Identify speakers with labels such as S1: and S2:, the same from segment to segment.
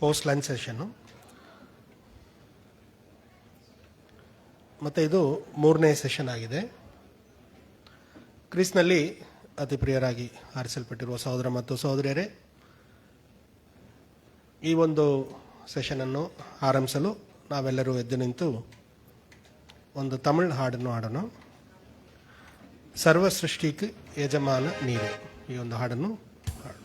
S1: Post lunch session. ಮತ್ತು ಇದು 3ನೇ ಸೆಷನ್ ಆಗಿದೆ. ಕ್ರಿಸ್ನಲ್ಲಿ ಅತಿ ಪ್ರಿಯರಾಗಿ ಆರಿಸಲ್ಪಟ್ಟಿರುವ ಸಹೋದರ ಮತ್ತು ಸಹೋದರಿಯರೇ, ಈ ಒಂದು ಸೆಷನನ್ನು ಆರಂಭಿಸಲು ನಾವೆಲ್ಲರೂ ಎದ್ದು ನಿಂತು ಒಂದು ತಮಿಳ್ ಹಾಡನ್ನು ಹಾಡೋಣ. ಸರ್ವ ಸೃಷ್ಟಿಗೆ ಯಜಮಾನ ನೀವೇ, ಈ ಒಂದು ಹಾಡನ್ನು ಹಾಡೋಣ.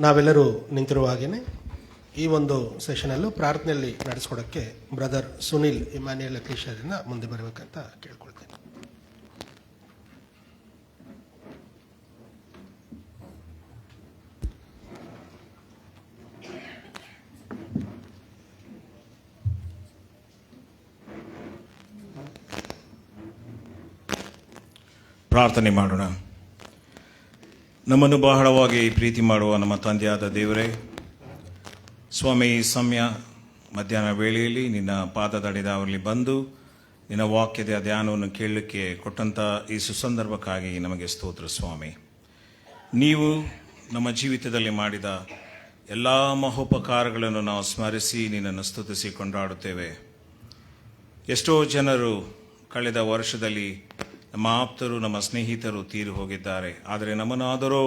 S1: ನಾವೆಲ್ಲರೂ ನಿಂತಿರುವ ಹಾಗೆಯೇ ಈ ಒಂದು ಸೆಷನಲ್ಲೂ ಪ್ರಾರ್ಥನೆಯಲ್ಲಿ ನಡೆಸ್ಕೊಡೋಕ್ಕೆ ಬ್ರದರ್ ಸುನಿಲ್ ಇಮ್ಯಾನ್ಯುಯಲ್ ಅಕ್ಲೇಶರಿಂದ ಮುಂದೆ ಬರಬೇಕಂತ ಕೇಳ್ಕೊಳ್ತೇನೆ.
S2: ಪ್ರಾರ್ಥನೆ ಮಾಡೋಣ. ನಮ್ಮನ್ನು ಬಹಳವಾಗಿ ಪ್ರೀತಿ ಮಾಡುವ ನಮ್ಮ ತಂದೆಯಾದ ದೇವರೇ, ಸ್ವಾಮಿ, ಸಮಯ ಮಧ್ಯಾಹ್ನ ವೇಳೆಯಲ್ಲಿ ನಿನ್ನ ಪಾದದಡಿದಾವರಲ್ಲಿ ಬಂದು ನಿನ್ನ ವಾಕ್ಯದ ಧ್ಯಾನವನ್ನು ಕೇಳಲಿಕ್ಕೆ ಕೊಟ್ಟಂಥ ಈ ಸುಸಂದರ್ಭಕ್ಕಾಗಿ ನಮಗೆ ಸ್ತೋತ್ರ ಸ್ವಾಮಿ. ನೀವು ನಮ್ಮ ಜೀವಿತದಲ್ಲಿ ಮಾಡಿದ ಎಲ್ಲ ಮಹೋಪಕಾರಗಳನ್ನು ನಾವು ಸ್ಮರಿಸಿ ನಿನ್ನನ್ನು ಸ್ತುತಿಸಿ ಕೊಂಡಾಡುತ್ತೇವೆ. ಎಷ್ಟೋ ಜನರು ಕಳೆದ ವರ್ಷದಲ್ಲಿ ನಮ್ಮ ಆಪ್ತರು, ನಮ್ಮ ಸ್ನೇಹಿತರು ತೀರಿ ಹೋಗಿದ್ದಾರೆ. ಆದರೆ ನಮ್ಮನ್ನಾದರೂ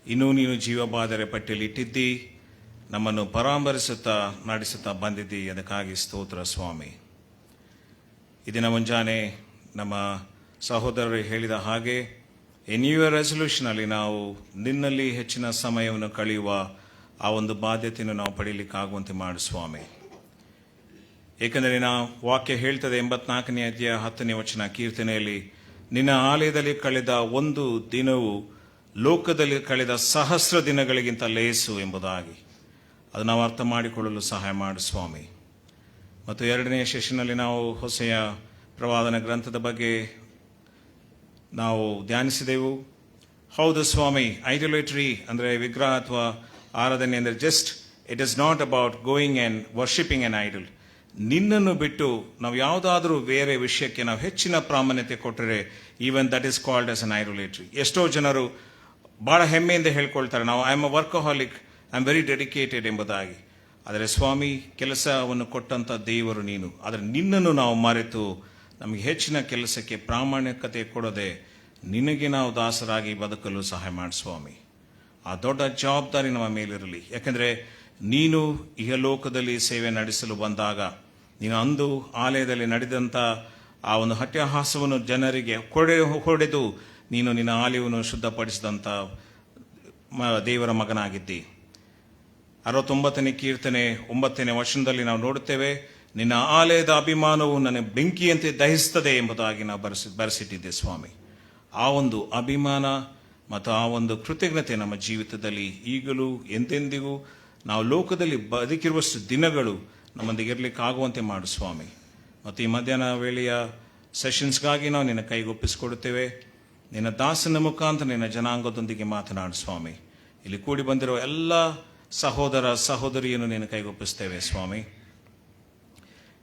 S2: ಇನ್ನೂ ನೀನು ಜೀವಬಾಧರ ಪಟ್ಟಿಯಲ್ಲಿ ಇಟ್ಟಿದ್ದಿ, ನಮ್ಮನ್ನು ಪರಾಮರಿಸುತ್ತಾ ನಡೆಸುತ್ತಾ ಬಂದಿದ್ದಿ. ಅದಕ್ಕಾಗಿ ಸ್ತೋತ್ರ ಸ್ವಾಮಿ. ಇದನ್ನ ಮುಂಜಾನೆ ನಮ್ಮ ಸಹೋದರರು ಹೇಳಿದ ಹಾಗೆ ಎ ನ್ಯೂ ಇಯರ್ ರೆಸಲ್ಯೂಷನಲ್ಲಿ ನಾವು ನಿನ್ನಲ್ಲಿ ಹೆಚ್ಚಿನ ಸಮಯವನ್ನು ಕಳೆಯುವ ಆ ಒಂದು ಬಾಧ್ಯತೆಯನ್ನು ನಾವು ಪಡೀಲಿಕ್ಕಾಗುವಂತೆ ಮಾಡು ಸ್ವಾಮಿ. ಏಕೆಂದರೆ ನಾವು ವಾಕ್ಯ ಹೇಳ್ತದೆ 84ನೇ ಅಧ್ಯಾಯ 10ನೇ ವಚನ ಕೀರ್ತನೆಯಲ್ಲಿ, ನಿನ್ನ ಆಲಯದಲ್ಲಿ ಕಳೆದ ಒಂದು ದಿನವು ಲೋಕದಲ್ಲಿ ಕಳೆದ 1000 ದಿನಗಳಿಗಿಂತ ಲೇಸು ಎಂಬುದಾಗಿ. ಅದು ನಾವು ಅರ್ಥ ಮಾಡಿಕೊಳ್ಳಲು ಸಹಾಯ ಮಾಡು ಸ್ವಾಮಿ. ಮತ್ತು 2ನೇ ಸೆಷನ್ನಲ್ಲಿ ನಾವು ಹೊಸೆಯ ಪ್ರವಾದನ ಗ್ರಂಥದ ಬಗ್ಗೆ ನಾವು ಧ್ಯಾನಿಸಿದೆವು. ಹೌದು ಸ್ವಾಮಿ, ಐಡೋಲೇಟ್ರಿ ಅಂದರೆ ವಿಗ್ರಹ ಅಥವಾ ಆರಾಧನೆ ಅಂದರೆ just it is not about going and worshipping an idol. ನಿನ್ನನ್ನು ಬಿಟ್ಟು ನಾವು ಯಾವುದಾದ್ರೂ ಬೇರೆ ವಿಷಯಕ್ಕೆ ನಾವು ಹೆಚ್ಚಿನ ಪ್ರಾಮಾಣ್ಯತೆ ಕೊಟ್ಟರೆ even that is called as an idolatry. ಎಷ್ಟೋ ಜನರು ಬಹಳ ಹೆಮ್ಮೆಯಿಂದ ಹೇಳ್ಕೊಳ್ತಾರೆ, ನಾವು I am a workaholic, I am very dedicated ಎಂಬುದಾಗಿ. ಆದರೆ ಸ್ವಾಮಿ, ಕೆಲಸವನ್ನು ಕೊಟ್ಟಂಥ ದೇವರು ನೀನು. ಆದರೆ ನಿನ್ನನ್ನು ನಾವು ಮರೆತು ನಮಗೆ ಹೆಚ್ಚಿನ ಕೆಲಸಕ್ಕೆ ಪ್ರಾಮಾಣಿಕತೆ ಕೊಡದೆ ನಿನಗೆ ನಾವು ದಾಸರಾಗಿ ಬದುಕಲು ಸಹಾಯ ಮಾಡಿ ಸ್ವಾಮಿ. ಆ ದೊಡ್ಡ ಜವಾಬ್ದಾರಿ ನಮ್ಮ ಮೇಲಿರಲಿ. ಯಾಕೆಂದರೆ ನೀನು ಇಹಲೋಕದಲ್ಲಿ ಸೇವೆ ನಡೆಸಲು ಬಂದಾಗ ನೀನು ಅಂದು ಆಲಯದಲ್ಲಿ ನಡೆದಂಥ ಆ ಒಂದು ಹಟ್ಯಹಾಸವನ್ನು ಜನರಿಗೆ ಹೊಡೆದು ನೀನು ನಿನ್ನ ಆಲಯವನ್ನು ಶುದ್ಧಪಡಿಸಿದಂಥ ದೇವರ ಮಗನಾಗಿದ್ದಿ. 69ನೇ ಕೀರ್ತನೆ 9ನೇ ವಚನದಲ್ಲಿ ನಾವು ನೋಡುತ್ತೇವೆ, ನಿನ್ನ ಆಲಯದ ಅಭಿಮಾನವು ನನ್ನ ಬೆಂಕಿಯಂತೆ ದಹಿಸ್ತದೆ ಎಂಬುದಾಗಿ ನಾವು ಬರೆಸಿಟ್ಟಿದ್ದೆ ಸ್ವಾಮಿ. ಆ ಒಂದು ಅಭಿಮಾನ ಮತ್ತು ಆ ಒಂದು ಕೃತಜ್ಞತೆ ನಮ್ಮ ಜೀವಿತದಲ್ಲಿ ಈಗಲೂ ಎಂದೆಂದಿಗೂ ನಾವು ಲೋಕದಲ್ಲಿ ಬದುಕಿರುವಷ್ಟು ದಿನಗಳು ನಮ್ಮೊಂದಿಗೆ ಇರಲಿಕ್ಕೆ ಆಗುವಂತೆ ಮಾಡು ಸ್ವಾಮಿ. ಮತ್ತು ಈ ಮಧ್ಯಾಹ್ನ ವೇಳೆಯ ಸೆಷನ್ಸ್ಗಾಗಿ ನಾವು ನಿನ್ನ ಕೈಗೊಪ್ಪಿಸಿಕೊಡುತ್ತೇವೆ. ನಿನ್ನ ದಾಸನ ಮುಖಾಂತರ ನಿನ್ನ ಜನಾಂಗದೊಂದಿಗೆ ಮಾತನಾಡು ಸ್ವಾಮಿ. ಇಲ್ಲಿ ಕೂಡಿ ಬಂದಿರುವ ಎಲ್ಲ ಸಹೋದರ ಸಹೋದರಿಯನ್ನು ನಿನ್ನ ಕೈಗೊಪ್ಪಿಸ್ತೇವೆ ಸ್ವಾಮಿ.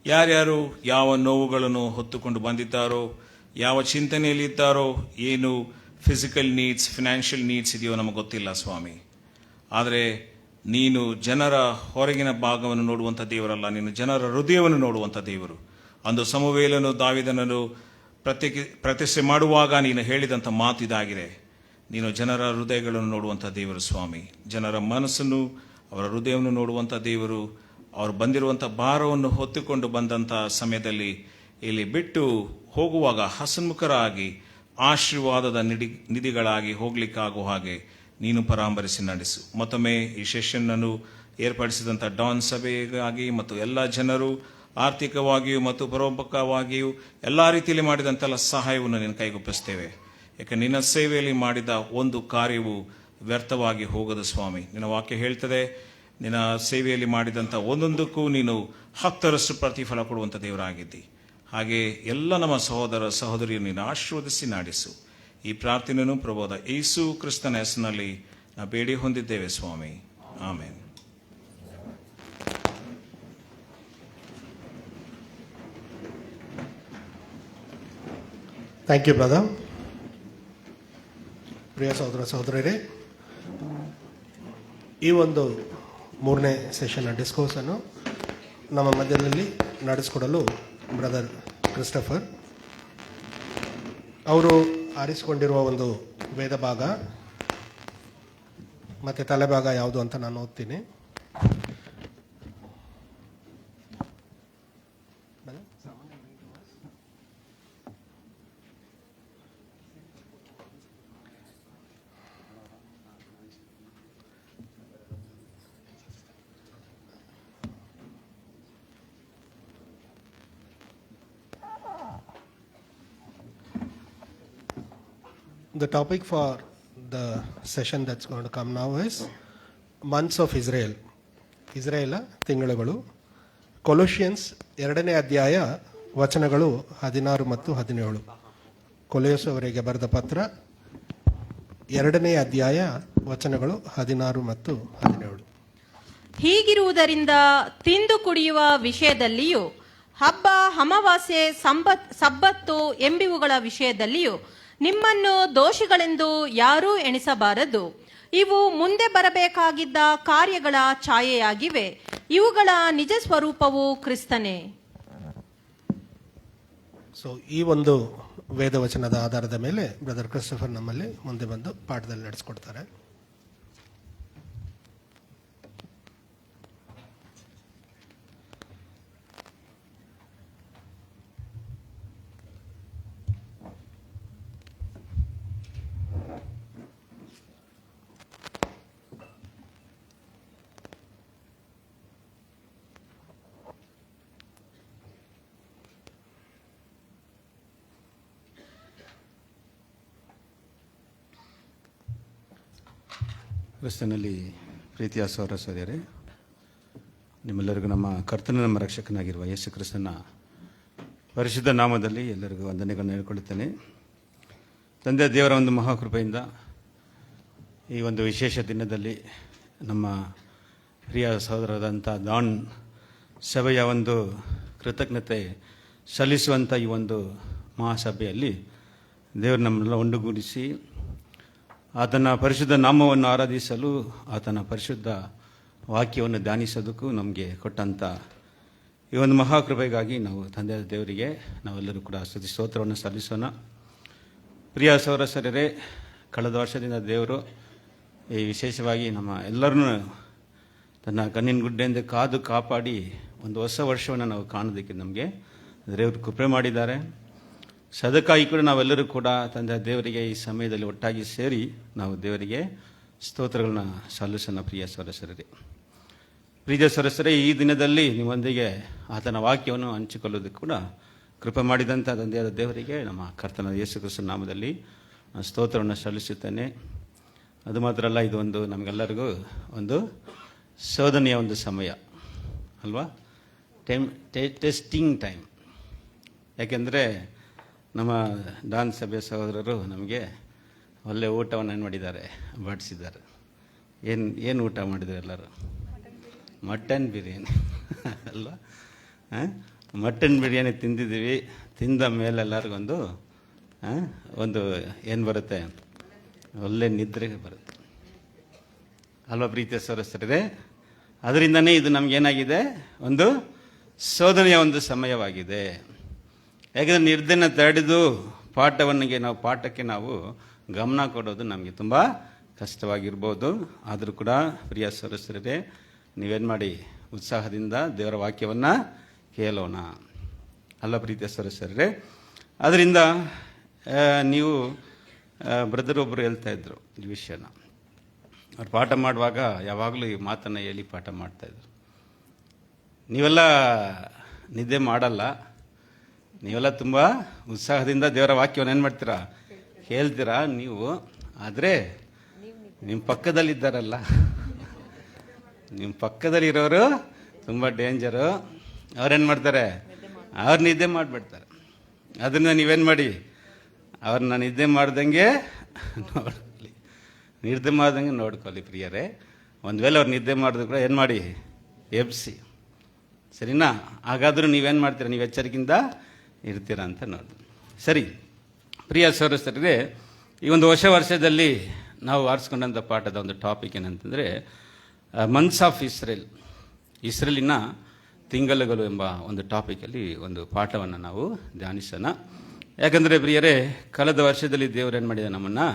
S2: ಯಾರ್ಯಾರು ಯಾವ ನೋವುಗಳನ್ನು ಹೊತ್ತುಕೊಂಡು ಬಂದಿದ್ದಾರೋ, ಯಾವ ಚಿಂತನೆಯಲ್ಲಿದ್ದಾರೋ, ಏನು ಫಿಸಿಕಲ್ ನೀಡ್ಸ್, ಫಿನಾನ್ಷಿಯಲ್ ನೀಡ್ಸ್ ಇದೆಯೋ ನಮಗೆ ಗೊತ್ತಿಲ್ಲ ಸ್ವಾಮಿ. ಆದರೆ ನೀನು ಜನರ ಹೊರಗಿನ ಭಾಗವನ್ನು ನೋಡುವಂಥ ದೇವರಲ್ಲ, ನೀನು ಜನರ ಹೃದಯವನ್ನು ನೋಡುವಂಥ ದೇವರು. ಅಂದು ಸಮುವೇಲನು ದಾವೀದನನ್ನು ಪ್ರತಿಷ್ಠೆ ಮಾಡುವಾಗ ನೀನು ಹೇಳಿದಂಥ ಮಾತು ಇದಾಗಿದೆ, ನೀನು ಜನರ ಹೃದಯಗಳನ್ನು ನೋಡುವಂಥ ದೇವರು ಸ್ವಾಮಿ. ಜನರ ಮನಸ್ಸನ್ನು, ಅವರ ಹೃದಯವನ್ನು ನೋಡುವಂಥ ದೇವರು. ಅವರು ಬಂದಿರುವಂಥ ಭಾರವನ್ನು ಹೊತ್ತುಕೊಂಡು ಬಂದಂಥ ಸಮಯದಲ್ಲಿ ಇಲ್ಲಿ ಬಿಟ್ಟು ಹೋಗುವಾಗ ಹಸನ್ಮುಖರಾಗಿ ಆಶೀರ್ವಾದದ ನಿಧಿಗಳಾಗಿ ಹೋಗ್ಲಿಕ್ಕಾಗುವ ಹಾಗೆ ನೀನು ಪರಾಮರಿಸಿ ನಡೆಸು. ಮತ್ತೊಮ್ಮೆ ಈ ಸೆಷನ್ನನ್ನು ಏರ್ಪಡಿಸಿದಂಥ ಡಾನ್ ಸಭೆಗಾಗಿ ಮತ್ತು ಎಲ್ಲ ಜನರು ಆರ್ಥಿಕವಾಗಿಯೂ ಮತ್ತು ಪರೋಪಕಾರವಾಗಿಯೂ ಎಲ್ಲ ರೀತಿಯಲ್ಲಿ ಮಾಡಿದಂತೆಲ್ಲ ಸಹಾಯವನ್ನು ನಿನ್ನ ಕೈಗೊಪ್ಪಿಸ್ತೇವೆ. ಯಾಕೆ ನಿನ್ನ ಸೇವೆಯಲ್ಲಿ ಮಾಡಿದ ಒಂದು ಕಾರ್ಯವು ವ್ಯರ್ಥವಾಗಿ ಹೋಗದು ಸ್ವಾಮಿ. ನಿನ್ನ ವಾಕ್ಯ ಹೇಳ್ತದೆ, ನಿನ್ನ ಸೇವೆಯಲ್ಲಿ ಮಾಡಿದಂಥ ಒಂದೊಂದಕ್ಕೂ ನೀನು 10ರಷ್ಟು ಪ್ರತಿಫಲ ಕೊಡುವಂಥ ದೇವರಾಗಿದ್ದಿ. ಹಾಗೆ ಎಲ್ಲ ನಮ್ಮ ಸಹೋದರ ಸಹೋದರಿಯನ್ನು ನೀನು ಆಶೀರ್ವದಿಸಿ ನಡೆಸು. ಈ ಪ್ರಾರ್ಥನೆಯನ್ನು ಪ್ರಭುವಾದ ಯೇಸು ಕ್ರಿಸ್ತನ ಹೆಸರಿನಲ್ಲಿ ನಾವು ಬೇಡಿ ಹೊಂದಿದ್ದೇವೆ ಸ್ವಾಮಿ. ಆಮೇನ್.
S1: Thank you brother. ಪ್ರಿಯ ಸಹೋದರ ಸಹೋದರರೇ, ಈ ಒಂದು 3ನೇ ಸೆಷನ್ನ ಡಿಸ್ಕೋರ್ಸನ್ನು ನಮ್ಮ ಮಧ್ಯದಲ್ಲಿ ನಡೆಸಿಕೊಡಲು ಬ್ರದರ್ ಕ್ರಿಸ್ಟಫರ್ ಅವರು ಆರಿಸಿಕೊಂಡಿರುವ ಒಂದು ವೇದ ಭಾಗ ಮತ್ತು ತಲೆಭಾಗ ಯಾವುದು ಅಂತ ನಾನು ಓದ್ತೀನಿ. The topic for the session that's going to come now is months of Israel. ಇಸ್ರೇಲ ತಿಂಗಳುಗಳು. ಕೊಲೋಷಿಯನ್ಸ್ 2ನೇ ಅಧ್ಯಾಯ ವಚನಗಳು 16 ಮತ್ತು 17. ಕೊಲೊಸ್ಸೆಯವರಿಗೆ ಬರೆದ ಪತ್ರ 2ನೇ ಅಧ್ಯಾಯ ವಚನಗಳು 16 ಮತ್ತು 17.
S3: ಹೀಗಿರುವುದರಿಂದ ತಿಂದು ಕುಡಿಯುವ ವಿಷಯದಲ್ಲಿಯೂ ಹಬ್ಬ, ಅಮಾವಾಸ್ಯೆ, ಸಬ್ಬತ್ತು ಎಂಬಿವುಗಳ ವಿಷಯದಲ್ಲಿಯೂ ನಿಮ್ಮನ್ನು ದೋಷಿಗಳೆಂದು ಯಾರೂ ಎಣಿಸಬಾರದು. ಇವು ಮುಂದೆ ಬರಬೇಕಾಗಿದ್ದ ಕಾರ್ಯಗಳ ಛಾಯೆಯಾಗಿವೆ. ಇವುಗಳ ನಿಜ ಸ್ವರೂಪವು ಕ್ರಿಸ್ತನೇ.
S1: ಸೊ ಈ ಒಂದು ವೇದವಚನದ ಆಧಾರದ ಮೇಲೆ ಬ್ರದರ್ ಕ್ರಿಸ್ಟೋಫರ್ ನಮ್ಮಲ್ಲಿ ಮುಂದೆ ಬಂದು ಪಾಠದಲ್ಲಿ ನಡೆಸ್ಕೊಡ್ತಾರೆ.
S4: ಕ್ರಿಸ್ತನಲ್ಲಿ ಪ್ರೀತಿಯ ಸಹೋದರ ಸಹೋದರಿಯರೇ, ನಿಮ್ಮೆಲ್ಲರಿಗೂ ನಮ್ಮ ಕರ್ತನ ನಮ್ಮ ರಕ್ಷಕನಾಗಿರುವ ಯೇಸು ಕ್ರಿಸ್ತನ ಪರಿಶುದ್ಧ ನಾಮದಲ್ಲಿ ಎಲ್ಲರಿಗೂ ವಂದನೆಗಳನ್ನು ಹೇಳ್ಕೊಳ್ಳುತ್ತೇನೆ. ತಂದೆ ದೇವರ ಒಂದು ಮಹಾಕೃಪೆಯಿಂದ ಈ ಒಂದು ವಿಶೇಷ ದಿನದಲ್ಲಿ ನಮ್ಮ ಪ್ರಿಯ ಸಹೋದರರಾದಂಥ ಡಾನ್ ಸಭೆಯ ಒಂದು ಕೃತಜ್ಞತೆ ಸಲ್ಲಿಸುವಂಥ ಈ ಒಂದು ಮಹಾಸಭೆಯಲ್ಲಿ ದೇವರು ನಮ್ಮನ್ನೆಲ್ಲ ಒಂದುಗೂಡಿಸಿ ಆತನ ಪರಿಶುದ್ಧ ನಾಮವನ್ನು ಆರಾಧಿಸಲು, ಆತನ ಪರಿಶುದ್ಧ ವಾಕ್ಯವನ್ನು ಧ್ಯಾನಿಸೋದಕ್ಕೂ ನಮಗೆ ಕೊಟ್ಟಂಥ ಈ ಒಂದು ಮಹಾಕೃಪೆಗಾಗಿ ನಾವು ತಂದೆಯ ದೇವರಿಗೆ ನಾವೆಲ್ಲರೂ ಕೂಡ ಸ್ತುತಿ ಸ್ತೋತ್ರವನ್ನು ಸಲ್ಲಿಸೋಣ. ಪ್ರಿಯ ಸಹೋದರರೇ, ಕಳೆದ ವರ್ಷದಿಂದ ದೇವರು ಈ ವಿಶೇಷವಾಗಿ ನಮ್ಮ ಎಲ್ಲರನ್ನೂ ತನ್ನ ಕಣ್ಣಿನ ಗುಡ್ಡೆಯಿಂದ ಕಾದು ಕಾಪಾಡಿ ಒಂದು ಹೊಸ ವರ್ಷವನ್ನು ನಾವು ಕಾಣೋದಕ್ಕೆ ನಮಗೆ ದೇವರು ಕೃಪೆ ಮಾಡಿದ್ದಾರೆ. ಸದಕ್ಕಾಗಿ ಕೂಡ ನಾವೆಲ್ಲರೂ ಕೂಡ ತಂದೆ ದೇವರಿಗೆ ಈ ಸಮಯದಲ್ಲಿ ಒಟ್ಟಾಗಿ ಸೇರಿ ನಾವು ದೇವರಿಗೆ ಸ್ತೋತ್ರಗಳನ್ನ ಸಲ್ಲಿಸೋಣ. ಪ್ರಿಯ ಸದಸ್ಯರೇ, ಈ ದಿನದಲ್ಲಿ ನಿಮ್ಮೊಂದಿಗೆ ಆತನ ವಾಕ್ಯವನ್ನು ಹಂಚಿಕೊಳ್ಳೋದಕ್ಕೆ ಕೂಡ ಕೃಪೆ ಮಾಡಿದಂಥ ತಂದೆಯಾದ ದೇವರಿಗೆ ನಮ್ಮ ಕರ್ತನ ಯೇಸು ಕ್ರಿಸ್ತನ ನಾಮದಲ್ಲಿ ಸ್ತೋತ್ರವನ್ನು ಸಲ್ಲಿಸುತ್ತೇನೆ. ಅದು ಮಾತ್ರ ಅಲ್ಲ, ಇದು ಒಂದು ನಮಗೆಲ್ಲರಿಗೂ ಒಂದು ಶೋಧನೆಯ ಒಂದು ಸಮಯ ಅಲ್ವಾ, ಟೆಸ್ಟಿಂಗ್ ಟೈಮ್. ಯಾಕೆಂದರೆ ನಮ್ಮ ಡಾನ್ ಸಭೆ ಸಹೋದರರು ನಮಗೆ ಒಳ್ಳೆಯ ಊಟವನ್ನು ಏನು ಮಾಡಿದ್ದಾರೆ, ಬಡಿಸಿದ್ದಾರೆ. ಏನು ಊಟ ಮಾಡಿದ್ದಾರೆ ಎಲ್ಲರೂ? ಮಟನ್ ಬಿರಿಯಾನಿ ಅಲ್ವಾ? ಮಟನ್ ಬಿರಿಯಾನಿ ತಿಂದಿದ್ದೀವಿ. ತಿಂದ ಮೇಲೆ ಎಲ್ಲರಿಗೊಂದು ಒಂದು ಏನು ಬರುತ್ತೆ, ಒಳ್ಳೆ ನಿದ್ರೆ ಬರುತ್ತೆ ಅಲ್ವಾ ಪ್ರೀತಿಯ ಸಹೋದರರೇ? ಅದರಿಂದನೇ ಇದು ನಮಗೇನಾಗಿದೆ, ಒಂದು ಶೋಧನೆಯ ಒಂದು ಸಮಯವಾಗಿದೆ. ಯಾಕೆಂದರೆ ನಿರ್ಧನ ತಡೆದು ಪಾಠಕ್ಕೆ ನಾವು ಗಮನ ಕೊಡೋದು ನಮಗೆ ತುಂಬ ಕಷ್ಟವಾಗಿರ್ಬೋದು. ಆದರೂ ಕೂಡ ಪ್ರಿಯ ಸಹೋದರರೇ, ನೀವೇನು ಮಾಡಿ ಉತ್ಸಾಹದಿಂದ ದೇವರ ವಾಕ್ಯವನ್ನು ಕೇಳೋಣ ಅಲ್ಲ ಪ್ರೀತಿಯ ಸಹೋದರರೇ? ಅದರಿಂದ ನೀವು ಬ್ರದರ್ ಒಬ್ಬರು ಹೇಳ್ತಾ ಇದ್ರು ಈ ವಿಷಯನ. ಅವ್ರು ಪಾಠ ಮಾಡುವಾಗ ಯಾವಾಗಲೂ ಈ ಮಾತನ್ನು ಹೇಳಿ ಪಾಠ ಮಾಡ್ತಾಯಿದ್ರು. ನೀವೆಲ್ಲ ನಿದ್ದೆ ಮಾಡಲ್ಲ, ನೀವೆಲ್ಲ ತುಂಬ ಉತ್ಸಾಹದಿಂದ ದೇವರ ವಾಕ್ಯವನ್ನು ಏನು ಮಾಡ್ತೀರಾ, ಹೇಳ್ತೀರಾ ನೀವು. ಆದರೆ ನಿಮ್ಮ ಪಕ್ಕದಲ್ಲಿದ್ದಾರಲ್ಲ, ನಿಮ್ಮ ಪಕ್ಕದಲ್ಲಿರೋರು ತುಂಬ ಡೇಂಜರು. ಅವ್ರೇನು ಮಾಡ್ತಾರೆ, ಅವ್ರು ನಿದ್ದೆ ಮಾಡಿಬಿಡ್ತಾರೆ. ಅದನ್ನು ನೀವೇನು ಮಾಡಿ, ಅವ್ರನ್ನ ನಿದ್ದೆ ಮಾಡ್ದಂಗೆ ನೋಡ್ಕೊಳ್ಳಿ ಪ್ರಿಯರೇ. ಒಂದು ವೇಳೆ ಅವ್ರು ನಿದ್ದೆ ಮಾಡಿದ್ರು ಕೂಡ ಏನು ಮಾಡಿ, ಎಬ್ಸಿ, ಸರಿನಾ? ಹಾಗಾದರೂ ನೀವೇನು ಮಾಡ್ತೀರಾ, ನೀವು ಎಚ್ಚರಿಕೆಯಿಂದ ಇರ್ತೀರ ಅಂತ ನೋಡಿ. ಸರಿ, ಪ್ರಿಯ ಸಹೋದರರೇ, ಈ ಒಂದು ಹೊಸ ವರ್ಷದಲ್ಲಿ ನಾವು ಆರಿಸ್ಕೊಂಡಂಥ ಪಾಠದ ಒಂದು ಟಾಪಿಕ್ ಏನಂತಂದರೆ ಮಂತ್ಸ್ ಆಫ್ ಇಸ್ರೇಲಿನ ತಿಂಗಳುಗಳು ಎಂಬ ಒಂದು ಟಾಪಿಕಲ್ಲಿ ಒಂದು ಪಾಠವನ್ನು ನಾವು ಧ್ಯಾನಿಸೋಣ. ಯಾಕಂದರೆ ಪ್ರಿಯರೇ, ಕಳೆದ ವರ್ಷದಲ್ಲಿ ದೇವರು ಏನು ಮಾಡಿದ್ದಾರೆ, ನಮ್ಮನ್ನು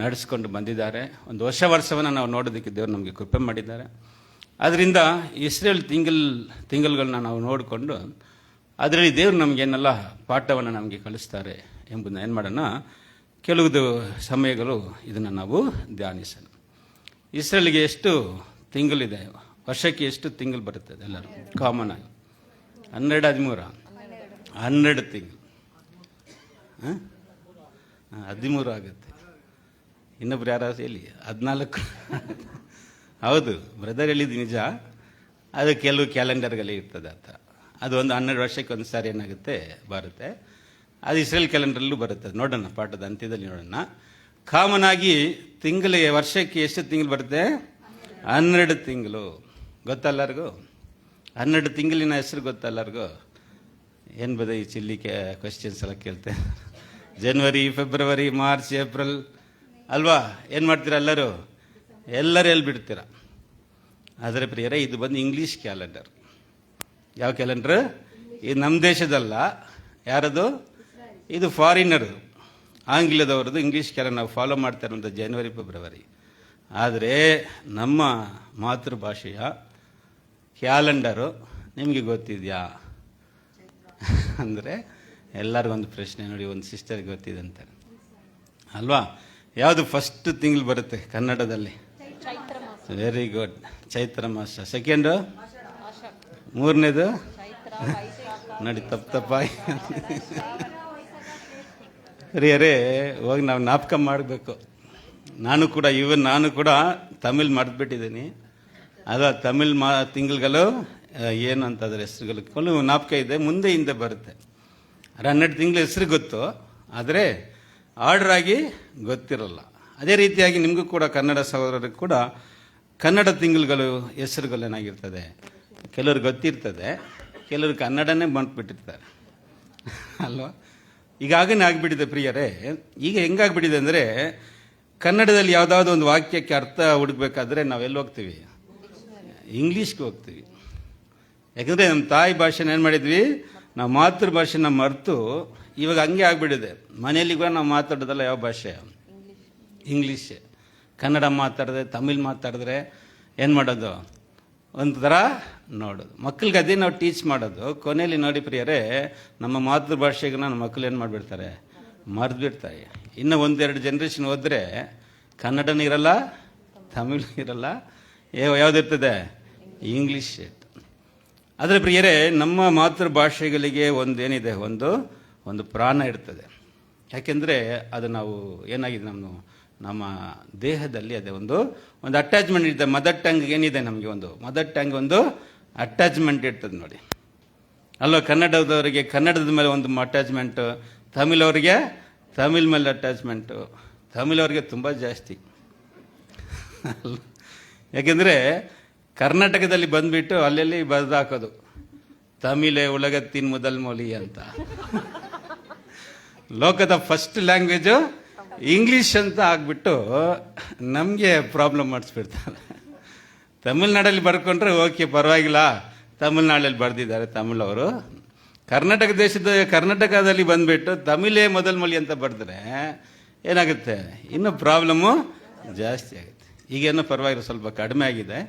S4: ನಡೆಸ್ಕೊಂಡು ಬಂದಿದ್ದಾರೆ. ಒಂದು ಹೊಸ ವರ್ಷವನ್ನು ನಾವು ನೋಡೋದಕ್ಕೆ ದೇವರು ನಮಗೆ ಕೃಪೆ ಮಾಡಿದ್ದಾರೆ. ಅದರಿಂದ ಇಸ್ರೇಲ್ ತಿಂಗಳುಗಳನ್ನ ನಾವು ನೋಡಿಕೊಂಡು ಅದರಲ್ಲಿ ದೇವರು ನಮಗೇನೆಲ್ಲ ಪಾಠವನ್ನು ನಮಗೆ ಕಲಿಸ್ತಾರೆ ಎಂಬುದನ್ನ ಏನು ಮಾಡೋಣ, ಕೆಲವು ಸಮಯಗಳು ಇದನ್ನು ನಾವು ಧ್ಯಾನಿಸೋಣ. ಇಸ್ರೇಲ್ಗೆ ಎಷ್ಟು ತಿಂಗಳಿದೆ, ವರ್ಷಕ್ಕೆ ಎಷ್ಟು ತಿಂಗಳು ಬರುತ್ತದೆ ಎಲ್ಲರೂ ಕಾಮನ್ ಆಗಿ? 12 ತಿಂಗಳು 13 ಆಗುತ್ತೆ. ಇನ್ನೊಬ್ರು ಯಾರು ಎಲ್ಲಿ 14 ಹೌದು ಬ್ರದರ್ ಹೇಳಿದ್ದು ನಿಜ. ಅದು ಕೆಲವು ಕ್ಯಾಲೆಂಡರ್ಗಳೇ ಇರ್ತದೆ ಆ ಥರ. ಅದು ಒಂದು 12 ವರ್ಷಕ್ಕೆ ಒಂದು ಸಾರಿ ಏನಾಗುತ್ತೆ ಬರುತ್ತೆ. ಅದು ಇಸ್ರೇಲ್ ಕ್ಯಾಲೆಂಡರಲ್ಲೂ ಬರುತ್ತೆ. ನೋಡೋಣ, ಪಾಠದ ಅಂತ್ಯದಲ್ಲಿ ನೋಡೋಣ. ಕಾಮನ್ ಆಗಿ ತಿಂಗಳಿಗೆ, ವರ್ಷಕ್ಕೆ ಎಷ್ಟು ತಿಂಗಳು ಬರುತ್ತೆ? 12 ತಿಂಗಳು. ಗೊತ್ತಲ್ಲರಿಗೂ 12 ತಿಂಗಳಿನ ಹೆಸರು ಗೊತ್ತಲ್ಲರಿಗೂ? ಏನು ಬದ ಈ ಚಿಲ್ಲಿ ಕ್ವಶನ್ಸ್ ಎಲ್ಲ ಕೇಳ್ತೆ. ಜನವರಿ, ಫೆಬ್ರವರಿ, ಮಾರ್ಚ್, ಏಪ್ರಿಲ್ ಅಲ್ವಾ? ಏನು ಮಾಡ್ತೀರಾ ಎಲ್ಲರೂ ಎಲ್ಲಿ ಬಿಡ್ತೀರ? ಆದರೆ ಪ್ರಿಯರೇ, ಇದು ಬಂದು ಇಂಗ್ಲೀಷ್ ಕ್ಯಾಲೆಂಡರ್. ಯಾವ ಕ್ಯಾಲೆಂಡರ್? ಇದು ನಮ್ಮ ದೇಶದಲ್ಲ. ಯಾರದು? ಇದು ಫಾರಿನರ್, ಆಂಗ್ಲದವ್ರದ್ದು ಇಂಗ್ಲೀಷ್ ಕ್ಯಾಲೆಂಡರ್. ನಾವು ಫಾಲೋ ಮಾಡ್ತಾ ಇರೋದು ಜನವರಿ, ಫೆಬ್ರವರಿ. ಆದರೆ ನಮ್ಮ ಮಾತೃಭಾಷೆಯ ಕ್ಯಾಲೆಂಡರು ನಿಮಗೆ ಗೊತ್ತಿದೆಯಾ ಅಂದರೆ ಎಲ್ಲರಿಗೊಂದು ಪ್ರಶ್ನೆ ನೋಡಿ. ಒಂದು ಸಿಸ್ಟರ್ಗೆ ಗೊತ್ತಿದೆ ಅಂತಾರೆ ಅಲ್ವಾ? ಯಾವುದು ಫಸ್ಟ್ ತಿಂಗಳು ಬರುತ್ತೆ ಕನ್ನಡದಲ್ಲಿ? ವೆರಿ ಗುಡ್, ಚೈತ್ರ ಮಾಸ. ಸೆಕೆಂಡು, ಮೂರನೇದು ನೋಡಿ ತಪ್ಪಾಯಿ ಹಿರಿಯರೇ, ಹೋಗಿ ನಾವು ಜ್ಞಾಪಕ ಮಾಡಬೇಕು. ನಾನು ಕೂಡ ತಮಿಳ್ ಮರೆತುಬಿಟ್ಟಿದ್ದೀನಿ. ಅದು ತಮಿಳ್ ತಿಂಗಳುಗಳು ಏನು ಅಂತ ಅದರ ಹೆಸರುಗಳು ಕೆಲವು ಜ್ಞಾಪಕ ಇದೆ, ಮುಂದೆ ಹಿಂದೆ ಬರುತ್ತೆ. 12 ತಿಂಗಳ ಹೆಸರು ಗೊತ್ತು, ಆದರೆ ಆರ್ಡರ್ ಆಗಿ ಗೊತ್ತಿರಲ್ಲ. ಅದೇ ರೀತಿಯಾಗಿ ನಿಮಗೂ ಕೂಡ ಕನ್ನಡ ಸಹೋದರರಿಗೆ ಕೂಡ ಕನ್ನಡ ತಿಂಗಳುಗಳು ಹೆಸರುಗಳು ಏನಾಗಿರ್ತದೆ, ಕೆಲವ್ರಿಗೆ ಗೊತ್ತಿರ್ತದೆ, ಕೆಲವರು ಕನ್ನಡನೇ ಬಂದ್ಬಿಟ್ಟಿರ್ತಾರೆ ಅಲ್ವಾ? ಈಗಾಗಲೇ ಆಗಿಬಿಟ್ಟಿದೆ ಪ್ರಿಯರೇ. ಈಗ ಹೆಂಗಾಗ್ಬಿಟ್ಟಿದೆ ಅಂದರೆ, ಕನ್ನಡದಲ್ಲಿ ಯಾವುದಾದ್ರು ಒಂದು ವಾಕ್ಯಕ್ಕೆ ಅರ್ಥ ಹುಡುಕ್ಬೇಕಾದ್ರೆ ನಾವೆಲ್ಲಿ ಹೋಗ್ತೀವಿ? ಇಂಗ್ಲೀಷ್ಗೆ ಹೋಗ್ತೀವಿ. ಯಾಕಂದರೆ ನಮ್ಮ ತಾಯಿ ಭಾಷೆನ ಏನು ಮಾಡಿದ್ವಿ, ನಾವು ಮಾತೃಭಾಷೆನ ಮರೆತು ಇವಾಗ ಹಂಗೆ ಆಗಿಬಿಟ್ಟಿದೆ. ಮನೆಯಲ್ಲಿ ಕೂಡ ನಾವು ಮಾತಾಡೋದಲ್ಲ ಯಾವ ಭಾಷೆ? ಇಂಗ್ಲೀಷೇ. ಕನ್ನಡ ಮಾತಾಡಿದ್ರೆ, ತಮಿಳ್ ಮಾತಾಡಿದ್ರೆ ಏನು ಮಾಡೋದು? ಒಂಥರ ನೋಡೋದು. ಮಕ್ಕಳಿಗೆ ಅದೇ ನಾವು ಟೀಚ್ ಮಾಡೋದು. ಕೊನೆಯಲ್ಲಿ ನೋಡಿ ಪ್ರಿಯರೇ, ನಮ್ಮ ಮಾತೃಭಾಷೆಗೆ ನಮ್ಮ ಮಕ್ಕಳು ಏನು ಮಾಡಿಬಿಡ್ತಾರೆ? ಮರೆತುಬಿಡ್ತಾರೆ. ಇನ್ನು 1-2 ಜನ್ರೇಷನ್ ಹೋದರೆ ಕನ್ನಡನೂ ಇರಲ್ಲ, ತಮಿಳ್ ಇರಲ್ಲ, ಯಾವುದಿರ್ತದೆ? ಇಂಗ್ಲೀಷ್. ಆದರೆ ಪ್ರಿಯರೇ, ನಮ್ಮ ಮಾತೃಭಾಷೆಗಳಿಗೆ ಒಂದೇನಿದೆ, ಒಂದು ಪ್ರಾಣ ಇರ್ತದೆ. ಯಾಕೆಂದರೆ ಅದು ನಾವು ಏನಾಗಿದೆ, ನಮ್ಮ ದೇಹದಲ್ಲಿ ಅದೇ ಒಂದು ಅಟ್ಯಾಚ್ಮೆಂಟ್ ಇರ್ತದೆ. ಮದರ್ ಟಂಗ್ ಏನಿದೆ, ನಮಗೆ ಮದರ್ ಟಂಗ್ ಅಟ್ಯಾಚ್ಮೆಂಟ್ ಇರ್ತದೆ ನೋಡಿ ಅಲ್ವಾ? ಕನ್ನಡದವರಿಗೆ ಕನ್ನಡದ ಮೇಲೆ ಒಂದು ಅಟ್ಯಾಚ್ಮೆಂಟು, ತಮಿಳವರಿಗೆ ತಮಿಳ್ ಮೇಲೆ ಅಟ್ಯಾಚ್ಮೆಂಟು. ತಮಿಳವ್ರಿಗೆ ತುಂಬ ಜಾಸ್ತಿ. ಯಾಕೆಂದರೆ ಕರ್ನಾಟಕದಲ್ಲಿ ಬಂದುಬಿಟ್ಟು ಅಲ್ಲೆಲ್ಲಿ ಬರೆದು ಹಾಕೋದು, ತಮಿಳೇ ಉಲಗತ್ತಿನ ಮೊದಲ್ ಮೊಳಿ ಅಂತ. ಲೋಕದ ಫಸ್ಟ್ ಲ್ಯಾಂಗ್ವೇಜು ಇಂಗ್ಲೀಷ್ ಅಂತ ಆಗ್ಬಿಟ್ಟು ನಮಗೆ ಪ್ರಾಬ್ಲಮ್ ಮಾಡಿಸ್ಬಿಡ್ತಾರೆ. ತಮಿಳ್ನಾಡಲ್ಲಿ ಬರ್ಕೊಂಡ್ರೆ ಓಕೆ, ಪರವಾಗಿಲ್ಲ, ತಮಿಳ್ನಾಡಲ್ಲಿ ಬರೆದಿದ್ದಾರೆ ತಮಿಳವರು. ಕರ್ನಾಟಕದಲ್ಲಿ ಬಂದುಬಿಟ್ಟು ತಮಿಳೇ ಮೊದಲ್ ಮೊಳಿ ಅಂತ ಬರೆದ್ರೆ ಏನಾಗುತ್ತೆ? ಇನ್ನೂ ಪ್ರಾಬ್ಲಮ್ಮು ಜಾಸ್ತಿ ಆಗುತ್ತೆ. ಈಗೇನೋ ಪರವಾಗಿಲ್ಲ, ಸ್ವಲ್ಪ ಕಡಿಮೆ ಆಗಿದೆ.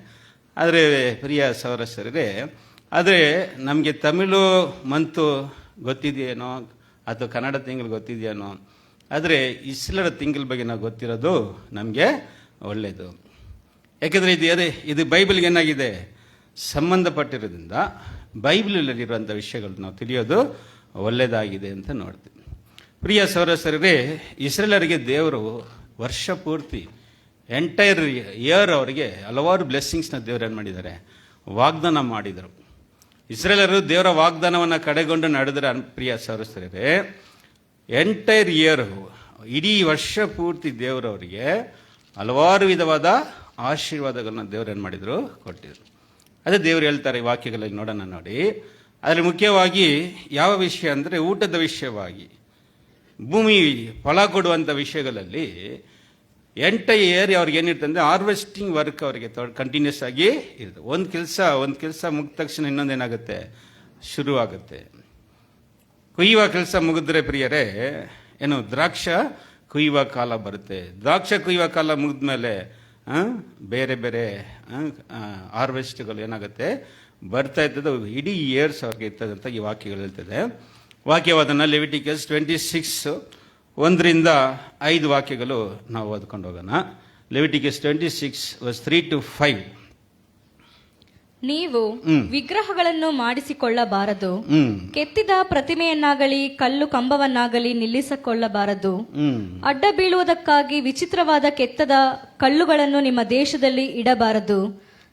S4: ಆದರೆ ಪ್ರಿಯ ಸಹೋದರರೇ, ಆದರೆ ನಮಗೆ ತಮಿಳು ಮಂತು ಗೊತ್ತಿದೆಯೇನೋ ಅಥವಾ ಕನ್ನಡ ತಿಂಗಳು ಗೊತ್ತಿದೆಯೇನೋ, ಆದರೆ ಇಸ್ರೇಲ್ ತಿಂಗಳ ಬಗ್ಗೆ ನಾವು ಗೊತ್ತಿರೋದು ನಮಗೆ ಒಳ್ಳೆಯದು. ಯಾಕೆಂದರೆ ಇದು ಬೈಬಲ್ಗೆ ಏನಾಗಿದೆ, ಸಂಬಂಧಪಟ್ಟಿರೋದ್ರಿಂದ ಬೈಬಲಲ್ಲಿರುವಂಥ ವಿಷಯಗಳು ನಾವು ತಿಳಿಯೋದು ಒಳ್ಳೆಯದಾಗಿದೆ ಅಂತ ನೋಡ್ತೀವಿ. ಪ್ರಿಯ ಸಹೋದರರೇ, ಇಸ್ರೇಲರಿಗೆ ದೇವರು ವರ್ಷ ಪೂರ್ತಿ ಎಂಟೈರ್ ಇಯರ್ ಅವರಿಗೆ ಹಲವಾರು ಬ್ಲೆಸ್ಸಿಂಗ್ಸ್ನ ದೇವರು ಏನು ಮಾಡಿದ್ದಾರೆ, ವಾಗ್ದಾನ ಮಾಡಿದರು. ಇಸ್ರೇಲರು ದೇವರ ವಾಗ್ದಾನವನ್ನು ಕಡೆಗೊಂಡು ನಡೆದರೆ ಪ್ರಿಯ ಸಹೋದರರೇ, ಎಂಟೈರ್ ಇಯರ್, ಇಡೀ ವರ್ಷ ಪೂರ್ತಿ ದೇವರವರಿಗೆ ಹಲವಾರು ವಿಧವಾದ ಆಶೀರ್ವಾದಗಳನ್ನ ದೇವರು ಏನು ಮಾಡಿದರು, ಕೊಟ್ಟಿದ್ರು. ಅದೇ ದೇವರು ಹೇಳ್ತಾರೆ ಈ ವಾಕ್ಯಗಳಲ್ಲಿ ನೋಡೋಣ ನೋಡಿ. ಅದರಲ್ಲಿ ಮುಖ್ಯವಾಗಿ ಯಾವ ವಿಷಯ ಅಂದರೆ ಊಟದ ವಿಷಯವಾಗಿ, ಭೂಮಿ ಫಲ ಕೊಡುವಂಥ ವಿಷಯಗಳಲ್ಲಿ ಎಂಟೈರ್ ಇಯರ್ ಅವ್ರಿಗೆ ಏನಿರ್ತದೆ ಅಂದರೆ ಹಾರ್ವೆಸ್ಟಿಂಗ್ ವರ್ಕ್ ಅವರಿಗೆ ಕಂಟಿನ್ಯೂಸ್ ಆಗಿ ಇರ್ತದೆ. ಒಂದು ಕೆಲಸ ಮುಗಿದ ತಕ್ಷಣ ಇನ್ನೊಂದೇನಾಗುತ್ತೆ, ಶುರುವಾಗುತ್ತೆ. ಕೊಯ್ಯುವ ಕೆಲಸ ಮುಗಿದ್ರೆ ಪ್ರಿಯರೇ, ಏನು ದ್ರಾಕ್ಷ ಕೊಯ್ಯುವ ಕಾಲ ಬರುತ್ತೆ. ದ್ರಾಕ್ಷ ಕೊಯ್ಯುವ ಕಾಲ ಮುಗಿದ ಮೇಲೆ ಬೇರೆ ಬೇರೆ ಹಾರ್ವೆಸ್ಟ್ಗಳು ಏನಾಗುತ್ತೆ, ಬರ್ತಾ ಇರ್ತದೆ. ಇಡೀ ಇಯರ್ಸ್ ಅವ್ರಿಗೆ ಇರ್ತದೆ ಅಂತ ಈ ವಾಕ್ಯಗಳು ಹೇಳ್ತದೆ. ವಾಕ್ಯವಾದನ ಲೆವಿಟಿಕಸ್ 26 1ರಿಂದ 5 ವಾಕ್ಯಗಳು ನಾವು ಓದ್ಕೊಂಡು ಹೋಗೋಣ. Leviticus 26 verse 3 to 5.
S5: ನೀವು ವಿಗ್ರಹಗಳನ್ನು ಮಾಡಿಸಿಕೊಳ್ಳಬಾರದು.
S4: ಹ್ಮ್
S5: ಕೆತ್ತಿದ ಪ್ರತಿಮೆಯನ್ನಾಗಲಿ ಕಲ್ಲು ಕಂಬವನ್ನಾಗಲಿ ನಿಲ್ಲಿಸಿಕೊಳ್ಳಬಾರದು. ಅಡ್ಡ ಬೀಳುವುದಕ್ಕಾಗಿ ವಿಚಿತ್ರವಾದ ಕೆತ್ತದ ಕಲ್ಲುಗಳನ್ನು ನಿಮ್ಮ ದೇಶದಲ್ಲಿ ಇಡಬಾರದು.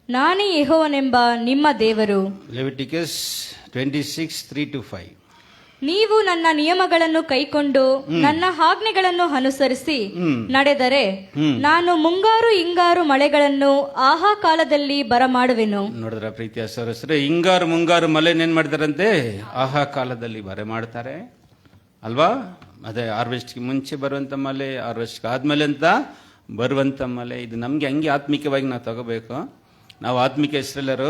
S5: ನಾನೇ ಯೆಹೋವನೆಂಬ ನಿಮ್ಮ ದೇವರು.
S4: ಲೆವಿಟಿಕಸ್ 26:3-5.
S5: ನೀವು ನನ್ನ ನಿಯಮಗಳನ್ನು ಕೈಕೊಂಡು ನನ್ನ ಆಜ್ಞೆಗಳನ್ನು ಅನುಸರಿಸಿ ನಡೆದರೆ ನಾನು ಮುಂಗಾರು ಹಿಂಗಾರು ಮಳೆಗಳನ್ನು ಆಹಾ ಕಾಲದಲ್ಲಿ ಬರಮಾಡುವೆನು.
S4: ನೋಡಿದ್ರ ಪ್ರೀತಿಯ ಸಹೋದರರೇ, ಹಿಂಗಾರು ಮುಂಗಾರು ಮಳೆನ ಏನ್ ಮಾಡ್ತಾರಂತೆ? ಆಹಾ ಕಾಲದಲ್ಲಿ ಬರೆ ಮಾಡ್ತಾರೆ ಅಲ್ವಾ? ಅದೇ ಹಾರ್ವೆಸ್ಟ್ಗೆ ಮುಂಚೆ ಬರುವಂತ ಮಳೆ, ಹಾರ್ವೆಸ್ಟ್ ಆದ್ಮೇಲೆ ಅಂತ ಬರುವಂತ ಮಳೆ. ಇದು ನಮ್ಗೆ ಹಂಗೆ ಆತ್ಮಿಕವಾಗಿ ನಾವು ತಗೋಬೇಕು. ನಾವು ಆತ್ಮಿಕ ಹೆಸರೆಲ್ಲರು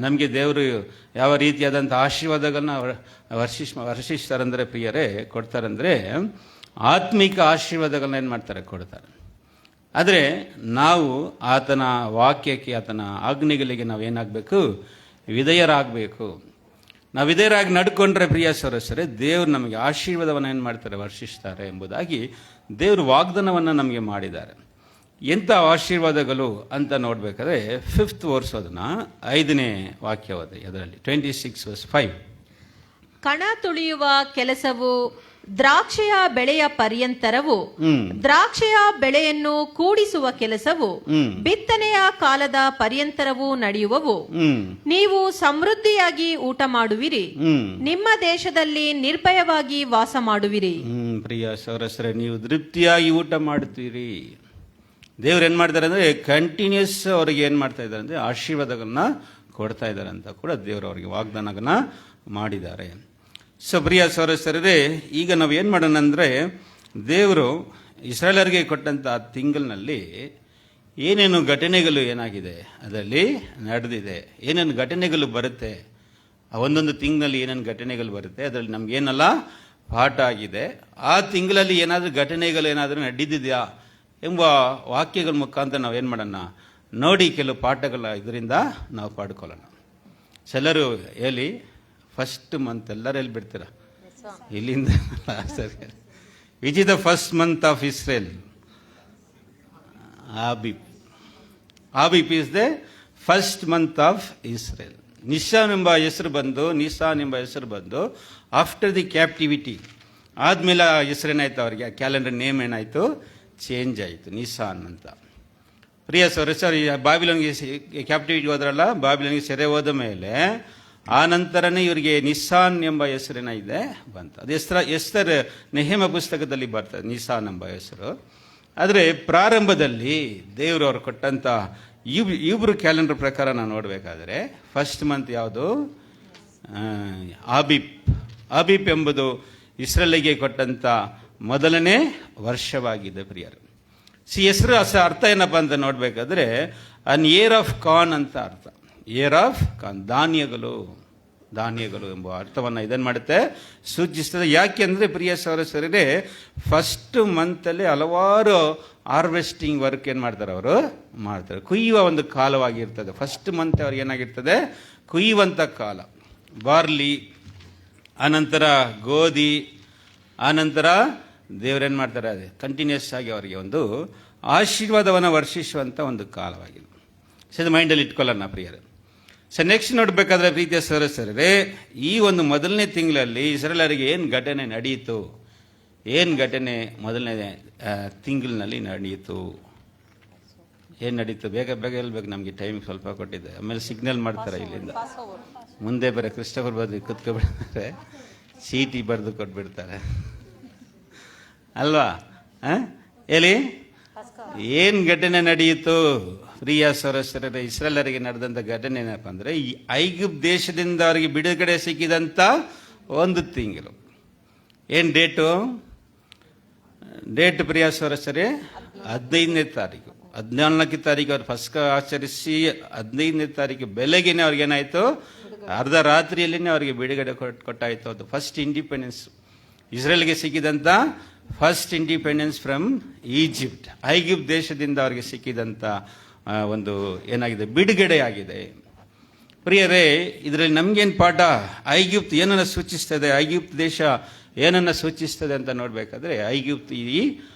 S4: ನಮಗೆ ದೇವರು ಯಾವ ರೀತಿಯಾದಂಥ ಆಶೀರ್ವಾದಗಳನ್ನ ವರ್ಷಿಸ್ತಾರಂದ್ರೆ ಪ್ರಿಯರೇ, ಕೊಡ್ತಾರಂದ್ರೆ ಆತ್ಮಿಕ ಆಶೀರ್ವಾದಗಳನ್ನ ಏನು ಮಾಡ್ತಾರೆ? ಕೊಡ್ತಾರೆ. ಆದರೆ ನಾವು ಆತನ ವಾಕ್ಯಕ್ಕೆ, ಆತನ ಆಜ್ಞೆಗಳಿಗೆ ನಾವು ಏನಾಗಬೇಕು? ವಿಧೇಯರಾಗಬೇಕು. ನಾವು ವಿಧೇಯರಾಗಿ ನಡ್ಕೊಂಡ್ರೆ ಪ್ರಿಯ ಸಹೋದರರೇ, ದೇವರು ನಮಗೆ ಆಶೀರ್ವಾದವನ್ನು ಏನು ಮಾಡ್ತಾರೆ? ವರ್ಷಿಸ್ತಾರೆ ಎಂಬುದಾಗಿ ದೇವರು ವಾಗ್ದಾನವನ್ನು ನಮಗೆ ಮಾಡಿದ್ದಾರೆ. ಎಂಥ ಆಶೀರ್ವಾದಗಳು ಅಂತ ನೋಡ್ಬೇಕಾದ್ರೆ 5th ವರ್ಸ್, ಅದನ್ನ 5ನೇ ವಾಕ್ಯವದೆ, ಅದರಲ್ಲಿ 26:5.
S3: ಕಣ ತುಳಿಯುವ ಕೆಲಸವು ದ್ರಾಕ್ಷೆಯ ಬೆಳೆಯ ಪರ್ಯಂತರವು, ದ್ರಾಕ್ಷೆಯ ಬೆಳೆಯನ್ನು ಕೂಡಿಸುವ ಕೆಲಸವು ಬಿತ್ತನೆಯ ಕಾಲದ ಪರ್ಯಂತರವೂ ನಡೆಯುವವು. ನೀವು ಸಮೃದ್ಧಿಯಾಗಿ ಊಟ ಮಾಡುವಿರಿ, ನಿಮ್ಮ ದೇಶದಲ್ಲಿ ನಿರ್ಭಯವಾಗಿ ವಾಸ ಮಾಡುವಿರಿ.
S4: ಪ್ರಿಯ ಸಹೋದರರೇ, ನೀವು ತೃಪ್ತಿಯಾಗಿ ಊಟ ಮಾಡುತ್ತೀರಿ. ದೇವ್ರು ಏನು ಮಾಡ್ತಾರೆ ಅಂದರೆ ಕಂಟಿನ್ಯೂಸ್ ಅವ್ರಿಗೆ ಏನು ಮಾಡ್ತಾ ಇದ್ದಾರೆ ಅಂದರೆ ಆಶೀರ್ವಾದಗಳನ್ನ ಕೊಡ್ತಾ ಇದ್ದಾರೆ ಅಂತ ಕೂಡ ದೇವರು ಅವರಿಗೆ ವಾಗ್ದಾನಗಳನ್ನ ಮಾಡಿದ್ದಾರೆ. ಸೊ ಪ್ರಿಯ ಸಹೋದರರೇ, ಈಗ ನಾವು ಏನು ಮಾಡೋಣ ಅಂದರೆ, ದೇವರು ಇಸ್ರಾಯೇಲರಿಗೆ ಕೊಟ್ಟಂಥ ತಿಂಗಳಿನಲ್ಲಿ ಏನೇನು ಘಟನೆಗಳು ಏನಾಗಿದೆ ಅದರಲ್ಲಿ ನಡೆದಿದೆ, ಏನೇನು ಘಟನೆಗಳು ಬರುತ್ತೆ, ಒಂದೊಂದು ತಿಂಗಳಲ್ಲಿ ಏನೇನು ಘಟನೆಗಳು ಬರುತ್ತೆ ಅದರಲ್ಲಿ ನಮಗೇನೆಲ್ಲ ಪಾಠ ಆಗಿದೆ, ಆ ತಿಂಗಳಲ್ಲಿ ಏನಾದರೂ ಘಟನೆಗಳು ಏನಾದರೂ ನಡೆದಿದೆಯಾ ಎಂಬ ವಾಕ್ಯಗಳ ಮುಖಾಂತರ ನಾವು ಏನು ಮಾಡೋಣ ನೋಡಿ ಕೆಲವು ಪಾಠಗಳ ಇದರಿಂದ ನಾವು ಪಡ್ಕೊಳ್ಳೋಣ. ಎಲ್ಲರೂ ಹೇಳಿ, ಫಸ್ಟ್ ಮಂತ್ ಎಲ್ಲರೂ ಎಲ್ಲಿ ಬಿಡ್ತೀರಾ? ಇಲ್ಲಿಂದ ಸರಿ. Which is the first month of Israel? Abib. Abib is the first month of Israel. Nisan ಎಂಬ ಹೆಸರು ಬಂದು ಆಫ್ಟರ್ ದಿ ಕ್ಯಾಪ್ಟಿವಿಟಿ ಆದ್ಮೇಲೆ ಆ ಹೆಸರೇನಾಯ್ತು ಅವರಿಗೆ, ಆ ಕ್ಯಾಲೆಂಡರ್ ನೇಮ್ ಏನಾಯ್ತು? ಚೇಂಜ್ ಆಯಿತು, ನಿಸಾನ್ ಅಂತ. ಪ್ರಿಯ ಸರ್, ಬಾಬಿಲೋನ್ಗೆ ಕ್ಯಾಪ್ಟಿವಿಟಿ ಹೋದ್ರಲ್ಲ, ಬಾಬಿಲೋನ್ಗೆ ಸೆರೆ ಹೋದ ಮೇಲೆ ಆ ನಂತರನೇ ಇವರಿಗೆ ನಿಸಾನ್ ಎಂಬ ಹೆಸರೇನಿದೆ ಬಂತು. ಅದು ಎಸ್ತರ್ ನೆಹೆಮ ಪುಸ್ತಕದಲ್ಲಿ ಬರ್ತದೆ ನಿಸಾನ್ ಎಂಬ ಹೆಸರು. ಆದರೆ ಪ್ರಾರಂಭದಲ್ಲಿ ದೇವರು ಅವರು ಕೊಟ್ಟಂತ ಇಬ್ರು ಕ್ಯಾಲೆಂಡರ್ ಪ್ರಕಾರ ನಾವು ನೋಡಬೇಕಾದ್ರೆ ಫಸ್ಟ್ ಮಂತ್ ಯಾವುದು? ಆಬಿಬ್ ಎಂಬುದು ಇಸ್ರೇಲಿಗೆ ಕೊಟ್ಟಂತ ಮೊದಲನೇ ವರ್ಷವಾಗಿದೆ ಪ್ರಿಯರು. ಹೆಸರು ಅರ್ಥ ಏನಪ್ಪ ಅಂತ ನೋಡ್ಬೇಕಾದ್ರೆ ಅನ್ ಇಯರ್ ಆಫ್ ಕಾರ್ನ್ ಅಂತ ಅರ್ಥ. ಇಯರ್ ಆಫ್ ಕಾರ್ನ್, ಧಾನ್ಯಗಳು ಎಂಬ ಅರ್ಥವನ್ನು ಇದನ್ನು ಮಾಡುತ್ತೆ, ಸೂಚಿಸ್ತದೆ. ಯಾಕೆಂದ್ರೆ ಪ್ರಿಯ ಸಹೋದರರೇ, ಫಸ್ಟ್ ಮಂತಲ್ಲಿ ಹಲವಾರು ಹಾರ್ವೆಸ್ಟಿಂಗ್ ವರ್ಕ್ ಏನು ಮಾಡ್ತಾರೆ? ಅವರು ಮಾಡ್ತಾರೆ. ಕುಯ್ಯುವ ಒಂದು ಕಾಲವಾಗಿರ್ತದೆ. ಫಸ್ಟ್ ಮಂತ್ ಅವ್ರಿಗೆ ಏನಾಗಿರ್ತದೆ? ಕುಯ್ಯುವಂಥ ಕಾಲ. ಬಾರ್ಲಿ, ಆನಂತರ ಗೋಧಿ, ಆನಂತರ ದೇವರೇನು ಮಾಡ್ತಾರೆ? ಅದೇ ಕಂಟಿನ್ಯೂಸ್ ಆಗಿ ಅವರಿಗೆ ಒಂದು ಆಶೀರ್ವಾದವನ್ನು ವರ್ಷಿಸುವಂಥ ಒಂದು ಕಾಲವಾಗಿದೆ. ಸೊ ಇದು ಮೈಂಡಲ್ಲಿ ಇಟ್ಕೊಳ್ಳೋಣ ಪ್ರಿಯರೇ. ಸೊ ನೆಕ್ಸ್ಟ್ ನೋಡಬೇಕಾದ್ರೆ ಪ್ರೀತಿಯ ಸಹೋದರರೇ, ಈ ಒಂದು ಮೊದಲನೇ ತಿಂಗಳಲ್ಲಿ ಇಸ್ರಾಯೇಲರಿಗೆ ಏನು ಘಟನೆ ನಡೆಯಿತು? ಏನು ಘಟನೆ ಮೊದಲನೇ ತಿಂಗಳಿನಲ್ಲಿ ನಡೆಯಿತು? ಏನು ನಡೀತು? ಬೇಗ ಹೇಳ್ಬೇಕು, ನಮಗೆ ಟೈಮ್ ಸ್ವಲ್ಪ ಕೊಟ್ಟಿದ್ದೆ. ಆಮೇಲೆ ಸಿಗ್ನಲ್ ಮಾಡ್ತಾರೆ ಇಲ್ಲಿಂದ ಮುಂದೆ ಬೇರೆ ಕ್ರಿಸ್ಟಫರ್ ಬರೆದು ಕುತ್ಕೊಬಿಡ್ತಾರೆ, ಚೀಟಿ ಬರೆದು ಕೊಟ್ಬಿಡ್ತಾರೆ ಅಲ್ವಾ? ಹೇಳಿ, ಏನು ಘಟನೆ ನಡೆಯಿತು? ಪ್ರಿಯ ಸಹೋದರರೇ, ಇಸ್ರಾಯೇಲರಿಗೆ ನಡೆದಂಥ ಘಟನೆ ಏನಪ್ಪ ಅಂದರೆ, ಈ ಐಗುಪ್ತ ದೇಶದಿಂದ ಅವರಿಗೆ ಬಿಡುಗಡೆ ಸಿಕ್ಕಿದಂಥ ಒಂದು ತಿಂಗಳು. ಏನು ಡೇಟು ಪ್ರಿಯ ಸಹೋದರರೇ? 15ನೇ ತಾರೀಕು. 14ನೇ ತಾರೀಕು ಅವ್ರು ಪಸ್ಕ ಆಚರಿಸಿ 15ನೇ ತಾರೀಕು ಬೆಳಗ್ಗೆನೆ ಅವ್ರಿಗೇನಾಯಿತು? ಅರ್ಧ ರಾತ್ರಿಯಲ್ಲಿನೇ ಅವರಿಗೆ ಬಿಡುಗಡೆ ಕೊಟ್ಟಾಯಿತು. ಅದು ಫಸ್ಟ್ ಇಂಡಿಪೆಂಡೆನ್ಸ್, ಇಸ್ರೇಲ್ಗೆ ಸಿಕ್ಕಿದಂಥ ಫಸ್ಟ್ ಇಂಡಿಪೆಂಡೆನ್ಸ್ ಫ್ರಮ್ ಈಜಿಪ್ಟ್. ಐಗುಪ್ತ ದೇಶದಿಂದ ಅವರಿಗೆ ಸಿಕ್ಕಿದಂಥ ಒಂದು ಏನಾಗಿದೆ? ಬಿಡುಗಡೆ ಆಗಿದೆ. ಪ್ರಿಯರೇ, ಇದರಲ್ಲಿ ನಮ್ಗೇನು ಪಾಠ? ಐಗುಪ್ತ ಏನನ್ನ ಸೂಚಿಸ್ತದೆ? ಐಗುಪ್ತ ದೇಶ ಏನನ್ನ ಸೂಚಿಸ್ತದೆ ಅಂತ ನೋಡ್ಬೇಕಾದ್ರೆ, ಐಗುಪ್ತ ಈ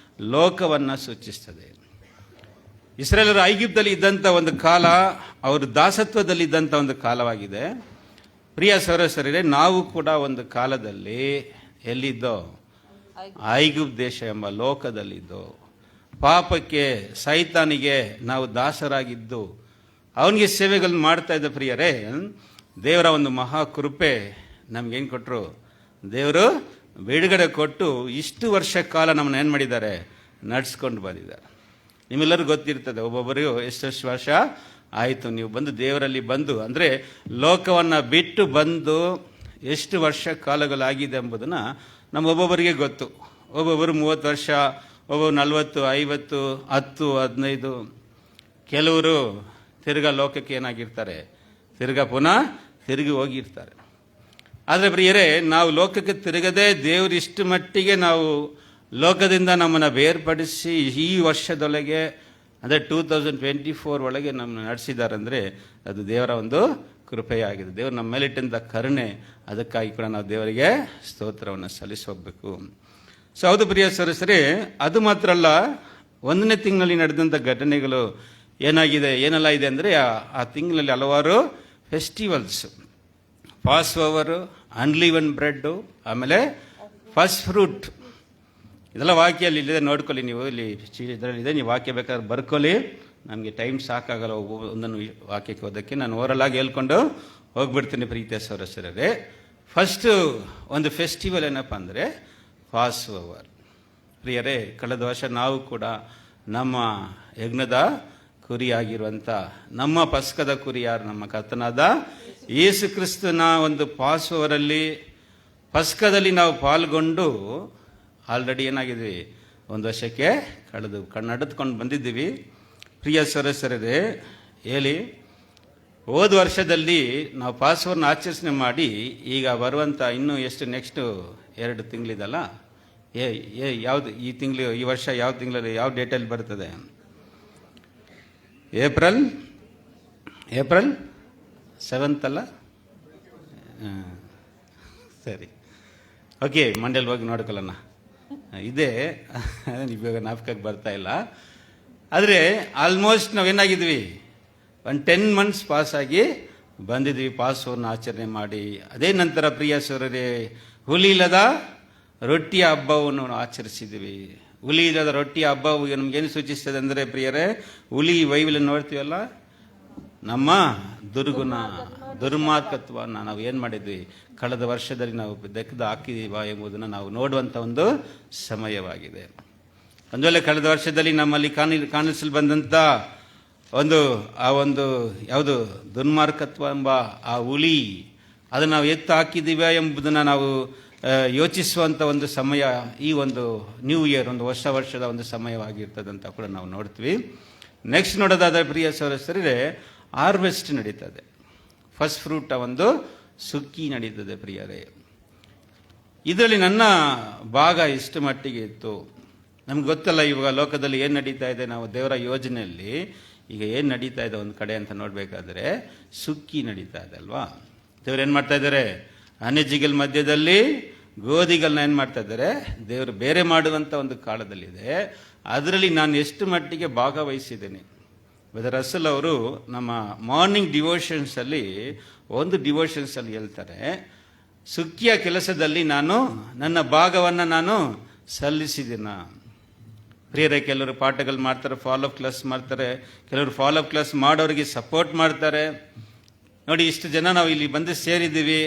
S4: ಲೋಕವನ್ನ ಸೂಚಿಸ್ತದೆ. ಇಸ್ರಾಯೇಲರು ಐಗುಪ್ತದಲ್ಲಿ ಇದ್ದಂಥ ಒಂದು ಕಾಲ, ಅವರು ದಾಸತ್ವದಲ್ಲಿ ಇದ್ದಂಥ ಒಂದು ಕಾಲವಾಗಿದೆ. ಪ್ರಿಯ ಸಹೋದರರೇ, ನಾವು ಕೂಡ ಒಂದು ಕಾಲದಲ್ಲಿ ಎಲ್ಲಿದ್ದೋ? ಐಗುಪ್ತ ದೇಶ ಎಂಬ ಲೋಕದಲ್ಲಿದ್ದೋ. ಪಾಪಕ್ಕೆ, ಸೈತಾನಿಗೆ ನಾವು ದಾಸರಾಗಿದ್ದು ಅವನಿಗೆ ಸೇವೆಗಳನ್ನು ಮಾಡ್ತಾ ಇದ್ದ. ಪ್ರಿಯರೇ, ದೇವರ ಒಂದು ಮಹಾ ಕೃಪೆ ನಮ್ಗೇನು ಕೊಟ್ಟರು? ದೇವರು ಬಿಡುಗಡೆ ಕೊಟ್ಟು ಇಷ್ಟು ವರ್ಷ ಕಾಲ ನಮ್ಮನ್ನ ಏನು ಮಾಡಿದ್ದಾರೆ? ನಡೆಸ್ಕೊಂಡು ಬಂದಿದ್ದಾರೆ. ನಿಮ್ಮೆಲ್ಲರಿಗೂ ಗೊತ್ತಿರ್ತದೆ, ಒಬ್ಬೊಬ್ಬರಿಗೂ ಎಷ್ಟೆಷ್ಟು ವರ್ಷ ಆಯಿತು ನೀವು ಬಂದು ದೇವರಲ್ಲಿ ಬಂದು, ಅಂದರೆ ಲೋಕವನ್ನು ಬಿಟ್ಟು ಬಂದು ಎಷ್ಟು ವರ್ಷ ಕಾಲಗಳಾಗಿದೆ ಎಂಬುದನ್ನು ಒಬ್ಬೊಬ್ಬರಿಗೆ ಗೊತ್ತು. ಒಬ್ಬೊಬ್ಬರು 30 ವರ್ಷ, ಒಬ್ಬರು 40, 50, 10, 15. ಕೆಲವರು ತಿರ್ಗಾ ಲೋಕಕ್ಕೆ ಏನಾಗಿರ್ತಾರೆ? ಪುನಃ ತಿರುಗಿ ಹೋಗಿರ್ತಾರೆ. ಆದರೆ ಪ್ರಿಯರೇ, ನಾವು ಲೋಕಕ್ಕೆ ತಿರುಗದೆ ದೇವರು ಇಷ್ಟು ಮಟ್ಟಿಗೆ ನಾವು ಲೋಕದಿಂದ ನಮ್ಮನ್ನು ಬೇರ್ಪಡಿಸಿ ಈ ವರ್ಷದೊಳಗೆ, ಅಂದರೆ 2024 ಒಳಗೆ ನಮ್ಮನ್ನು ನಡೆಸಿದ್ದಾರಂದರೆ ಅದು ದೇವರ ಒಂದು ಕೃಪೆಯಾಗಿದೆ. ದೇವರು ನಮ್ಮ ಮೇಲಿಟ್ಟಂಥ ಕರುಣೆ. ಅದಕ್ಕಾಗಿ ಕೂಡ ನಾವು ದೇವರಿಗೆ ಸ್ತೋತ್ರವನ್ನು ಸಲ್ಲಿಸಿ ಹೋಗಬೇಕು. ಸೊ ಹೌದು ಪ್ರಿಯ ಸದಸ್ಯರೇ, ಅದು ಮಾತ್ರ ಅಲ್ಲ, 1ನೇ ತಿಂಗಳಲ್ಲಿ ನಡೆದಂಥ ಘಟನೆಗಳು ಏನೆಲ್ಲ ಇದೆ ಅಂದರೆ, ಆ ತಿಂಗಳಲ್ಲಿ ಹಲವಾರು ಫೆಸ್ಟಿವಲ್ಸ್, ಪಾಸ್ ಓವರು, ಅನ್ಲಿವನ್ ಬ್ರೆಡ್ಡು, ಆಮೇಲೆ ಫಸ್ಟ್ ಫ್ರೂಟ್. ಇದೆಲ್ಲ ವಾಕ್ಯಲ್ಲಿ ಇಲ್ಲಿದೆ, ನೋಡ್ಕೊಳ್ಳಿ ನೀವು. ಇಲ್ಲಿ ಇದರಲ್ಲಿದೆ, ನೀವು ವಾಕ್ಯ ಬೇಕಾದ್ರೆ ಬರ್ಕೊಳ್ಳಿ. ನಮಗೆ ಟೈಮ್ ಸಾಕಾಗಲ್ಲ ಒಂದೊಂದು ವಾಕ್ಯಕ್ಕೆ ಓದೋಕ್ಕೆ. ನಾನು ಓವರಲ್ ಆಗಿ ಹೇಳ್ಕೊಂಡು ಹೋಗ್ಬಿಡ್ತೀನಿ. ಪ್ರೀತಿಯ ಸಹೋದರರೇ, ಫಸ್ಟು ಒಂದು ಫೆಸ್ಟಿವಲ್ ಏನಪ್ಪ ಅಂದರೆ ಪಾಸ್ ಓವರ್. ಪ್ರಿಯರೇ, ಕಳೆದ ವರ್ಷ ನಾವು ಕೂಡ ನಮ್ಮ ಯಜ್ಞದ ಕುರಿಯಾಗಿರುವಂಥ ನಮ್ಮ ಪಸ್ಕದ ಕುರಿ ಯಾರು? ನಮ್ಮ ಕರ್ತನಾದ ಯೇಸು ಕ್ರಿಸ್ತನ ಒಂದು ಪಾಸ್ ಓವರಲ್ಲಿ, ಪಸ್ಕದಲ್ಲಿ ನಾವು ಪಾಲ್ಗೊಂಡು ಆಲ್ರೆಡಿ ಏನಾಗಿದ್ವಿ? 1 ವರ್ಷಕ್ಕೆ ನಡೆದುಕೊಂಡು ಬಂದಿದ್ದೀವಿ. ಪ್ರಿಯ ಸದಸ್ಯರೇ, ಹೇಳಿ, ಹೋದ ವರ್ಷದಲ್ಲಿ ನಾವು ಪಾಸ್ ಓವರ್ನ ಆಚರಣೆ ಮಾಡಿ, ಈಗ ಬರುವಂಥ ಇನ್ನೂ ಎಷ್ಟು ನೆಕ್ಸ್ಟು 2 ತಿಂಗಳಿದಲ್ಲ, ಯಾವುದು ಈ ತಿಂಗಳು, ಈ ವರ್ಷ ಯಾವ ತಿಂಗಳಲ್ಲಿ, ಯಾವ ಡೇಟಲ್ಲಿ ಬರ್ತದೆ? ಏಪ್ರಿಲ್ 7th ಅಲ್ಲ? ಸರಿ, ಓಕೆ, ಮಂಡ್ಯಲ್ಲಿ ಹೋಗಿ ನೋಡ್ಕೊಳ್ಳೋಣ. ಇದೇ ಇವಾಗ ಜ್ಞಾಪಕಕ್ಕೆ ಬರ್ತಾ ಇಲ್ಲ. ಆದರೆ ಆಲ್ಮೋಸ್ಟ್ ನಾವೇನಾಗಿದ್ವಿ? 10 months ಪಾಸಾಗಿ ಬಂದಿದ್ವಿ, ಪಾಸ್ ಓವರ್ನ ಆಚರಣೆ ಮಾಡಿ. ಅದೇ ನಂತರ ಪ್ರಿಯ ಸಹೋದರರೇ, ಹುಲಿ ಇಲ್ಲದ ರೊಟ್ಟಿಯ ಹಬ್ಬವನ್ನು ಆಚರಿಸಿದ್ವಿ. ಹುಲಿ ಇಲ್ಲದ ರೊಟ್ಟಿಯ ಹಬ್ಬವು ನಮ್ಗೇನು ಸೂಚಿಸ್ತದೆ ಅಂದರೆ ಪ್ರಿಯರೇ, ಹುಲಿ ಬೈಬಲನ್ನು ನೋಡ್ತೀವಲ್ಲ, ನಮ್ಮ ದುರ್ಗುಣ, ದುರ್ಮಾರ್ಗತ್ವವನ್ನು ನಾವು ಏನು ಮಾಡಿದ್ವಿ? ಕಳೆದ ವರ್ಷದಲ್ಲಿ ನಾವು ತೆಗೆದು ಹಾಕಿದೀವ ಎಂಬುದನ್ನು ನಾವು ನೋಡುವಂಥ ಒಂದು ಸಮಯವಾಗಿದೆ. ಒಂದು ವೇಳೆ ಕಳೆದ ವರ್ಷದಲ್ಲಿ ನಮ್ಮಲ್ಲಿ ಕಾಣಿಸಲು ಬಂದಂಥ ಆ ಒಂದು ಯಾವುದು ದುರ್ಮಾರ್ಗತ್ವ ಎಂಬ ಆ ಹುಲಿ, ಅದನ್ನು ನಾವು ಎತ್ತು ಹಾಕಿದ್ದೀವ ಎಂಬುದನ್ನು ನಾವು ಯೋಚಿಸುವಂಥ ಒಂದು ಸಮಯ ಈ ಒಂದು ನ್ಯೂ ಇಯರ್, ಒಂದು ವರ್ಷದ ಒಂದು ಸಮಯವಾಗಿರ್ತದೆ ಅಂತ ಕೂಡ ನಾವು ನೋಡ್ತೀವಿ. ನೆಕ್ಸ್ಟ್ ನೋಡೋದಾದರೆ ಪ್ರಿಯ ಸಹೋದರರೇ, ಹಾರ್ವೆಸ್ಟ್ ನಡೀತದೆ. ಫಸ್ಟ್ ಫ್ರೂಟ್ ಒಂದು ಸುಗ್ಗಿ ನಡೀತದೆ ಪ್ರಿಯರೇ. ಇದರಲ್ಲಿ ನನ್ನ ಭಾಗ ಎಷ್ಟು ಮಟ್ಟಿಗೆ ಇತ್ತು ನಮ್ಗೆ ಗೊತ್ತಲ್ಲ. ಇವಾಗ ಲೋಕದಲ್ಲಿ ಏನು ನಡೀತಾ ಇದೆ, ನಾವು ದೇವರ ಯೋಜನೆಯಲ್ಲಿ ಈಗ ಏನು ನಡೀತಾ ಇದೆ ಒಂದು ಕಡೆ ಅಂತ ನೋಡಬೇಕಾದ್ರೆ ಸುಗ್ಗಿ ನಡೀತಾ ಇದೆ ಅಲ್ವಾ. ದೇವ್ರು ಏನು ಮಾಡ್ತಾ ಇದ್ದಾರೆ? ಅನ್ಯಜೀಗಳ ಮಧ್ಯದಲ್ಲಿ ಗೋಧಿಗಳನ್ನ ಏನು ಮಾಡ್ತಾ ಇದ್ದಾರೆ? ದೇವರು ಬೇರೆ ಮಾಡುವಂಥ ಒಂದು ಕಾಲದಲ್ಲಿದೆ. ಅದರಲ್ಲಿ ನಾನು ಎಷ್ಟು ಮಟ್ಟಿಗೆ ಭಾಗವಹಿಸಿದ್ದೇನೆ. ಬ್ರದರ್ ರಸಲ್ ಅವರು ನಮ್ಮ ಮಾರ್ನಿಂಗ್ ಡಿವೋಷನ್ಸಲ್ಲಿ ಒಂದು ಡಿವೋಷನ್ಸಲ್ಲಿ ಹೇಳ್ತಾರೆ, ಸುಗ್ಗಿಯ ಕೆಲಸದಲ್ಲಿ ನಾನು ನನ್ನ ಭಾಗವನ್ನು ನಾನು ಸಲ್ಲಿಸಿದ್ದೀನ. ಪ್ರಿಯರೇ, ಕೆಲವರು ಪಾಠಗಳು ಮಾಡ್ತಾರೆ, ಫಾಲೋಅಪ್ ಕ್ಲಾಸ್ ಮಾಡ್ತಾರೆ. ಕೆಲವರು ಫಾಲೋಅಪ್ ಕ್ಲಾಸ್ ಮಾಡೋರಿಗೆ ಸಪೋರ್ಟ್ ಮಾಡ್ತಾರೆ. ನೋಡಿ, ಇಷ್ಟು ಜನ ನಾವು ಇಲ್ಲಿ ಬಂದು ಸೇರಿದ್ದೀವಿ.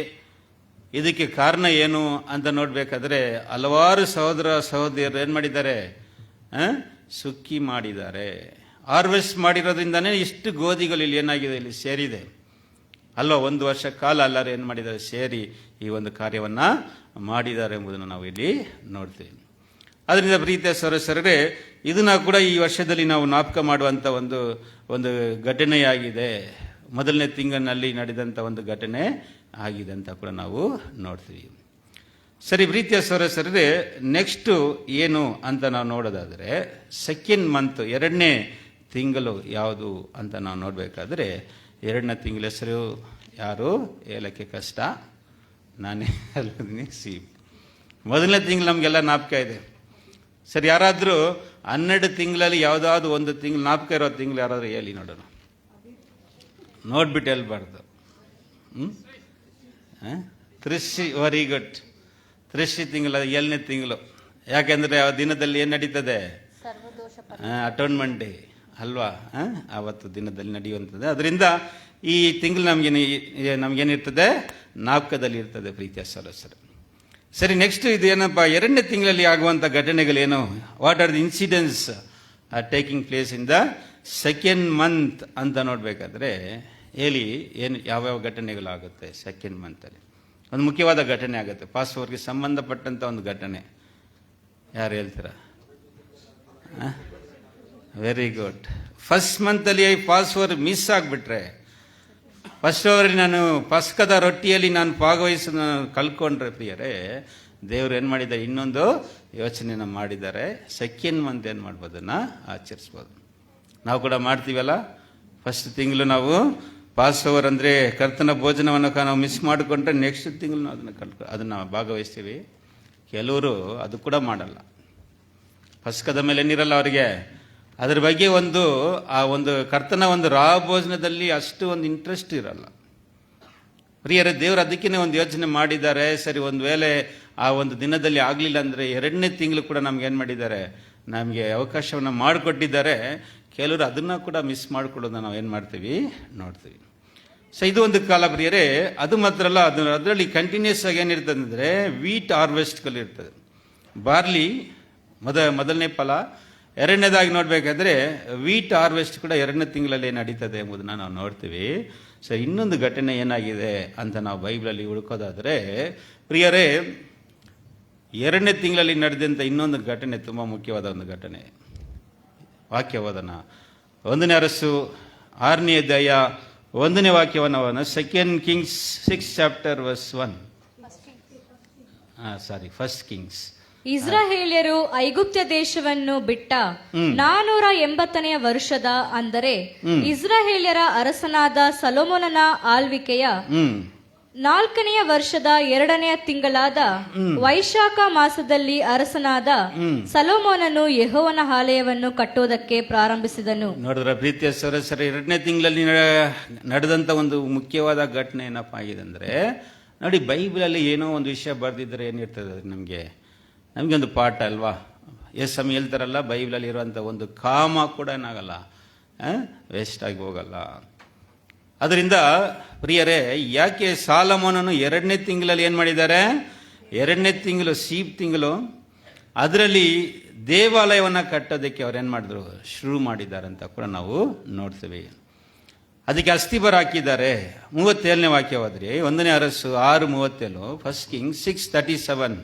S4: ಇದಕ್ಕೆ ಕಾರಣ ಏನು ಅಂತ ನೋಡಬೇಕಾದ್ರೆ ಹಲವಾರು ಸಹೋದರಿಯರು ಏನು ಮಾಡಿದ್ದಾರೆ? ಸುಗ್ಗಿ ಮಾಡಿದ್ದಾರೆ. ಹಾರ್ವೆಸ್ಟ್ ಮಾಡಿರೋದ್ರಿಂದನೇ ಇಷ್ಟು ಗೋಧಿಗಳು ಇಲ್ಲಿ ಏನಾಗಿದೆ, ಇಲ್ಲಿ ಸೇರಿದೆ ಅಲ್ವಾ. 1 ವರ್ಷ ಕಾಲ ಎಲ್ಲರೂ ಏನು ಮಾಡಿದ್ದಾರೆ? ಸೇರಿ ಈ ಒಂದು ಕಾರ್ಯವನ್ನು ಮಾಡಿದ್ದಾರೆ ಎಂಬುದನ್ನು ನಾವು ಇಲ್ಲಿ ನೋಡ್ತೀವಿ. ಅದರಿಂದ ಪ್ರೀತಿಯ ಸಹೋದರರೇ, ಇದನ್ನ ಕೂಡ ಈ ವರ್ಷದಲ್ಲಿ ನಾವು ಜ್ಞಾಪಕ ಮಾಡುವಂಥ ಒಂದು ಘಟನೆಯಾಗಿದೆ. 1ನೇ ತಿಂಗಳಿನಲ್ಲಿ ನಡೆದಂಥ ಒಂದು ಘಟನೆ ಆಗಿದೆ ಅಂತ ಕೂಡ ನಾವು ನೋಡ್ತೀವಿ. ಸರಿ ಪ್ರೀತಿಯ ಸಹೋದರರೇ, ನೆಕ್ಸ್ಟು ಏನು ಅಂತ ನಾವು ನೋಡೋದಾದರೆ, 2nd month 2ನೇ ತಿಂಗಳು ಯಾವುದು ಅಂತ ನಾವು ನೋಡಬೇಕಾದ್ರೆ, 2ನೇ ತಿಂಗಳ ಹೆಸರು ಯಾರು ಹೇಳಕ್ಕೆ ಕಷ್ಟ, ನಾನೇ ಹೇಳ್ತೀನಿ. 1ನೇ ತಿಂಗಳು ನಮಗೆಲ್ಲ ಜ್ಞಾಪಕ ಇದೆ. ಸರಿ, ಯಾರಾದರೂ 12 ತಿಂಗಳಲ್ಲಿ ಯಾವುದಾದ್ರು ಒಂದು ತಿಂಗಳು ಜ್ಞಾಪಕ ಇರೋ ತಿಂಗಳು ಯಾರಾದರೂ ಹೇಳಿ ನೋಡೋಣ. ನೋಡ್ಬಿಟ್ಟು ಹೇಳ್ಬಾರ್ದು. ತ್ರಿಶಿ, ವೆರಿ ಗುಡ್. ತ್ರಿಶಿ ತಿಂಗಳು 7ನೇ ತಿಂಗಳು. ಯಾಕೆಂದ್ರೆ ಆ ದಿನದಲ್ಲಿ ಏನು ನಡೀತದೆ? ಅಟೋನ್ಮೆಂಟ್ ಡೇ ಅಲ್ವಾ? ಆವತ್ತು ದಿನದಲ್ಲಿ ನಡೆಯುವಂಥದ್ದು. ಅದರಿಂದ ಈ ತಿಂಗಳು ನಮಗೇನಿರ್ತದೆ? ಜ್ಞಾಪಕದಲ್ಲಿ ಇರ್ತದೆ ಪ್ರೀತಿಯ ಸಹೋದರರೇ. ಸರಿ, ನೆಕ್ಸ್ಟ್ ಇದು ಏನಪ್ಪ? 2ನೇ ತಿಂಗಳಲ್ಲಿ ಆಗುವಂಥ ಘಟನೆಗಳೇನು? What are the incidents are taking place in the second month ಅಂತ ನೋಡ್ಬೇಕಾದ್ರೆ ಹೇಳಿ, ಏನು ಯಾವ್ಯಾವ ಘಟನೆಗಳಾಗುತ್ತೆ ಸೆಕೆಂಡ್ ಮಂತಲ್ಲಿ? ಒಂದು ಮುಖ್ಯವಾದ ಘಟನೆ ಆಗುತ್ತೆ, ಪಾಸ್ ಓವರ್ಗೆ ಸಂಬಂಧಪಟ್ಟಂಥ ಒಂದು ಘಟನೆ. ಯಾರು ಹೇಳ್ತೀರಾ? Very good. ಫಸ್ಟ್ ಮಂತಲ್ಲಿ ಪಾಸ್ ಓವರ್ ಮಿಸ್ ಆಗಿಬಿಟ್ರೆ, ಫಸ್ಟ್ ಓವರಲ್ಲಿ ನಾನು ಪಸ್ಕದ ರೊಟ್ಟಿಯಲ್ಲಿ ನಾನು ಭಾಗವಹಿಸೋದು ಕಲ್ಕೊಂಡ್ರೆ ಪ್ರಿಯರೇ, ದೇವರು ಏನು ಮಾಡಿದ್ದಾರೆ? ಇನ್ನೊಂದು ಯೋಚನೆನ ಮಾಡಿದ್ದಾರೆ. ಸೆಕೆಂಡ್ ಮಂತ್ ಏನು ಮಾಡ್ಬೋದನ್ನ ಆಚರಿಸ್ಬೋದು. ನಾವು ಕೂಡ ಮಾಡ್ತೀವಲ್ಲ, ಫಸ್ಟ್ ತಿಂಗಳು ನಾವು ಪಾಸ್ ಓವರ್ ಅಂದರೆ ಕರ್ತನ ಭೋಜನವನ್ನು ನಾವು ಮಿಸ್ ಮಾಡಿಕೊಂಡ್ರೆ ನೆಕ್ಸ್ಟ್ ತಿಂಗಳು ನಾವು ಅದನ್ನು ಭಾಗವಹಿಸ್ತೀವಿ. ಕೆಲವರು ಅದು ಕೂಡ ಮಾಡಲ್ಲ. ಪಸ್ಕದ ಮೇಲೆ ಏನಿರಲ್ಲ ಅವರಿಗೆ, ಅದ್ರ ಬಗ್ಗೆ ಆ ಒಂದು ಕರ್ತನ ಒಂದು ಭೋಜನದಲ್ಲಿ ಅಷ್ಟು ಒಂದು ಇಂಟ್ರೆಸ್ಟ್ ಇರಲ್ಲ. ಪ್ರಿಯರೇ, ದೇವರು ಅದಕ್ಕೇ ಒಂದು ಯೋಚನೆ ಮಾಡಿದ್ದಾರೆ. ಸರಿ, ಒಂದು ವೇಳೆ ಆ ಒಂದು ದಿನದಲ್ಲಿ ಆಗಲಿಲ್ಲ ಅಂದರೆ 2ನೇ ತಿಂಗಳು ಕೂಡ ನಮ್ಗೆ ಏನು ಮಾಡಿದ್ದಾರೆ? ನಮಗೆ ಅವಕಾಶವನ್ನು ಮಾಡಿಕೊಟ್ಟಿದ್ದಾರೆ. ಕೆಲವರು ಅದನ್ನು ಕೂಡ ಮಿಸ್ ಮಾಡ್ಕೊಳ್ಳೋದನ್ನ ನಾವು ಏನು ಮಾಡ್ತೀವಿ? ನೋಡ್ತೀವಿ. ಸೊ ಇದು ಒಂದು ಕಾಲ ಪ್ರಿಯರೇ. ಅದು ಮಾತ್ರ ಅಲ್ಲ, ಅದರಲ್ಲಿ ಕಂಟಿನ್ಯೂಸ್ ಆಗಿ ಏನಿರ್ತದೆ ಅಂದರೆ ವೀಟ್ ಹಾರ್ವೆಸ್ಟ್ಗಳಿರ್ತದೆ. ಬಾರ್ಲಿ ಮೊದಲನೇ ಫಲ. 2ನೇದಾಗಿ ನೋಡ್ಬೇಕಾದ್ರೆ ವೀಟ್ ಹಾರ್ವೆಸ್ಟ್ ಕೂಡ 2ನೇ ತಿಂಗಳಲ್ಲಿ ನಡೀತದೆ ಎಂಬುದನ್ನು ನಾವು ನೋಡ್ತೀವಿ. ಸೊ ಇನ್ನೊಂದು ಘಟನೆ ಏನಾಗಿದೆ ಅಂತ ನಾವು ಬೈಬಲಲ್ಲಿ ಹುಡುಕೋದಾದರೆ ಪ್ರಿಯರೇ, 2ನೇ ತಿಂಗಳಲ್ಲಿ ನಡೆದಂಥ ಇನ್ನೊಂದು ಘಟನೆ ತುಂಬ ಮುಖ್ಯವಾದ ಒಂದು ಘಟನೆ. ವಾಕ್ಯ ಓದೋಣ. 1ನೇ ಅರಸು 6ನೇ ಅಧ್ಯಾಯ 1ನೇ ವಾಕ್ಯವನ್ನು second Kings 6 chapter verse 1. First Kings.
S5: ಇಸ್ರಾಯೇಲ್ಯರು ಐಗುಪ್ತ ದೇಶವನ್ನು ಬಿಟ್ಟ 480ನೇ ವರ್ಷದ, ಅಂದರೆ ಇಸ್ರಾಯೇಲ್ಯರ ಅರಸನಾದ ಸೊಲೊಮೋನನ ಆಳ್ವಿಕೆಯ 4ನೇ ವರ್ಷದ 2ನೇ ತಿಂಗಳಾದ ವೈಶಾಖ ಮಾಸದಲ್ಲಿ ಅರಸನಾದ ಸೊಲೊಮೋನನು ಯೆಹೋವನ ಆಲಯವನ್ನು ಕಟ್ಟುವುದಕ್ಕೆ ಪ್ರಾರಂಭಿಸಿದನು.
S4: ನೋಡಿದ್ರ ಪ್ರೀತಿಯ ಸಹೋದರರೇ, 2ನೇ ತಿಂಗಳಲ್ಲಿ ನಡೆದಂತ ಒಂದು ಮುಖ್ಯವಾದ ಘಟನೆ ಏನಪ್ಪ ಆಗಿದೆ ಅಂದ್ರೆ, ನೋಡಿ ಬೈಬಲಲ್ಲಿ ಏನೋ ಒಂದು ವಿಷಯ ಬರೆದಿದ್ರೆ ಏನಿರ್ತದೆ ನಮಗೆ ಒಂದು ಪಾಠ ಅಲ್ವಾ? ಸ್ವಾಮಿ ಹೇಳ್ತಾರಲ್ಲ, ಬೈಬಲಲ್ಲಿ ಇರುವಂಥ ಒಂದು ಕಾಮ ಕೂಡ ಏನಾಗಲ್ಲ, ವೇಸ್ಟ್ ಆಗಿ ಹೋಗಲ್ಲ. ಅದರಿಂದ ಪ್ರಿಯರೇ, ಯಾಕೆ ಸಾಲಮೋನನು 2ನೇ ತಿಂಗಳಲ್ಲಿ ಏನು ಮಾಡಿದ್ದಾರೆ? 2ನೇ ತಿಂಗಳು ಸೀಪ್ ತಿಂಗಳು, ಅದರಲ್ಲಿ ದೇವಾಲಯವನ್ನು ಕಟ್ಟೋದಕ್ಕೆ ಅವ್ರೇನು ಮಾಡಿದ್ರು? ಶುರು ಮಾಡಿದ್ದಾರೆ ಅಂತ ಕೂಡ ನಾವು ನೋಡ್ತೀವಿ. ಅದಕ್ಕೆ ಅಸ್ತಿಬರ ಹಾಕಿದ್ದಾರೆ. 37ನೇ ವಾಕ್ಯ ಹೋದ್ರಿ, 1ನೇ ಅರಸು 6:37, ಫಸ್ಟ್ ಕಿಂಗ್ 6:37.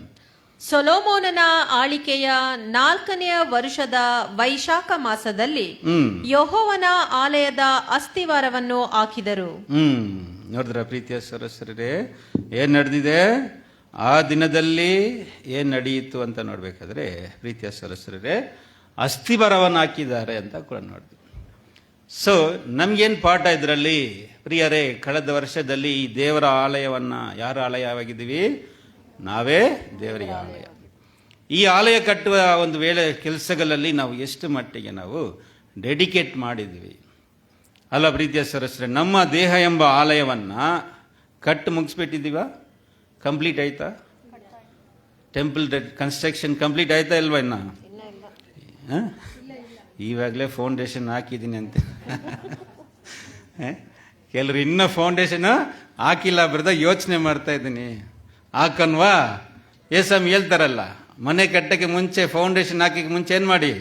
S3: ಸೊಲೊಮೋನನ ಆಳಿಕೆಯ 4ನೇ ವರ್ಷದ ವೈಶಾಖ ಮಾಸದಲ್ಲಿ ಯೆಹೋವನ ಆಲಯದ ಅಸ್ತಿವಾರವನ್ನು ಹಾಕಿದರು.
S4: ನೋಡಿದ್ರ ಪ್ರೀತಿಯ ಸಹೋದರರೇ, ಏನ್ ನಡೆದಿದೆ ಆ ದಿನದಲ್ಲಿ? ಏನ್ ನಡೆಯಿತು ಅಂತ ನೋಡ್ಬೇಕಾದ್ರೆ ಪ್ರೀತಿಯ ಸಹೋದರರೇ, ಅಸ್ತಿವಾರವನ್ನು ಹಾಕಿದ್ದಾರೆ ಅಂತ ಕೂಡ ನೋಡಿದ್ವಿ. ಸೊ ನಮ್ಗೇನ್ ಪಾಠ ಇದರಲ್ಲಿ ಪ್ರಿಯರೇ? ಕಳೆದ ವರ್ಷದಲ್ಲಿ ಈ ದೇವರ ಆಲಯವನ್ನ, ಯಾರ ಆಲಯವಾಗಿದ್ದೀವಿ? ನಾವೇ ದೇವರಿಗೆ ಆಲಯ. ಈ ಆಲಯ ಕಟ್ಟುವ ಒಂದು ವೇಳೆ ಕೆಲಸಗಳಲ್ಲಿ ನಾವು ಎಷ್ಟು ಮಟ್ಟಿಗೆ ನಾವು ಡೆಡಿಕೇಟ್ ಮಾಡಿದ್ವಿ ಅಲ್ಲ ಪ್ರೀತಿಯ ಸಹೋದರರೇ? ನಮ್ಮ ದೇಹ ಎಂಬ ಆಲಯವನ್ನ ಕಟ್ಟು ಮುಗಿಸ್ಬಿಟ್ಟಿದ್ದೀವ? ಕಂಪ್ಲೀಟ್ ಆಯ್ತಾ? ಟೆಂಪಲ್ ಕನ್ಸ್ಟ್ರಕ್ಷನ್ ಕಂಪ್ಲೀಟ್ ಆಯ್ತಾ ಇಲ್ವಾ? ಇನ್ನ ಈವಾಗಲೇ ಫೌಂಡೇಶನ್ ಹಾಕಿದ್ದೀನಿ ಅಂತ ಕೆಲವರು ಇನ್ನೂ ಫೌಂಡೇಶನ್ ಹಾಕಿಲ್ಲ ಬರದ ಯೋಚನೆ ಮಾಡ್ತಾ ಇದ್ದೀನಿ. ಹಾಕನ್ವಾ? ಸ್ವಾಮಿ ಹೇಳ್ತಾರಲ್ಲ, ಮನೆ ಕಟ್ಟಕ್ಕೆ ಮುಂಚೆ ಫೌಂಡೇಶನ್ ಹಾಕಕ್ಕೆ ಮುಂಚೆ ಏನು ಮಾಡಿ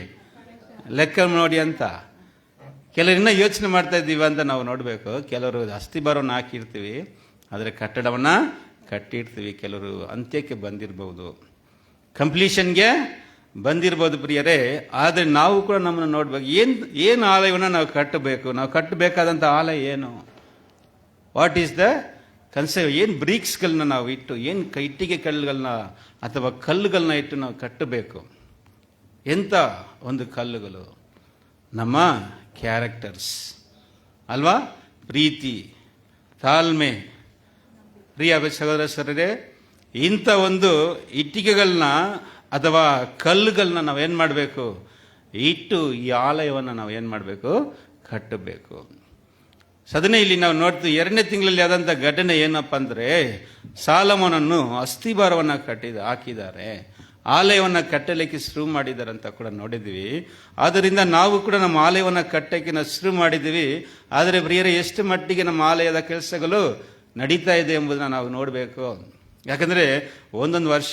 S4: ಲೆಕ್ಕ ನೋಡಿ ಅಂತ. ಕೆಲವರು ಇನ್ನೂ ಯೋಚನೆ ಮಾಡ್ತಾ ಇದ್ದೀವಿ ಅಂತ ನಾವು ನೋಡಬೇಕು. ಕೆಲವರು ಅಸ್ತಿಭಾರವನ್ನು ಹಾಕಿರ್ತೀವಿ, ಆದರೆ ಕಟ್ಟಡವನ್ನು ಕಟ್ಟಿರ್ತೀವಿ. ಕೆಲವರು ಅಂತ್ಯಕ್ಕೆ ಬಂದಿರಬಹುದು, ಕಂಪ್ಲೀಷನ್ಗೆ ಬಂದಿರ್ಬೋದು ಪ್ರಿಯರೇ. ಆದರೆ ನಾವು ಕೂಡ ನಮ್ಮನ್ನು ನೋಡ್ಬೇಕು. ಏನು ಆಲಯವನ್ನು ನಾವು ಕಟ್ಟಬೇಕು? ನಾವು ಕಟ್ಟಬೇಕಾದಂಥ ಆಲಯ ಏನು? What is the concept? ಏನು ಬ್ರಿಕ್ಸ್ಗಳನ್ನ ನಾವು ಇಟ್ಟು, ಏನು ಇಟ್ಟಿಗೆ ಕಲ್ಲುಗಳನ್ನ ಅಥವಾ ಕಲ್ಲುಗಳನ್ನ ಇಟ್ಟು ನಾವು ಕಟ್ಟಬೇಕು? ಎಂಥ ಒಂದು ಕಲ್ಲುಗಳು? ನಮ್ಮ ಕ್ಯಾರೆಕ್ಟರ್ಸ್ ಅಲ್ವಾ? ಪ್ರೀತಿ, ತಾಳ್ಮೆ. ಪ್ರಿಯ ಸಹೋದರರೇ, ಇಂಥ ಒಂದು ಇಟ್ಟಿಗೆಗಳನ್ನ ಅಥವಾ ಕಲ್ಲುಗಳನ್ನ ನಾವೇನು ಮಾಡಬೇಕು? ಇಟ್ಟು ಈ ಆಲಯವನ್ನು ನಾವು ಏನು ಮಾಡಬೇಕು, ಕಟ್ಟಬೇಕು. ಸದನೆ ಇಲ್ಲಿ ನಾವು ನೋಡ್ತೀವಿ 2ನೇ ತಿಂಗಳಲ್ಲಿ ಆದಂಥ ಘಟನೆ ಏನಪ್ಪ ಅಂದರೆ, ಸಾಲಮೋನನ್ನು ಅಸ್ಥಿಭಾರವನ್ನು ಹಾಕಿದ್ದಾರೆ, ಆಲಯವನ್ನು ಕಟ್ಟಲಿಕ್ಕೆ ಶುರು ಮಾಡಿದ್ದಾರೆ ಅಂತ ಕೂಡ ನೋಡಿದ್ವಿ. ಆದ್ದರಿಂದ ನಾವು ಕೂಡ ನಮ್ಮ ಆಲಯವನ್ನು ಕಟ್ಟಕ್ಕೆ ನಾವು ಶುರು ಮಾಡಿದ್ದೀವಿ. ಆದರೆ ಪ್ರಿಯರೇ, ಎಷ್ಟು ಮಟ್ಟಿಗೆ ನಮ್ಮ ಆಲಯದ ಕೆಲಸಗಳು ನಡೀತಾ ಇದೆ ಎಂಬುದನ್ನು ನಾವು ನೋಡಬೇಕು. ಯಾಕಂದರೆ ಒಂದೊಂದು ವರ್ಷ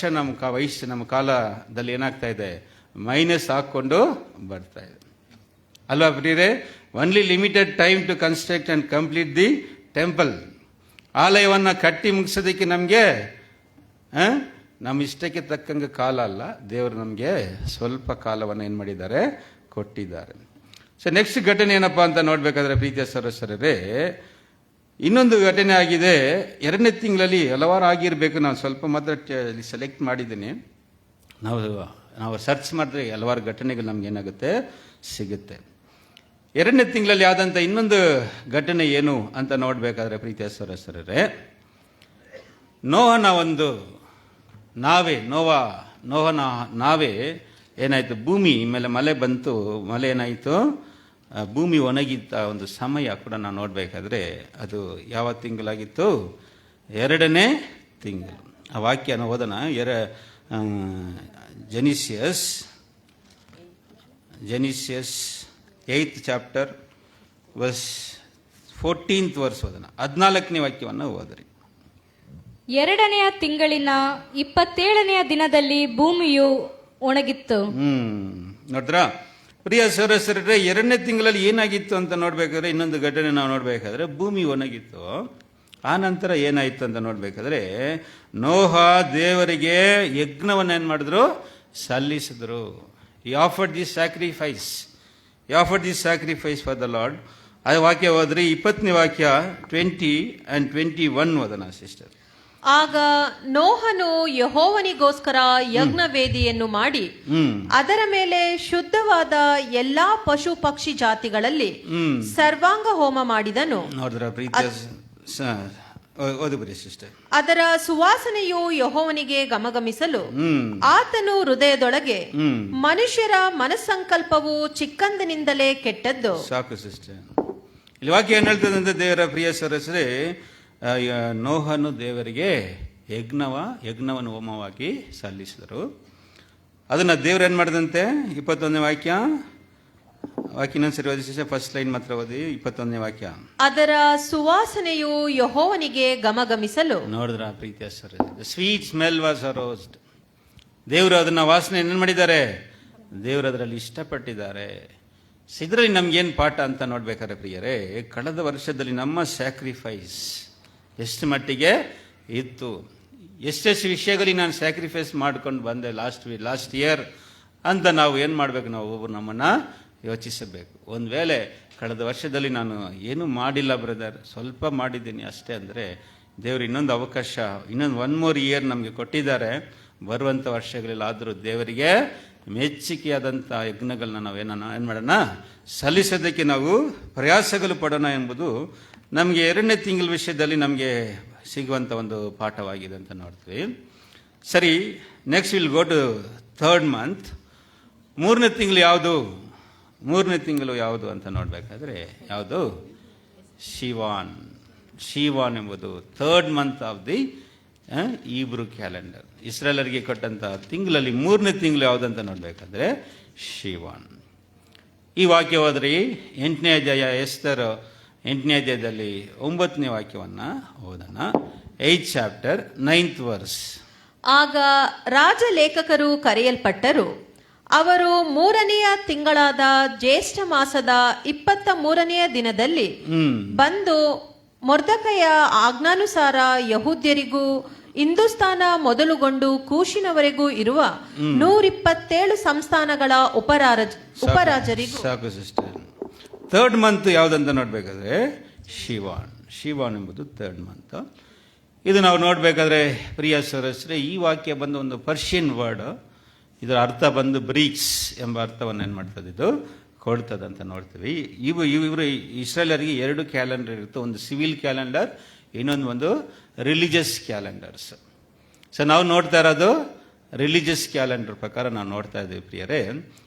S4: ನಮ್ಮ ಕಾಲದಲ್ಲಿ ಏನಾಗ್ತಾ ಇದೆ, ಮೈನಸ್ ಹಾಕ್ಕೊಂಡು ಬರ್ತಾ ಇದೆ ಅಲ್ವಾ ಪ್ರಿಯರೇ. Only limited time to construct and complete the temple. ಆಲಯವನ್ನು ಕಟ್ಟಿ ಮುಗಿಸೋದಕ್ಕೆ ನಮಗೆ ನಮ್ಮ ಇಷ್ಟಕ್ಕೆ ತಕ್ಕಂಗೆ ಕಾಲ ಅಲ್ಲ, ದೇವರು ನಮಗೆ ಸ್ವಲ್ಪ ಕಾಲವನ್ನು ಏನು ಮಾಡಿದ್ದಾರೆ, ಕೊಟ್ಟಿದ್ದಾರೆ. ಸೊ ನೆಕ್ಸ್ಟ್ ಘಟನೆ ಏನಪ್ಪ ಅಂತ ನೋಡಬೇಕಾದ್ರೆ ಪ್ರೀತಿಯ ಸಹೋದರರೇ, ಇನ್ನೊಂದು ಘಟನೆ ಆಗಿದೆ. 2ನೇ ತಿಂಗಳಲ್ಲಿ ಹಲವಾರು ಆಗಿರಬೇಕು, ನಾನು ಸ್ವಲ್ಪ ಮಾತ್ರ ಸೆಲೆಕ್ಟ್ ಮಾಡಿದ್ದೀನಿ. ನಾವು ಸರ್ಚ್ ಮಾಡಿದ್ರೆ ಹಲವಾರು ಘಟನೆಗಳು ನಮ್ಗೆ ಏನಾಗುತ್ತೆ, ಸಿಗುತ್ತೆ. 2ನೇ ತಿಂಗಳಲ್ಲಿ ಆದಂಥ ಇನ್ನೊಂದು ಘಟನೆ ಏನು ಅಂತ ನೋಡಬೇಕಾದ್ರೆ ಪ್ರೀತಿಯ ಸಹೋದರರೇ, ನೋಹನ ಒಂದು ನೋಹನ ನಾವೇ ಏನಾಯಿತು, ಭೂಮಿ ಮೇಲೆ ಮಳೆ ಬಂತು. ಮಳೆ ಏನಾಯಿತು, ಭೂಮಿ ಒಣಗಿದ್ದ ಒಂದು ಸಮಯ ಕೂಡ ನಾವು ನೋಡಬೇಕಾದ್ರೆ ಅದು ಯಾವ ತಿಂಗಳಾಗಿತ್ತು, 2ನೇ ತಿಂಗಳು. ಆ ವಾಕ್ಯನ ಓದೋಣ. ಜೆನಿಸಿಯಸ್ 8th chapter verse 14th verse ಓದೋಣ. 14ನೇ ವಾಕ್ಯವನ್ನು ಓದ್ರಿ.
S5: 2ನೆಯ ತಿಂಗಳಿನ 27ನೆಯ ದಿನದಲ್ಲಿ ಭೂಮಿಯು ಒಣಗಿತ್ತು.
S4: ನೋಡ್ರಾ ಪ್ರಿಯ ಸಹೋದರರೇ, 2ನೇ ತಿಂಗಳಲ್ಲಿ ಏನಾಗಿತ್ತು ಅಂತ ನೋಡ್ಬೇಕಾದ್ರೆ, ಇನ್ನೊಂದು ಘಟನೆ ನಾವು ನೋಡ್ಬೇಕಾದ್ರೆ ಭೂಮಿ ಒಣಗಿತ್ತು. ಆ ನಂತರ ಏನಾಯ್ತು ಅಂತ ನೋಡ್ಬೇಕಾದ್ರೆ, ನೋಹ ದೇವರಿಗೆ ಯಜ್ಞವನ್ನು ಏನು ಮಾಡಿದ್ರು, ಸಲ್ಲಿಸಿದ್ರು. He offered this sacrifice for the Lord. ಆ ವಾಕ್ಯ ಹೋದ್ರಿ. 20ನೇ ವಾಕ್ಯ 20 and 21 ಓದೋಣ ಸಿಸ್ಟರ್.
S3: ಆಗ ನೋಹನು ಯೆಹೋವನಿಗೋಸ್ಕರ ಯಜ್ಞವೇದಿಯನ್ನು ಮಾಡಿ ಅದರ ಮೇಲೆ ಶುದ್ಧವಾದ ಎಲ್ಲಾ ಪಶು ಪಕ್ಷಿ ಜಾತಿಗಳಲ್ಲಿ ಸರ್ವಾಂಗ ಹೋಮ ಮಾಡಿದನು.
S4: ನೋಡಿದ್ರ ಪ್ರೀತಿಯ ಓದುಬರಿ ಸಿಸ್ಟರ್.
S3: ಅದರ ಸುವಾಸನೆಯು ಯೆಹೋವನಿಗೆ ಗಮಗಮಿಸಲು ಆತನು ಹೃದಯದೊಳಗೆ, ಮನುಷ್ಯರ ಮನಸ್ಸಂಕಲ್ಪವು ಚಿಕ್ಕಂದಿನಿಂದಲೇ ಕೆಟ್ಟದ್ದು.
S4: ಸಾಕು ಸಿಸ್ಟರ್. ಇಲ್ಲಿ ವಾಕ್ಯ ಏನ್ ಹೇಳ್ತದೆ ಅಂತ ದೇವರ ಪ್ರಿಯ ಸಹೋದರರೇ, ನೋಹನು ದೇವರಿಗೆ ಯಜ್ಞವನ್ನು ಹೋಮವಾಗಿ ಸಲ್ಲಿಸಿದರು. ಅದನ್ನ ದೇವರು ಏನ್ ಮಾಡಿದಂತೆ, 21ನೇ ವಾಕ್ಯ ಇನ್ನೊಂದ್ಸರಿ ಓದಿ ಸಿಸ್ಟರ್, ಫಸ್ಟ್ ಲೈನ್ ಮಾತ್ರ ಓದಿ. 21ನೇ ವಾಕ್ಯ.
S3: ಅದರ ಸುವಾಸನೆಯು ಯೆಹೋವನಿಗೆ ಗಮಗಮಿಸಲು.
S4: ನೋಡಿದ್ರ ಪ್ರೀತಿಯ ಸರ್, ಸ್ವೀಟ್ ಸ್ಮೆಲ್ ವಾಸ್ ಅರೋಸ್ಡ್. ದೇವರು ಅದನ್ನ ವಾಸನೆ ಏನ್ ಮಾಡಿದ್ದಾರೆ, ದೇವರು ಅದರಲ್ಲಿ ಇಷ್ಟಪಟ್ಟಿದ್ದಾರೆ. ಇದರಲ್ಲಿ ನಮ್ಗೇನು ಪಾಠ ಅಂತ ನೋಡ್ಬೇಕಾದ್ರೆ ಪ್ರಿಯರೇ, ಕಳೆದ ವರ್ಷದಲ್ಲಿ ನಮ್ಮ ಸ್ಯಾಕ್ರಿಫೈಸ್ ಎಷ್ಟು ಮಟ್ಟಿಗೆ ಇತ್ತು, ಎಷ್ಟೆಷ್ಟು ವಿಷಯಗಳಿಗೆ ನಾನು ಸ್ಯಾಕ್ರಿಫೈಸ್ ಮಾಡ್ಕೊಂಡು ಬಂದೆ ಲಾಸ್ಟ್ ಇಯರ್ ಅಂತ ನಾವು ಏನು ಮಾಡಬೇಕು, ನಾವು ಒಬ್ಬರು ನಮ್ಮನ್ನು ಯೋಚಿಸಬೇಕು. ಒಂದು ವೇಳೆ ಕಳೆದ ವರ್ಷದಲ್ಲಿ ನಾನು ಏನೂ ಮಾಡಿಲ್ಲ ಬ್ರದರ್, ಸ್ವಲ್ಪ ಮಾಡಿದ್ದೀನಿ ಅಷ್ಟೇ ಅಂದರೆ, ದೇವರು ಇನ್ನೊಂದು ಅವಕಾಶ, ಇನ್ನೊಂದು 1 more year ನಮಗೆ ಕೊಟ್ಟಿದ್ದಾರೆ. ಬರುವಂಥ ವರ್ಷಗಳಲ್ಲಾದರೂ ದೇವರಿಗೆ ಮೆಚ್ಚುಗೆಯಾದಂಥ ಯಜ್ಞಗಳನ್ನ ಏನು ಮಾಡೋಣ, ಸಲ್ಲಿಸೋದಕ್ಕೆ ನಾವು ಪ್ರಯಾಸಗಳು ಪಡೋಣ ಎಂಬುದು ನಮಗೆ 2ನೇ ತಿಂಗಳ ವಿಷಯದಲ್ಲಿ ನಮಗೆ ಸಿಗುವಂಥ ಒಂದು ಪಾಠವಾಗಿದೆ ಅಂತ ನೋಡ್ತೀವಿ. ಸರಿ, next will go to 3rd month. 3ನೇ ತಿಂಗಳು ಯಾವುದು? 3ನೇ ತಿಂಗಳು ಯಾವುದು ಅಂತ ನೋಡಬೇಕಾದ್ರೆ ಯಾವುದು? ಶಿವಾನ್ ಎಂಬುದು 3rd month of the Hebrew calendar. ಇಸ್ರೇಲರಿಗೆ ಕೊಟ್ಟಂತ ತಿಂಗಳಲ್ಲಿ 3ನೇ ತಿಂಗಳು ಯಾವುದಂತ ನೋಡ್ಬೇಕಾದ್ರೆ ಶಿವಾನ್. ಈ ವಾಕ್ಯ ಹೋದ್ರಿ 8ನೇ ಅಧ್ಯಾಯ, ಎಸ್ತರ್ 8ನೇ ಅಧ್ಯಾಯದಲ್ಲಿ 9ನೇ ವಾಕ್ಯವನ್ನ ಓದೋಣ. 8th chapter 9th verse.
S3: ಆಗ ರಾಜಲೇಖಕರು ಕರೆಯಲ್ಪಟ್ಟರು. ಅವರು 3ನೆಯ ತಿಂಗಳಾದ ಜ್ಯೇಷ್ಠ ಮಾಸದ 23ನೆಯ ದಿನದಲ್ಲಿ ಬಂದು ಮೊರ್ದಕೈಯ ಆಜ್ಞಾನುಸಾರ ಯಹೂದ್ಯರಿಗೂ ಹಿಂದೂಸ್ತಾನ ಮೊದಲುಗೊಂಡು ಕೂಶಿನವರೆಗೂ ಇರುವ 127 ಸಂಸ್ಥಾನಗಳ ಉಪರಾಜರಿಗೂ.
S4: ಸಾಕು ಸಿಸ್ಟರ್. 3rd month ಯಾವುದಂತ ನೋಡ್ಬೇಕಾದ್ರೆ ಶಿವಾನ್ ಎಂಬುದು 3rd month. ಇದು ನಾವು ನೋಡ್ಬೇಕಾದ್ರೆ ಪ್ರಿಯ ಸಹೋದರರೇ, ಈ ವಾಕ್ಯ ಬಂದು ಒಂದು ಪರ್ಷಿಯನ್ ವರ್ಡ್. ಇದರ ಅರ್ಥ ಬಂದು ಬ್ರೀಕ್ಸ್ ಎಂಬ ಅರ್ಥವನ್ನು ಏನು ಮಾಡ್ತದೆ, ಇದು ಕೊಡ್ತದೆ ಅಂತ ನೋಡ್ತೀವಿ. ಇವರು ಇಸ್ರೇಲರಿಗೆ 2 ಕ್ಯಾಲೆಂಡರ್ ಇರುತ್ತೆ, ಒಂದು ಸಿವಿಲ್ ಕ್ಯಾಲೆಂಡರ್, ಇನ್ನೊಂದು ರಿಲಿಜಿಯಸ್ ಕ್ಯಾಲೆಂಡರ್ಸ್. ಸೊ ನಾವು ನೋಡ್ತಾ ಇರೋದು ರಿಲಿಜಿಯಸ್ ಕ್ಯಾಲೆಂಡರ್ ಪ್ರಕಾರ ನಾವು ನೋಡ್ತಾ ಇದ್ದೀವಿ ಪ್ರಿಯರೇ.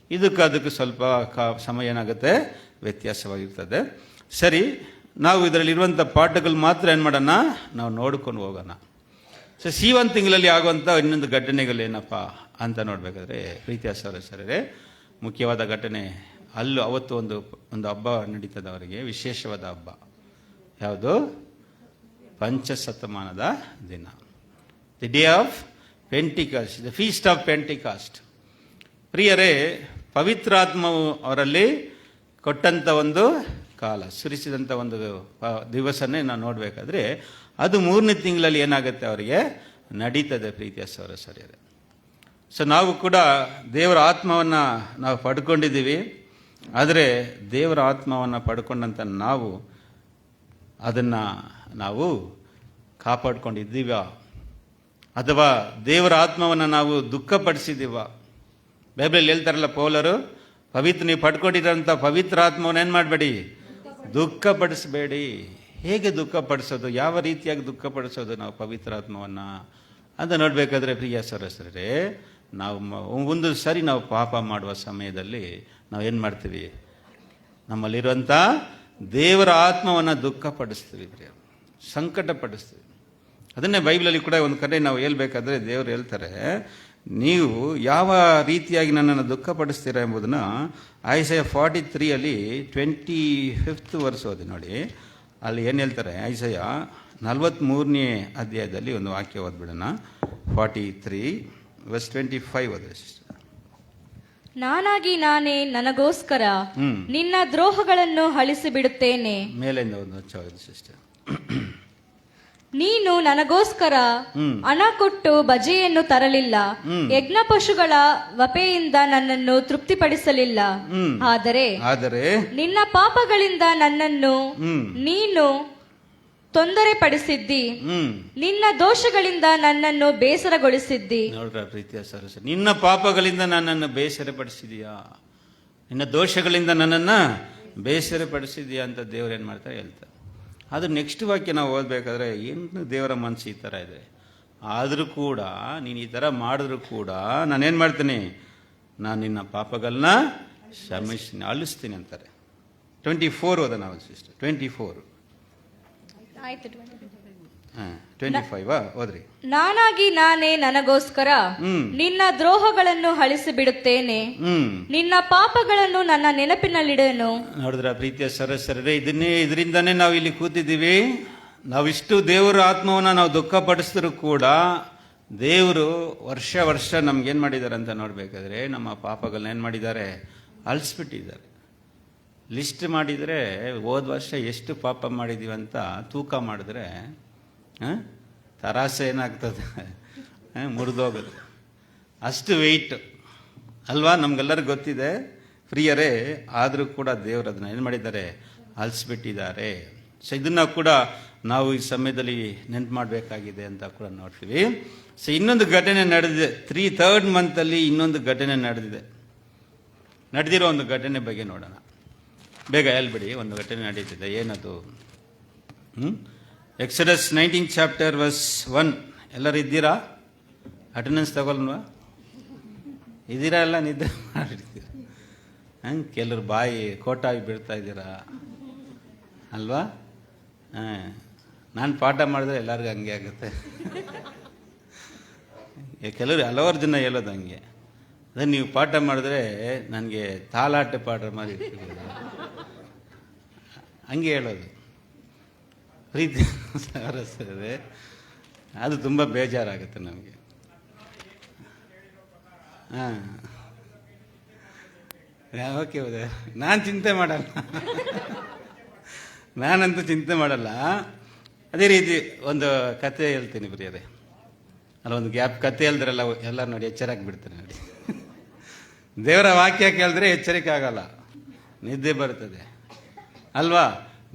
S4: ಅದಕ್ಕೆ ಸ್ವಲ್ಪ ಸಮಯ ಏನಾಗುತ್ತೆ, ವ್ಯತ್ಯಾಸವಾಗಿರ್ತದೆ. ಸರಿ, ನಾವು ಇದರಲ್ಲಿರುವಂಥ ಪಾಠಗಳು ಮಾತ್ರ ಏನು ಮಾಡೋಣ, ನಾವು ನೋಡ್ಕೊಂಡು ಹೋಗೋಣ. ಸೊ C1 ತಿಂಗಳಲ್ಲಿ ಆಗುವಂಥ ಇನ್ನೊಂದು ಘಟನೆಗಳೇನಪ್ಪ ಅಂತ ನೋಡಬೇಕಾದ್ರೆ ಪ್ರೀತಿಯ ಸಹೋದರರೇ, ಮುಖ್ಯವಾದ ಘಟನೆ ಅವತ್ತು ಒಂದು ಹಬ್ಬ ನಡೀತದೆ ಅವರಿಗೆ, ವಿಶೇಷವಾದ ಹಬ್ಬ. ಯಾವುದು? ಪಂಚಶತಮಾನದ ದಿನ, the day of Pentecost, the feast of Pentecost. ಪ್ರಿಯರೇ, ಪವಿತ್ರಾತ್ಮವು ಅವರಲ್ಲಿ ಕೊಟ್ಟಂಥ ಒಂದು ಕಾಲ, ಸುರಿಸಿದಂಥ ಒಂದು ದಿವಸನೇ ನಾವು ನೋಡಬೇಕಾದ್ರೆ ಅದು 3ನೇ ತಿಂಗಳಲ್ಲಿ ಏನಾಗುತ್ತೆ, ಅವರಿಗೆ ನಡೀತದೆ ಪ್ರೀತಿಯ ಸಹೋದರರೇ. ಸೊ ನಾವು ಕೂಡ ದೇವರ ಆತ್ಮವನ್ನು ನಾವು ಪಡ್ಕೊಂಡಿದ್ದೀವಿ. ಆದರೆ ದೇವರ ಆತ್ಮವನ್ನು ಪಡ್ಕೊಂಡಂಥ ನಾವು ಅದನ್ನು ನಾವು ಕಾಪಾಡ್ಕೊಂಡಿದ್ದೀವ, ಅಥವಾ ದೇವರ ಆತ್ಮವನ್ನು ನಾವು ದುಃಖಪಡಿಸಿದ್ದೀವ? ಬೈಬಲಲ್ಲಿ ಹೇಳ್ತಾರಲ್ಲ ಪೌಲರು, ನೀವು ಪಡ್ಕೊಂಡಿರೋಂಥ ಪವಿತ್ರ ಆತ್ಮವನ್ನು ಏನು ಮಾಡಬೇಡಿ, ದುಃಖಪಡಿಸಬೇಡಿ. ಹೇಗೆ ದುಃಖಪಡಿಸೋದು, ಯಾವ ರೀತಿಯಾಗಿ ದುಃಖಪಡಿಸೋದು ನಾವು ಪವಿತ್ರಾತ್ಮವನ್ನು ಅಂತ ನೋಡಬೇಕಾದ್ರೆ ಪ್ರಿಯ ಸಹೋದರರೇ, ನಾವು ಒಂದು ಸರಿ ನಾವು ಪಾಪ ಮಾಡುವ ಸಮಯದಲ್ಲಿ ನಾವು ಏನು ಮಾಡ್ತೀವಿ, ನಮ್ಮಲ್ಲಿರುವಂಥ ದೇವರ ಆತ್ಮವನ್ನು ದುಃಖಪಡಿಸ್ತೀವಿ, ಸಂಕಟಪಡಿಸ್ತೀವಿ. ಅದನ್ನೇ ಬೈಬಲಲ್ಲಿ ಕೂಡ ಒಂದು ಕಡೆ ನಾವು ಹೇಳ್ಬೇಕಾದ್ರೆ ದೇವರು ಹೇಳ್ತಾರೆ, ನೀವು ಯಾವ ರೀತಿಯಾಗಿ ನನ್ನನ್ನು ದುಃಖಪಡಿಸ್ತೀರಾ ಎಂಬುದನ್ನು ಐಸಯ 43 25 ವರ್ಸ್ ಓದಿ ನೋಡಿ. ಅಲ್ಲಿ ಏನು ಹೇಳ್ತಾರೆ, ಐಸಯ 43ನೇ ಅಧ್ಯಾಯದಲ್ಲಿ ಒಂದು ವಾಕ್ಯ ಓದ್ಬಿಡೋಣ. 43:25 ಓದಿ.
S5: ನಾನಾಗಿ ನಾನೇ ನನಗೋಸ್ಕರ ನಿನ್ನ ದ್ರೋಹಗಳನ್ನು ಅಳಿಸಿ ಬಿಡುತ್ತೇನೆ.
S4: ಮೇಲಿಂದ ಒಂದು ಸಿಸ್ಟರ್.
S5: ನೀನು ನನಗೋಸ್ಕರ ಹಣ ಕೊಟ್ಟು ಬಜೆಯನ್ನು ತರಲಿಲ್ಲ, ಯಜ್ಞ ಪಶುಗಳ ವಪೆಯಿಂದ ನನ್ನನ್ನು ತೃಪ್ತಿಪಡಿಸಲಿಲ್ಲ. ಆದರೆ ನಿನ್ನ ಪಾಪಗಳಿಂದ ನನ್ನನ್ನು ನೀನು ತೊಂದರೆ ಪಡಿಸಿದ್ದಿ, ನಿನ್ನ ದೋಷಗಳಿಂದ ನನ್ನನ್ನು ಬೇಸರಗೊಳಿಸಿದ್ದಿ.
S4: ನೋಡ್ರ ಪ್ರೀತಿಯ ಸರಸ, ನಿನ್ನ ಪಾಪಗಳಿಂದ ನನ್ನನ್ನು ಬೇಸರಪಡಿಸಿದೀಯಾ, ನಿನ್ನ ದೋಷಗಳಿಂದ ನನ್ನನ್ನು ಬೇಸರಪಡಿಸಿದೀಯಾ ಅಂತ ದೇವ್ರು ಏನು ಮಾಡ್ತಾರೆ ಹೇಳ್ತಾರೆ. ಅದು ನೆಕ್ಸ್ಟ್ ವಾಕ್ಯ ನಾವು ಓದಬೇಕಾದ್ರೆ ಏನು ದೇವರ ಮನಸ್ಸು ಈ ಥರ ಇದೆ. ಆದರೂ ಕೂಡ ನೀನು ಈ ಥರ ಮಾಡಿದ್ರು ಕೂಡ ನಾನೇನು ಮಾಡ್ತೀನಿ, ನಾನು ನಿನ್ನ ಪಾಪಗಳನ್ನ ಕ್ಷಮಿಸ್ತೀನಿ, ಅಳಿಸ್ತೀನಿ ಅಂತಾರೆ. 24 ಓದ ನಾವು ಸಿಸ್ಟರ್. 24 25 ಓದ್ರಿ.
S5: ನಾನಾಗಿ ನಾನೇ ನನಗೋಸ್ಕರ ನಿನ್ನ ದ್ರೋಹಗಳನ್ನು ಅಳಿಸಿ ಬಿಡುತ್ತೇನೆ, ನಿನ್ನ ಪಾಪಗಳನ್ನು ನನ್ನ ನೆನಪಿನಲ್ಲಿಡನು.
S4: ನೋಡಿದ್ರ ಪ್ರೀತಿಯ ಸರಸರೇ, ಇದರಿಂದಾನೇ ನಾವು ಇಲ್ಲಿ ಕೂತಿದ್ದೀವಿ. ನಾವಿಷ್ಟು ದೇವರ ಆತ್ಮವನ್ನ ನಾವು ದುಃಖಪಡಿಸಿದ್ರು ಕೂಡ ದೇವರು ವರ್ಷ ವರ್ಷ ನಮ್ಗೇನ್ ಮಾಡಿದ್ದಾರೆ ಅಂತ ನೋಡ್ಬೇಕಾದ್ರೆ ನಮ್ಮ ಪಾಪಗಳನ್ನ ಏನ್ ಮಾಡಿದ್ದಾರೆ, ಅಳಿಸ್ಬಿಟ್ಟಿದ್ದಾರೆ. ಲಿಸ್ಟ್ ಮಾಡಿದರೆ ಹೋದ ವರ್ಷ ಎಷ್ಟು ಪಾಪ ಮಾಡಿದೀವಿ ಅಂತ ತೂಕ ಮಾಡಿದ್ರೆ ತರಾಸೆ ಏನಾಗ್ತದೆ, ಮುರಿದೋಗುತ್ತೆ. ಅಷ್ಟು ವೆಯ್ಟ್ ಅಲ್ವಾ, ನಮ್ಗೆಲ್ಲರಿಗೂ ಗೊತ್ತಿದೆ ಪ್ರಿಯರೇ. ಆದರೂ ಕೂಡ ದೇವರು ಅದನ್ನ ಏನು ಮಾಡಿದ್ದಾರೆ, ಅಳಿಸ್ಬಿಟ್ಟಿದ್ದಾರೆ. ಸೊ ಇದನ್ನ ಕೂಡ ನಾವು ಈ ಸಮಯದಲ್ಲಿ ನೆನ್ಪು ಮಾಡಬೇಕಾಗಿದೆ ಅಂತ ಕೂಡ ನೋಡ್ತೀವಿ. ಸೊ ಇನ್ನೊಂದು ಘಟನೆ ನಡೆದಿದೆ, 3rd ಮಂತಲ್ಲಿ ಇನ್ನೊಂದು ಘಟನೆ ನಡೆದಿರೋ ಒಂದು ಘಟನೆ ಬಗ್ಗೆ ನೋಡೋಣ. ಬೇಗ ಹೇಳ್ಬಿಡಿ, ಒಂದು ಘಟನೆ ನಡೀತಿದೆ. ಏನದು? Exodus 19 chapter verse 1. ಎಲ್ಲರೂ ಇದ್ದೀರಾ? ಅಟೆಂಡೆನ್ಸ್ ತಗೊಳ್ವಾ? ಇದ್ದೀರಾ? ಎಲ್ಲ ನಿದ್ದೆ ಮಾಡಿರ್ತೀರ. ಕೆಲವರು ಬಾಯಿ ಕೋಟಾಗಿ ಬಿಡ್ತಾ ಇದ್ದೀರಾ ಅಲ್ವಾ? ನಾನು ಪಾಠ ಮಾಡಿದ್ರೆ ಎಲ್ಲರಿಗೂ ಹಂಗೆ ಆಗುತ್ತೆ. ಕೆಲವರು ಹಲವಾರು ಜನ ಹೇಳೋದು ಹಂಗೆ. ಅದೇ ನೀವು ಪಾಠ ಮಾಡಿದ್ರೆ ನನಗೆ ತಾಲಾಟ ಪಾಠ ಮಾಡಿ ಹಂಗೆ ಹೇಳೋದು. ಪ್ರೀತಿ ಸರಸರೇ, ಅದು ತುಂಬ ಬೇಜಾರಾಗುತ್ತೆ ನಮಗೆ. ಓಕೆ, ನಾನು ಚಿಂತೆ ಮಾಡಲ್ಲ, ನಾನಂತೂ ಚಿಂತೆ ಮಾಡಲ್ಲ. ಅದೇ ರೀತಿ ಒಂದು ಕತೆ ಹೇಳ್ತೀನಿ ಪ್ರಿಯರೇ. ಅಲ್ಲ, ಒಂದು ಗ್ಯಾಪ್ ಕತೆ ಹೇಳಿದ್ರಲ್ಲ, ಎಲ್ಲ ನೋಡಿ ಎಚ್ಚರಾಗಿ ಬಿಡ್ತಾರೆ ನೋಡಿ. ದೇವರ ವಾಕ್ಯ ಕೇಳಿದ್ರೆ ಎಚ್ಚರಿಕೆ ಆಗಲ್ಲ, ನಿದ್ದೆ ಬರ್ತದೆ ಅಲ್ವಾ?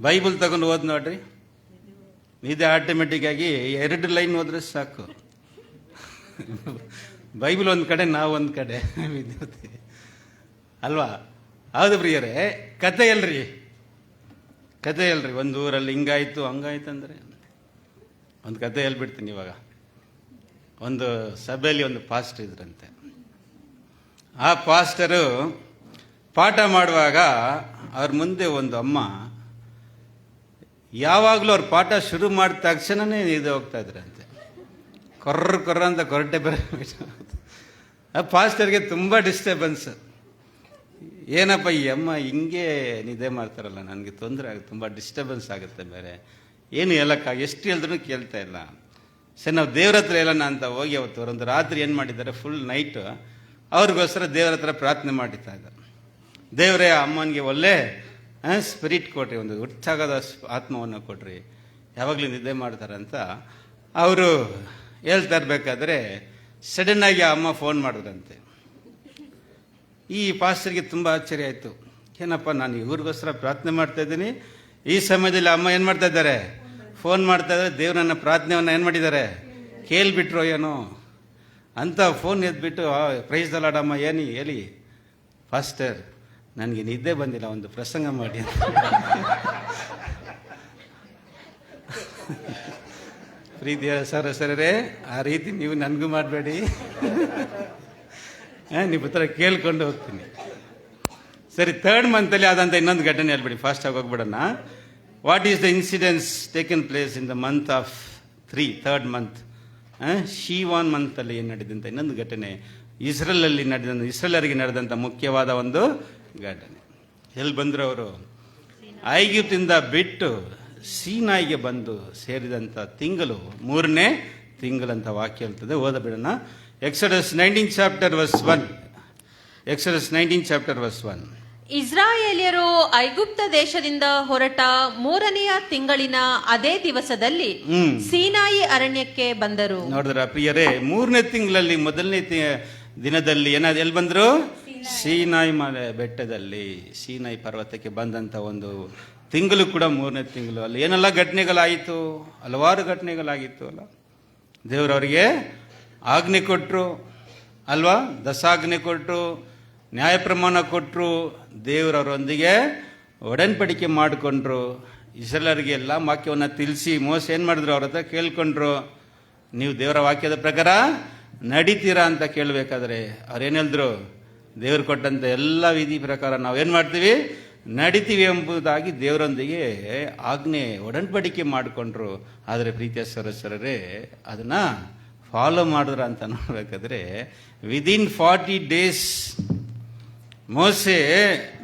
S4: ಬೈಬಲ್ ತಗೊಂಡು ಓದ್ ನೋಡ್ರಿ, ನಿದ್ದೆ ಆಟೋಮೆಟಿಕ್ ಆಗಿ 2 ಲೈನ್ ಓದ್ರೆ ಸಾಕು. ಬೈಬಲ್ ಒಂದು ಕಡೆ, ನಾವು ಒಂದು ಕಡೆ ವಿದ್ಯುತ್ ಅಲ್ವಾ? ಹೌದು ಪ್ರಿಯರೇ. ಕತೆ ಹೇಳ್ರಿ. ಒಂದು ಊರಲ್ಲಿ ಹಿಂಗಾಯ್ತು ಹಂಗಾಯ್ತು ಅಂದರೆ ಒಂದು ಕತೆ ಹೇಳ್ಬಿಡ್ತೀನಿ ಇವಾಗ. ಒಂದು ಸಭೆಯಲ್ಲಿ ಒಂದು ಪಾಸ್ಟರ್ ಇದ್ರಂತೆ. ಆ ಪಾಸ್ಟರು ಪಾಠ ಮಾಡುವಾಗ ಅವ್ರ ಮುಂದೆ ಒಂದು ಅಮ್ಮ ಯಾವಾಗಲೂ ಅವ್ರ ಪಾಠ ಶುರು ಮಾಡಿದ ತಕ್ಷಣನೇ ಇದು ಹೋಗ್ತಾ ಇದ್ರಂತೆ, ಕೊರ್ರ ಅಂತ ಕೊರಟೆ ಬರಬೇಕು. ಆ ಪಾಸ್ಟರ್ಗೆ ತುಂಬ ಡಿಸ್ಟರ್ಬೆನ್ಸ್. ಏನಪ್ಪ ಈ ಅಮ್ಮ ಹಿಂಗೆ ನಿದ್ದೆ ಮಾಡ್ತಾರಲ್ಲ, ನನಗೆ ತೊಂದರೆ ಆಗುತ್ತೆ, ತುಂಬ ಡಿಸ್ಟರ್ಬೆನ್ಸ್ ಆಗುತ್ತೆ, ಬೇರೆ ಏನು ಹೇಳೋಕ್ಕಾಗ ಎಷ್ಟು ಹೇಳಿದ್ರೂ ಕೇಳ್ತಾ ಇಲ್ಲ. ಸರಿ, ನಾವು ದೇವ್ರ ಹತ್ರ ಹೇಳೋಣ ಅಂತ ಹೋಗಿ ಅವತ್ತು ಒಂದು ರಾತ್ರಿ ಏನು ಮಾಡಿದ್ದಾರೆ, ಫುಲ್ ನೈಟು ಅವ್ರಿಗೋಸ್ಕರ ದೇವ್ರ ಹತ್ರ ಪ್ರಾರ್ಥನೆ ಮಾಡಿತಾ ಇದ್ದಾರೆ. ದೇವರೇ, ಅಮ್ಮನಿಗೆ ಒಳ್ಳೆ ಸ್ಪಿರಿಟ್ ಕೊಟ್ರಿ, ಒಂದು ಉತ್ಸಾಹದ ಆತ್ಮವನ್ನು ಕೊಟ್ರಿ, ಯಾವಾಗಲೂ ನಿದ್ದೆ ಮಾಡ್ತಾರೆ ಅಂತ ಅವರು ಹೇಳ್ತಾ ಇರ್ಬೇಕಾದ್ರೆ ಸಡನ್ನಾಗಿ ಆ ಅಮ್ಮ ಫೋನ್ ಮಾಡಿದ್ರಂತೆ. ಈ ಪಾಸ್ಟರ್ಗೆ ತುಂಬ ಆಶ್ಚರ್ಯ ಆಯಿತು. ಏನಪ್ಪ, ನಾನು ಇವ್ರಿಗೋಸ್ಕರ ಪ್ರಾರ್ಥನೆ ಮಾಡ್ತಾ ಇದ್ದೀನಿ, ಈ ಸಮಯದಲ್ಲಿ ಅಮ್ಮ ಏನು ಮಾಡ್ತಾ ಇದ್ದಾರೆ, ಫೋನ್ ಮಾಡ್ತಾ ಇದ್ದಾರೆ, ದೇವ್ರನ್ನ ಪ್ರಾರ್ಥನೆಯನ್ನು ಏನು ಮಾಡಿದ್ದಾರೆ, ಕೇಳಿಬಿಟ್ರೋ ಏನೋ ಅಂತ ಫೋನ್ ಎದ್ಬಿಟ್ಟು, ಪ್ರೈಸ್ ದ ಲಾರ್ಡ್ ಅಮ್ಮ, ಏನು ಹೇಳಿ ಪಾಸ್ಟರ್, ನನಗೆ ನಿದ್ದೆ ಬಂದಿಲ್ಲ, ಒಂದು ಪ್ರಸಂಗ ಮಾಡಿ ಅಂತ. ಪ್ರೀತಿಯ ಸರಸರೇ, ಆ ರೀತಿ ನೀವು ನನಗೂ ಮಾಡಬೇಡಿ, ನಿಮ್ಮ ಹತ್ರ ಕೇಳ್ಕೊಂಡು ಹೋಗ್ತೀನಿ. ಸರಿ, 3rd ಮಂತಲ್ಲಿ ಆದಂಥ ಇನ್ನೊಂದು ಘಟನೆ ಹೇಳ್ಬಿಡಿ, ಫಾಸ್ಟಾಗಿ ಹೋಗ್ಬಿಡೋಣ. What is the incidents taken place in the month of 3rd month? Sivan ಮಂತಲ್ಲಿ ಏನು ನಡೆದಂಥ ಇನ್ನೊಂದು ಘಟನೆ, ಇಸ್ರೇಲರಿಗೆ ನಡೆದಂಥ ಮುಖ್ಯವಾದ ಒಂದು ಘಟನೆ. ಎಲ್ಲಿ ಬಂದರು ಅವರು? ಐಗುಪ್ತಿಂದ ಬಿಟ್ಟು ಸೀನಾಯಿಗೆ ಬಂದು ಸೇರಿದಂಥ ತಿಂಗಳು 3ನೇ ತಿಂಗಳಂತ ವಾಕ್ಯ ಹೇಳ್ತದೆ. ಓದಬಿಡೋಣ. Exodus 19 chapter verse 1. Exodus 19 chapter verse 1.
S3: ಇಸ್ರಾಯೇಲ್ಯರು ಐಗುಪ್ತ ದೇಶದಿಂದ ಹೊರಟ 3ನೆಯ ತಿಂಗಳಿನ ಅದೇ ದಿವಸದಲ್ಲಿ ಸೀನಾಯಿ ಅರಣ್ಯಕ್ಕೆ ಬಂದರು.
S4: ನೋಡಿದ್ರ ಪ್ರಿಯರೇ, 3ನೇ ತಿಂಗಳಲ್ಲಿ 1ನೇ ದಿನದಲ್ಲಿ ಎಲ್ಲಿ ಬಂದರು? ಸೀನಾಯಿ ಮಲೆ ಬೆಟ್ಟದಲ್ಲಿ, ಸೀನಾಯಿ ಪರ್ವತಕ್ಕೆ ಬಂದಂಥ ಒಂದು ತಿಂಗಳು ಕೂಡ 3ನೇ ತಿಂಗಳು. ಅಲ್ಲಿ ಏನೆಲ್ಲ ಘಟನೆಗಳಾಯಿತು, ಹಲವಾರು ಘಟನೆಗಳಾಗಿತ್ತು ಅಲ್ಲ. ದೇವರವರಿಗೆ ಆಜ್ಞೆ ಕೊಟ್ಟರು ಅಲ್ವಾ, ದಸಾಜ್ಞೆ ಕೊಟ್ಟರು, ನ್ಯಾಯ ಪ್ರಮಾಣ ಕೊಟ್ಟರು, ದೇವರವರೊಂದಿಗೆ ಒಡನ್ಪಡಿಕೆ ಮಾಡಿಕೊಂಡ್ರು. ಇಸ್ರಾಯೇಲರಿಗೆ ಎಲ್ಲ ವಾಕ್ಯವನ್ನು ತಿಳಿಸಿ ಮೋಸ ಏನು ಮಾಡಿದ್ರು, ಅವ್ರ ಹತ್ರ ಕೇಳ್ಕೊಂಡ್ರು, ನೀವು ದೇವರ ವಾಕ್ಯದ ಪ್ರಕಾರ ನಡೀತೀರಾ ಅಂತ ಕೇಳಬೇಕಾದ್ರೆ ಅವ್ರೇನು ಹೇಳಿದ್ರು, ದೇವರು ಕೊಟ್ಟಂಥ ಎಲ್ಲ ವಿಧಿ ಪ್ರಕಾರ ನಾವೇನು ಮಾಡ್ತೀವಿ, ನಡಿತೀವಿ ಎಂಬುದಾಗಿ ದೇವರೊಂದಿಗೆ ಆಜ್ಞೆ ಒಡನ್ಪಡಿಕೆ ಮಾಡಿಕೊಂಡ್ರು. ಆದರೆ ಪ್ರೀತಿಯ ಸಹೋದರರೇ, ಅದನ್ನು ಫಾಲೋ ಮಾಡಿದ್ರ ಅಂತ ನೋಡ್ಬೇಕಾದ್ರೆ ವಿದಿನ್ 40 days ಮೋಸೆ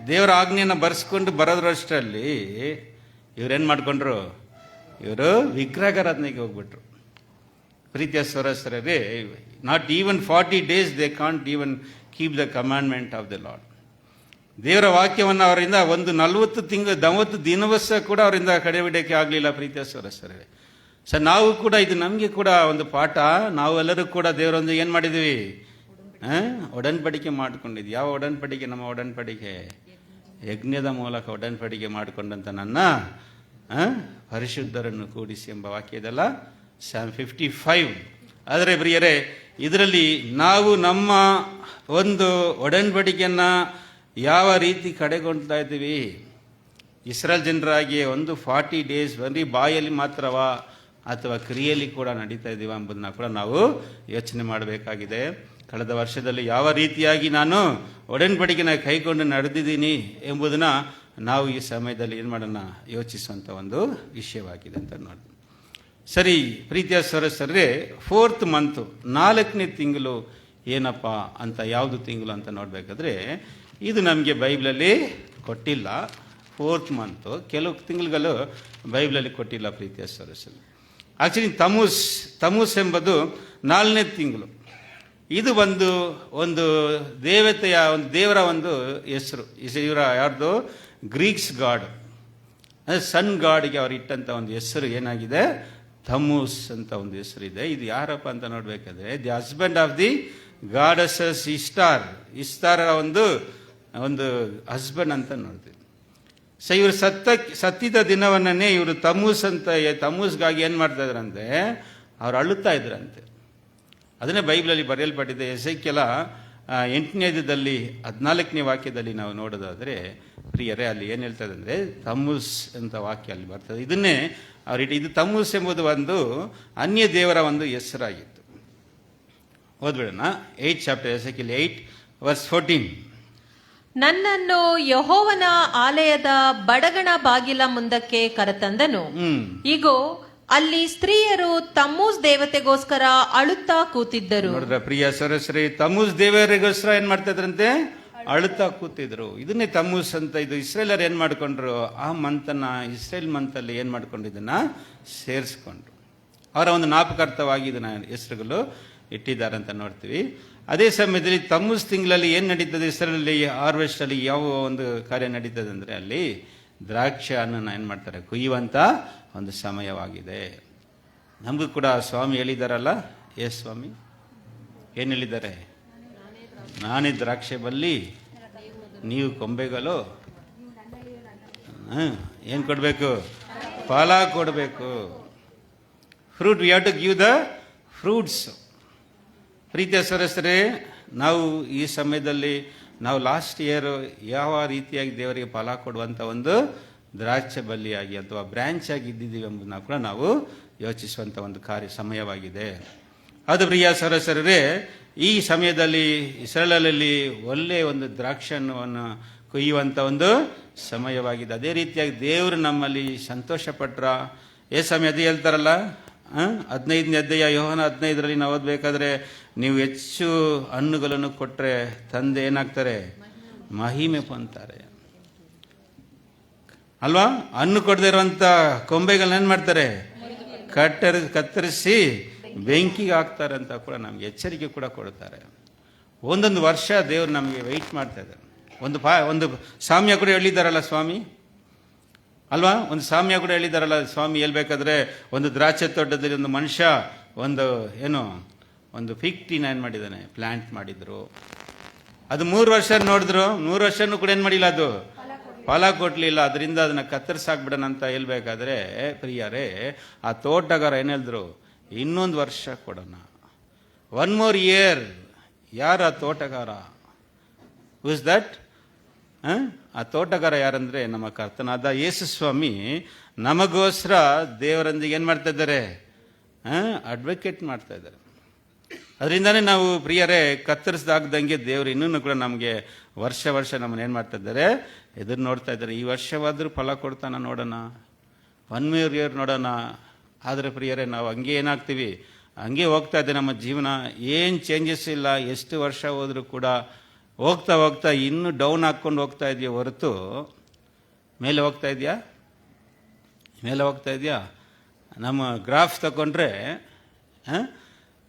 S4: ದೇವರ ಆಜ್ಞೆಯನ್ನು ಬರೆಸ್ಕೊಂಡು ಬರೋದ್ರಷ್ಟರಲ್ಲಿ ಇವ್ರೇನು ಮಾಡ್ಕೊಂಡ್ರು, ಇವರು ವಿಗ್ರಹಾರಾಧನೆಗೆ ಹೋಗ್ಬಿಟ್ರು. ಪ್ರೀತಿಯ ಸಹೋದರರೇ, not even 40 days they can't even keep the commandment of the lord. ದೇವರ ವಾಕ್ಯವನ್ನು ಅವರಿಂದ ಒಂದು 40 ದಿನವಸ ಕೂಡ ಅವರಿಂದ ಕಡೆಬಿಡಕ್ಕೆ ಆಗಲಿಲ್ಲ. ಪ್ರೀತಿಯ ಸಹೋದರರೇ, ಸರ್ ನಾವು ಕೂಡ ಇದು ನಮಗೆ ಕೂಡ ಒಂದು ಪಾಠ. ನಾವೆಲ್ಲರೂ ಕೂಡ ದೇವರೊಂದಿಗೆ ಏನು ಮಾಡಿದ್ದೀವಿ, ಒಡನ್ಪಡಿಕೆ ಮಾಡ್ಕೊಂಡಿದ್ವಿ. ಯಾವ ಒಡನ್ಪಡಿಕೆ? ನಮ್ಮ ಒಡನ್ಪಡಿಕೆ ಯಜ್ಞದ ಮೂಲಕ ಒಡನ್ಪಡಿಕೆ ಮಾಡಿಕೊಂಡಂತ ನನ್ನ ಪರಿಶುದ್ಧರನ್ನು ಕೂಡಿಸಿ ಎಂಬ ವಾಕ್ಯ ಇದೆಲ್ಲ, Psalm 55. ಆದರೆ ಪ್ರಿಯರೇ, ಇದರಲ್ಲಿ ನಾವು ನಮ್ಮ ಒಂದು ಒಡನ್ಪಡಿಕೆಯನ್ನು ಯಾವ ರೀತಿ ಕಡೆಗೊಳ್ತಾ ಇದ್ದೀವಿ? ಇಸ್ರೇಲ್ ಜನರಾಗಿ ಒಂದು 40 days ಬರೀ ಬಾಯಲ್ಲಿ ಮಾತ್ರವಾ ಅಥವಾ ಕ್ರಿಯೆಯಲ್ಲಿ ಕೂಡ ನಡೀತಾ ಇದ್ದೀವ ಎಂಬುದನ್ನ ಕೂಡ ನಾವು ಯೋಚನೆ ಮಾಡಬೇಕಾಗಿದೆ. ಕಳೆದ ವರ್ಷದಲ್ಲಿ ಯಾವ ರೀತಿಯಾಗಿ ನಾನು ಒಡನ್ಪಡಿಕೆನ ಕೈಗೊಂಡು ನಡೆದಿದ್ದೀನಿ ಎಂಬುದನ್ನು ನಾವು ಈ ಸಮಯದಲ್ಲಿ ಏನು ಮಾಡೋಣ, ಯೋಚಿಸುವಂಥ ಒಂದು ವಿಷಯವಾಗಿದೆ ಅಂತ ನೋಡಿ. ಸರಿ, ಪ್ರೀತಿಯ ಸಹೋದರರೇ, 4th ಮಂತ್ 4ನೇ ತಿಂಗಳು ಏನಪ್ಪ ಅಂತ, ಯಾವುದು ತಿಂಗಳು ಅಂತ ನೋಡಬೇಕಾದ್ರೆ ಇದು ನಮಗೆ ಬೈಬಲಲ್ಲಿ ಕೊಟ್ಟಿಲ್ಲ. 4th ಮಂತ್ ಕೆಲವು ತಿಂಗಳುಗಳು ಬೈಬಲಲ್ಲಿ ಕೊಟ್ಟಿಲ್ಲ. ಪ್ರೀತಿಯ ಸಹೋದರರೇ, ಆಕ್ಚುಲಿ ತಮೂಸ್ ಎಂಬುದು 4ನೇ ತಿಂಗಳು. ಇದು ಒಂದು ದೇವತೆಯ ಒಂದು ದೇವರ ಒಂದು ಹೆಸರು. ಇವರ ಯಾರ್ದು? ಗ್ರೀಕ್ಸ್ ಗಾಡ್, ಸನ್ ಗಾಡ್ಗೆ ಅವ್ರು ಇಟ್ಟಂಥ ಒಂದು ಹೆಸರು ಏನಾಗಿದೆ, ತಮೂಸ್ ಅಂತ ಒಂದು ಹೆಸರಿದೆ. ಇದು ಯಾರಪ್ಪ ಅಂತ ನೋಡ್ಬೇಕಾದ್ರೆ ದಿ ಹಸ್ಬೆಂಡ್ ಆಫ್ ದಿ ಗಾಡಸಸ್ ಇಸ್ತಾರ ಒಂದು ಹಸ್ಬೆಂಡ್ ಅಂತ ನೋಡ್ತೀವಿ. ಸೊ ಇವರು ಸತ್ತಿದ ದಿನವನ್ನೇ ಇವರು ತಮೂಸ್ಗಾಗಿ ಏನು ಮಾಡ್ತಾ ಇದ್ರಂತೆ, ಅವ್ರು ಅಳುತ್ತಾ ಇದ್ರಂತೆ. ಅದನ್ನೇ ಬೈಬಲಲ್ಲಿ ಬರೆಯಲ್ಪಟ್ಟಿದೆ. ಎಸೆಕ್ಯೇಲ 8ನೇ ಅಧ್ಯಾಯದಲ್ಲಿ 14ನೇ ವಾಕ್ಯದಲ್ಲಿ ನಾವು ನೋಡೋದಾದರೆ ಪ್ರಿಯರೇ, ಅಲ್ಲಿ ಏನು ಹೇಳ್ತದೆ ಅಂದರೆ ತಮೂಸ್ ಅಂತ ವಾಕ್ಯ ಅಲ್ಲಿ ಬರ್ತದೆ. ಇದನ್ನೇ ಇದು ತಮೂಸ್ ಎಂಬುದು ಒಂದು ಅನ್ಯ ದೇವರ ಒಂದು ಹೆಸರಾಗಿತ್ತು. ಓದ್ಬಿಡೋಣ. 8 ಚಾಪ್ಟರ್ ಎಸೆಕಿಯಲ್ 8 ವರ್ಸ್ 14.
S3: ನನ್ನನ್ನು ಯೆಹೋವನ ಆಲಯದ ಬಡಗಣ ಬಾಗಿಲ ಮುಂದಕ್ಕೆ ಕರೆತಂದನು. ಇಗೋ, ಅಲ್ಲಿ ಸ್ತ್ರೀಯರು ತಮ್ಮೂಸ್ ದೇವತೆಗೋಸ್ಕರ ಅಳುತ್ತಾ ಕೂತಿದ್ದರು.
S4: ನೋಡಿದ್ರ ಪ್ರಿಯ ಸರಸ್ವರಿ, ತಮ್ಮೂಸ್ ದೇವರಿಗೋಸ್ಕರ ಏನ್ ಮಾಡ್ತಾ ಇದ್ರಂತೆ? ಅಳುತ್ತಾ ಕೂತಿದ್ರು. ಇದನ್ನೇ ತಮ್ಮೂಸ್ ಅಂತ. ಇದು ಇಸ್ರೇಲರ್ ಏನ್ ಮಾಡ್ಕೊಂಡ್ರು? ಆ ಮಂತನ್ನ ಇಸ್ರೇಲ್ ಮಂತಲ್ಲಿ ಏನ್ ಮಾಡ್ಕೊಂಡಿದ್ದನ್ನ ಸೇರಿಸ್ಕೊಂಡ್ರು. ಅವರ ಒಂದು ಜ್ಞಾಪಕಾರ್ಥವಾಗಿ ಇದನ್ನ ಹೆಸರುಗಳು ಇಟ್ಟಿದ್ದಾರೆ ಅಂತ ನೋಡ್ತೀವಿ. ಅದೇ ಸಮಯದಲ್ಲಿ ತಮ್ಮೂಸ್ ತಿಂಗಳಲ್ಲಿ ಏನ್ ನಡೀತದೆ ಇಸ್ರೇಲಲ್ಲಿ? ಹಾರ್ವೆಸ್ಟ್ ಅಲ್ಲಿ ಯಾವ ಒಂದು ಕಾರ್ಯ ನಡೀತದೆ ಅಂದ್ರೆ, ಅಲ್ಲಿ ದ್ರಾಕ್ಷಿ ಹಣ್ಣನ್ನ ಏನ್ ಮಾಡ್ತಾರೆ? ಕುಯ್ಯುವಂತ ಒಂದು ಸಮಯವಾಗಿದೆ. ನಮಗೂ ಕೂಡ ಸ್ವಾಮಿ ಹೇಳಿದಾರಲ್ಲ, ಸ್ವಾಮಿ ಏನ್ ಹೇಳಿದ್ದಾರೆ? ನಾನೇ ದ್ರಾಕ್ಷಿ ಬಲ್ಲಿ, ನೀವು ಕೊಂಬೆಗಳು. ಏನ್ ಕೊಡ್ಬೇಕು? ಫಲ ಕೊಡಬೇಕು. Fruit, we have to give the fruits. ಪ್ರೀತಿಯ ಸದಸ್ಯರೇ, ನಾವು ಈ ಸಮಯದಲ್ಲಿ ನಾವು ಲಾಸ್ಟ್ ಇಯರ್ ಯಾವ ರೀತಿಯಾಗಿ ದೇವರಿಗೆ ಫಲ ಕೊಡುವಂತ ಒಂದು ದ್ರಾಕ್ಷಿ ಬಲ್ಲಿಯಾಗಿ ಅಥವಾ ಬ್ರಾಂಚ್ ಆಗಿ ಇದ್ದಿದ್ದೀವಿ ಎಂಬುದನ್ನ ಕೂಡ ನಾವು ಯೋಚಿಸುವಂತ ಒಂದು ಸಮಯವಾಗಿದೆ. ಅದು ಪ್ರಿಯ ಸದಸ್ಯರೇ, ಈ ಸಮಯದಲ್ಲಿ ಇಸ್ರೇಲಲ್ಲಿ ಒಳ್ಳೆಯ ಒಂದು ದ್ರಾಕ್ಷಿಯನ್ನು ಕೊಯ್ಯುವಂತ ಒಂದು ಸಮಯವಾಗಿದೆ. ಅದೇ ರೀತಿಯಾಗಿ ದೇವರು ನಮ್ಮಲ್ಲಿ ಸಂತೋಷ ಪಟ್ರ. ಸಮಯ ಅದೇ ಹೇಳ್ತಾರಲ್ಲ, 15ನೇ ಅಧ್ಯಾಯ ಯೋಹಾನ 15ರಲ್ಲಿ ನಾವು ಓದ್ಬೇಕಾದ್ರೆ, ನೀವು ಹೆಚ್ಚು ಹಣ್ಣುಗಳನ್ನು ಕೊಟ್ರೆ ತಂದೆ ಏನಾಗ್ತಾರೆ? ಮಹಿಮೆ ಹೊಂದ್ತಾರೆ ಅಲ್ವಾ? ಹಣ್ಣು ಕೊಡದೇ ಇರುವಂತ ಕೊಂಬೆಗಳನ್ನ ಏನ್ ಮಾಡ್ತಾರೆ? ಕತ್ತರಿಸಿ ಬೆಂಕಿಗೆ ಹಾಕ್ತಾರೆ ಅಂತ ಕೂಡ ನಮ್ಗೆ ಎಚ್ಚರಿಕೆ ಕೂಡ ಕೊಡ್ತಾರೆ. ಒಂದೊಂದು ವರ್ಷ ದೇವರು ನಮಗೆ ವೆಯ್ಟ್ ಮಾಡ್ತಾ ಇದ್ದಾರೆ. ಒಂದು ಸಾಮ್ಯ ಕೂಡ ಹೇಳಿದಾರಲ್ಲ ಸ್ವಾಮಿ ಅಲ್ವಾ? ಒಂದು ಸಾಮ್ಯ ಕೂಡ ಹೇಳಿದಾರಲ್ಲ ಸ್ವಾಮಿ. ಹೇಳ್ಬೇಕಾದ್ರೆ, ಒಂದು ದ್ರಾಕ್ಷಿ ತೋಟದಲ್ಲಿ ಒಂದು ಮನುಷ್ಯ ಒಂದು ಫಿಗ್ ಟ್ರೀನ ಏನ್ ಮಾಡಿದ್ದಾನೆ? ಪ್ಲಾಂಟ್ ಮಾಡಿದ್ರು. ಅದು 3 ವರ್ಷ ನೋಡಿದ್ರು. 3 ವರ್ಷನೂ ಕೂಡ ಏನ್ ಮಾಡಿಲ್ಲ, ಅದು ಫಲ ಕೊಡ್ಲಿಲ್ಲ. ಅದರಿಂದ ಅದನ್ನ ಕತ್ತರಿಸಾಕ್ಬಿಡೋಣ ಅಂತ ಹೇಳ್ಬೇಕಾದ್ರೆ, ಪ್ರಿಯರೇ, ಆ ತೋಟಗಾರ ಏನ್ ಹೇಳಿದ್ರು? ಇನ್ನೊಂದು ವರ್ಷ ಕೊಡೋಣ, 1 more year. ಯಾರು ಆ ತೋಟಗಾರ? Whose that? ಆ ತೋಟಗಾರ ಯಾರಂದ್ರೆ ನಮ್ಮ ಕರ್ತನಾದ ಯೇಸು ಸ್ವಾಮಿ. ನಮಗೋಸ್ಕರ ದೇವರೊಂದಿಗೆ ಏನ್ ಮಾಡ್ತಾ ಇದ್ದಾರೆ? ಅಡ್ವೊಕೇಟ್ ಮಾಡ್ತಾ ಇದ್ದಾರೆ. ಅದರಿಂದಾನೇ ನಾವು ಪ್ರಿಯರೇ ಕತ್ತರಿಸ್ದಾಗ್ದಂಗೆ ದೇವರು ಇನ್ನೂ ಕೂಡ ನಮಗೆ ವರ್ಷ ನಮ್ಮನ್ನ ಏನ್ ಮಾಡ್ತಾ ಇದ್ದಾರೆ? ಎದುರು ನೋಡ್ತಾ ಇದ್ದಾರೆ. ಈ ವರ್ಷವಾದ್ರೂ ಫಲ ಕೊಡ್ತಾನ ನೋಡೋಣ, 1 more year ನೋಡೋಣ. ಆದರೆ ಪ್ರಿಯರೇ, ನಾವು ಹಂಗೆ ಏನಾಗ್ತೀವಿ? ಹಂಗೆ ಹೋಗ್ತಾ ಇದೆ ನಮ್ಮ ಜೀವನ. ಏನು ಚೇಂಜಸ್ ಇಲ್ಲ. ಎಷ್ಟು ವರ್ಷ ಹೋದ್ರೂ ಕೂಡ ಹೋಗ್ತಾ ಇನ್ನೂ ಡೌನ್ ಹಾಕ್ಕೊಂಡು ಹೋಗ್ತಾ ಇದೆಯಾ ಹೊರತು ಮೇಲೆ ಹೋಗ್ತಾ ಇದೆಯಾ? ಮೇಲೆ ಹೋಗ್ತಾ ಇದೆಯಾ? ನಮ್ಮ ಗ್ರಾಫ್ ತಗೊಂಡ್ರೆ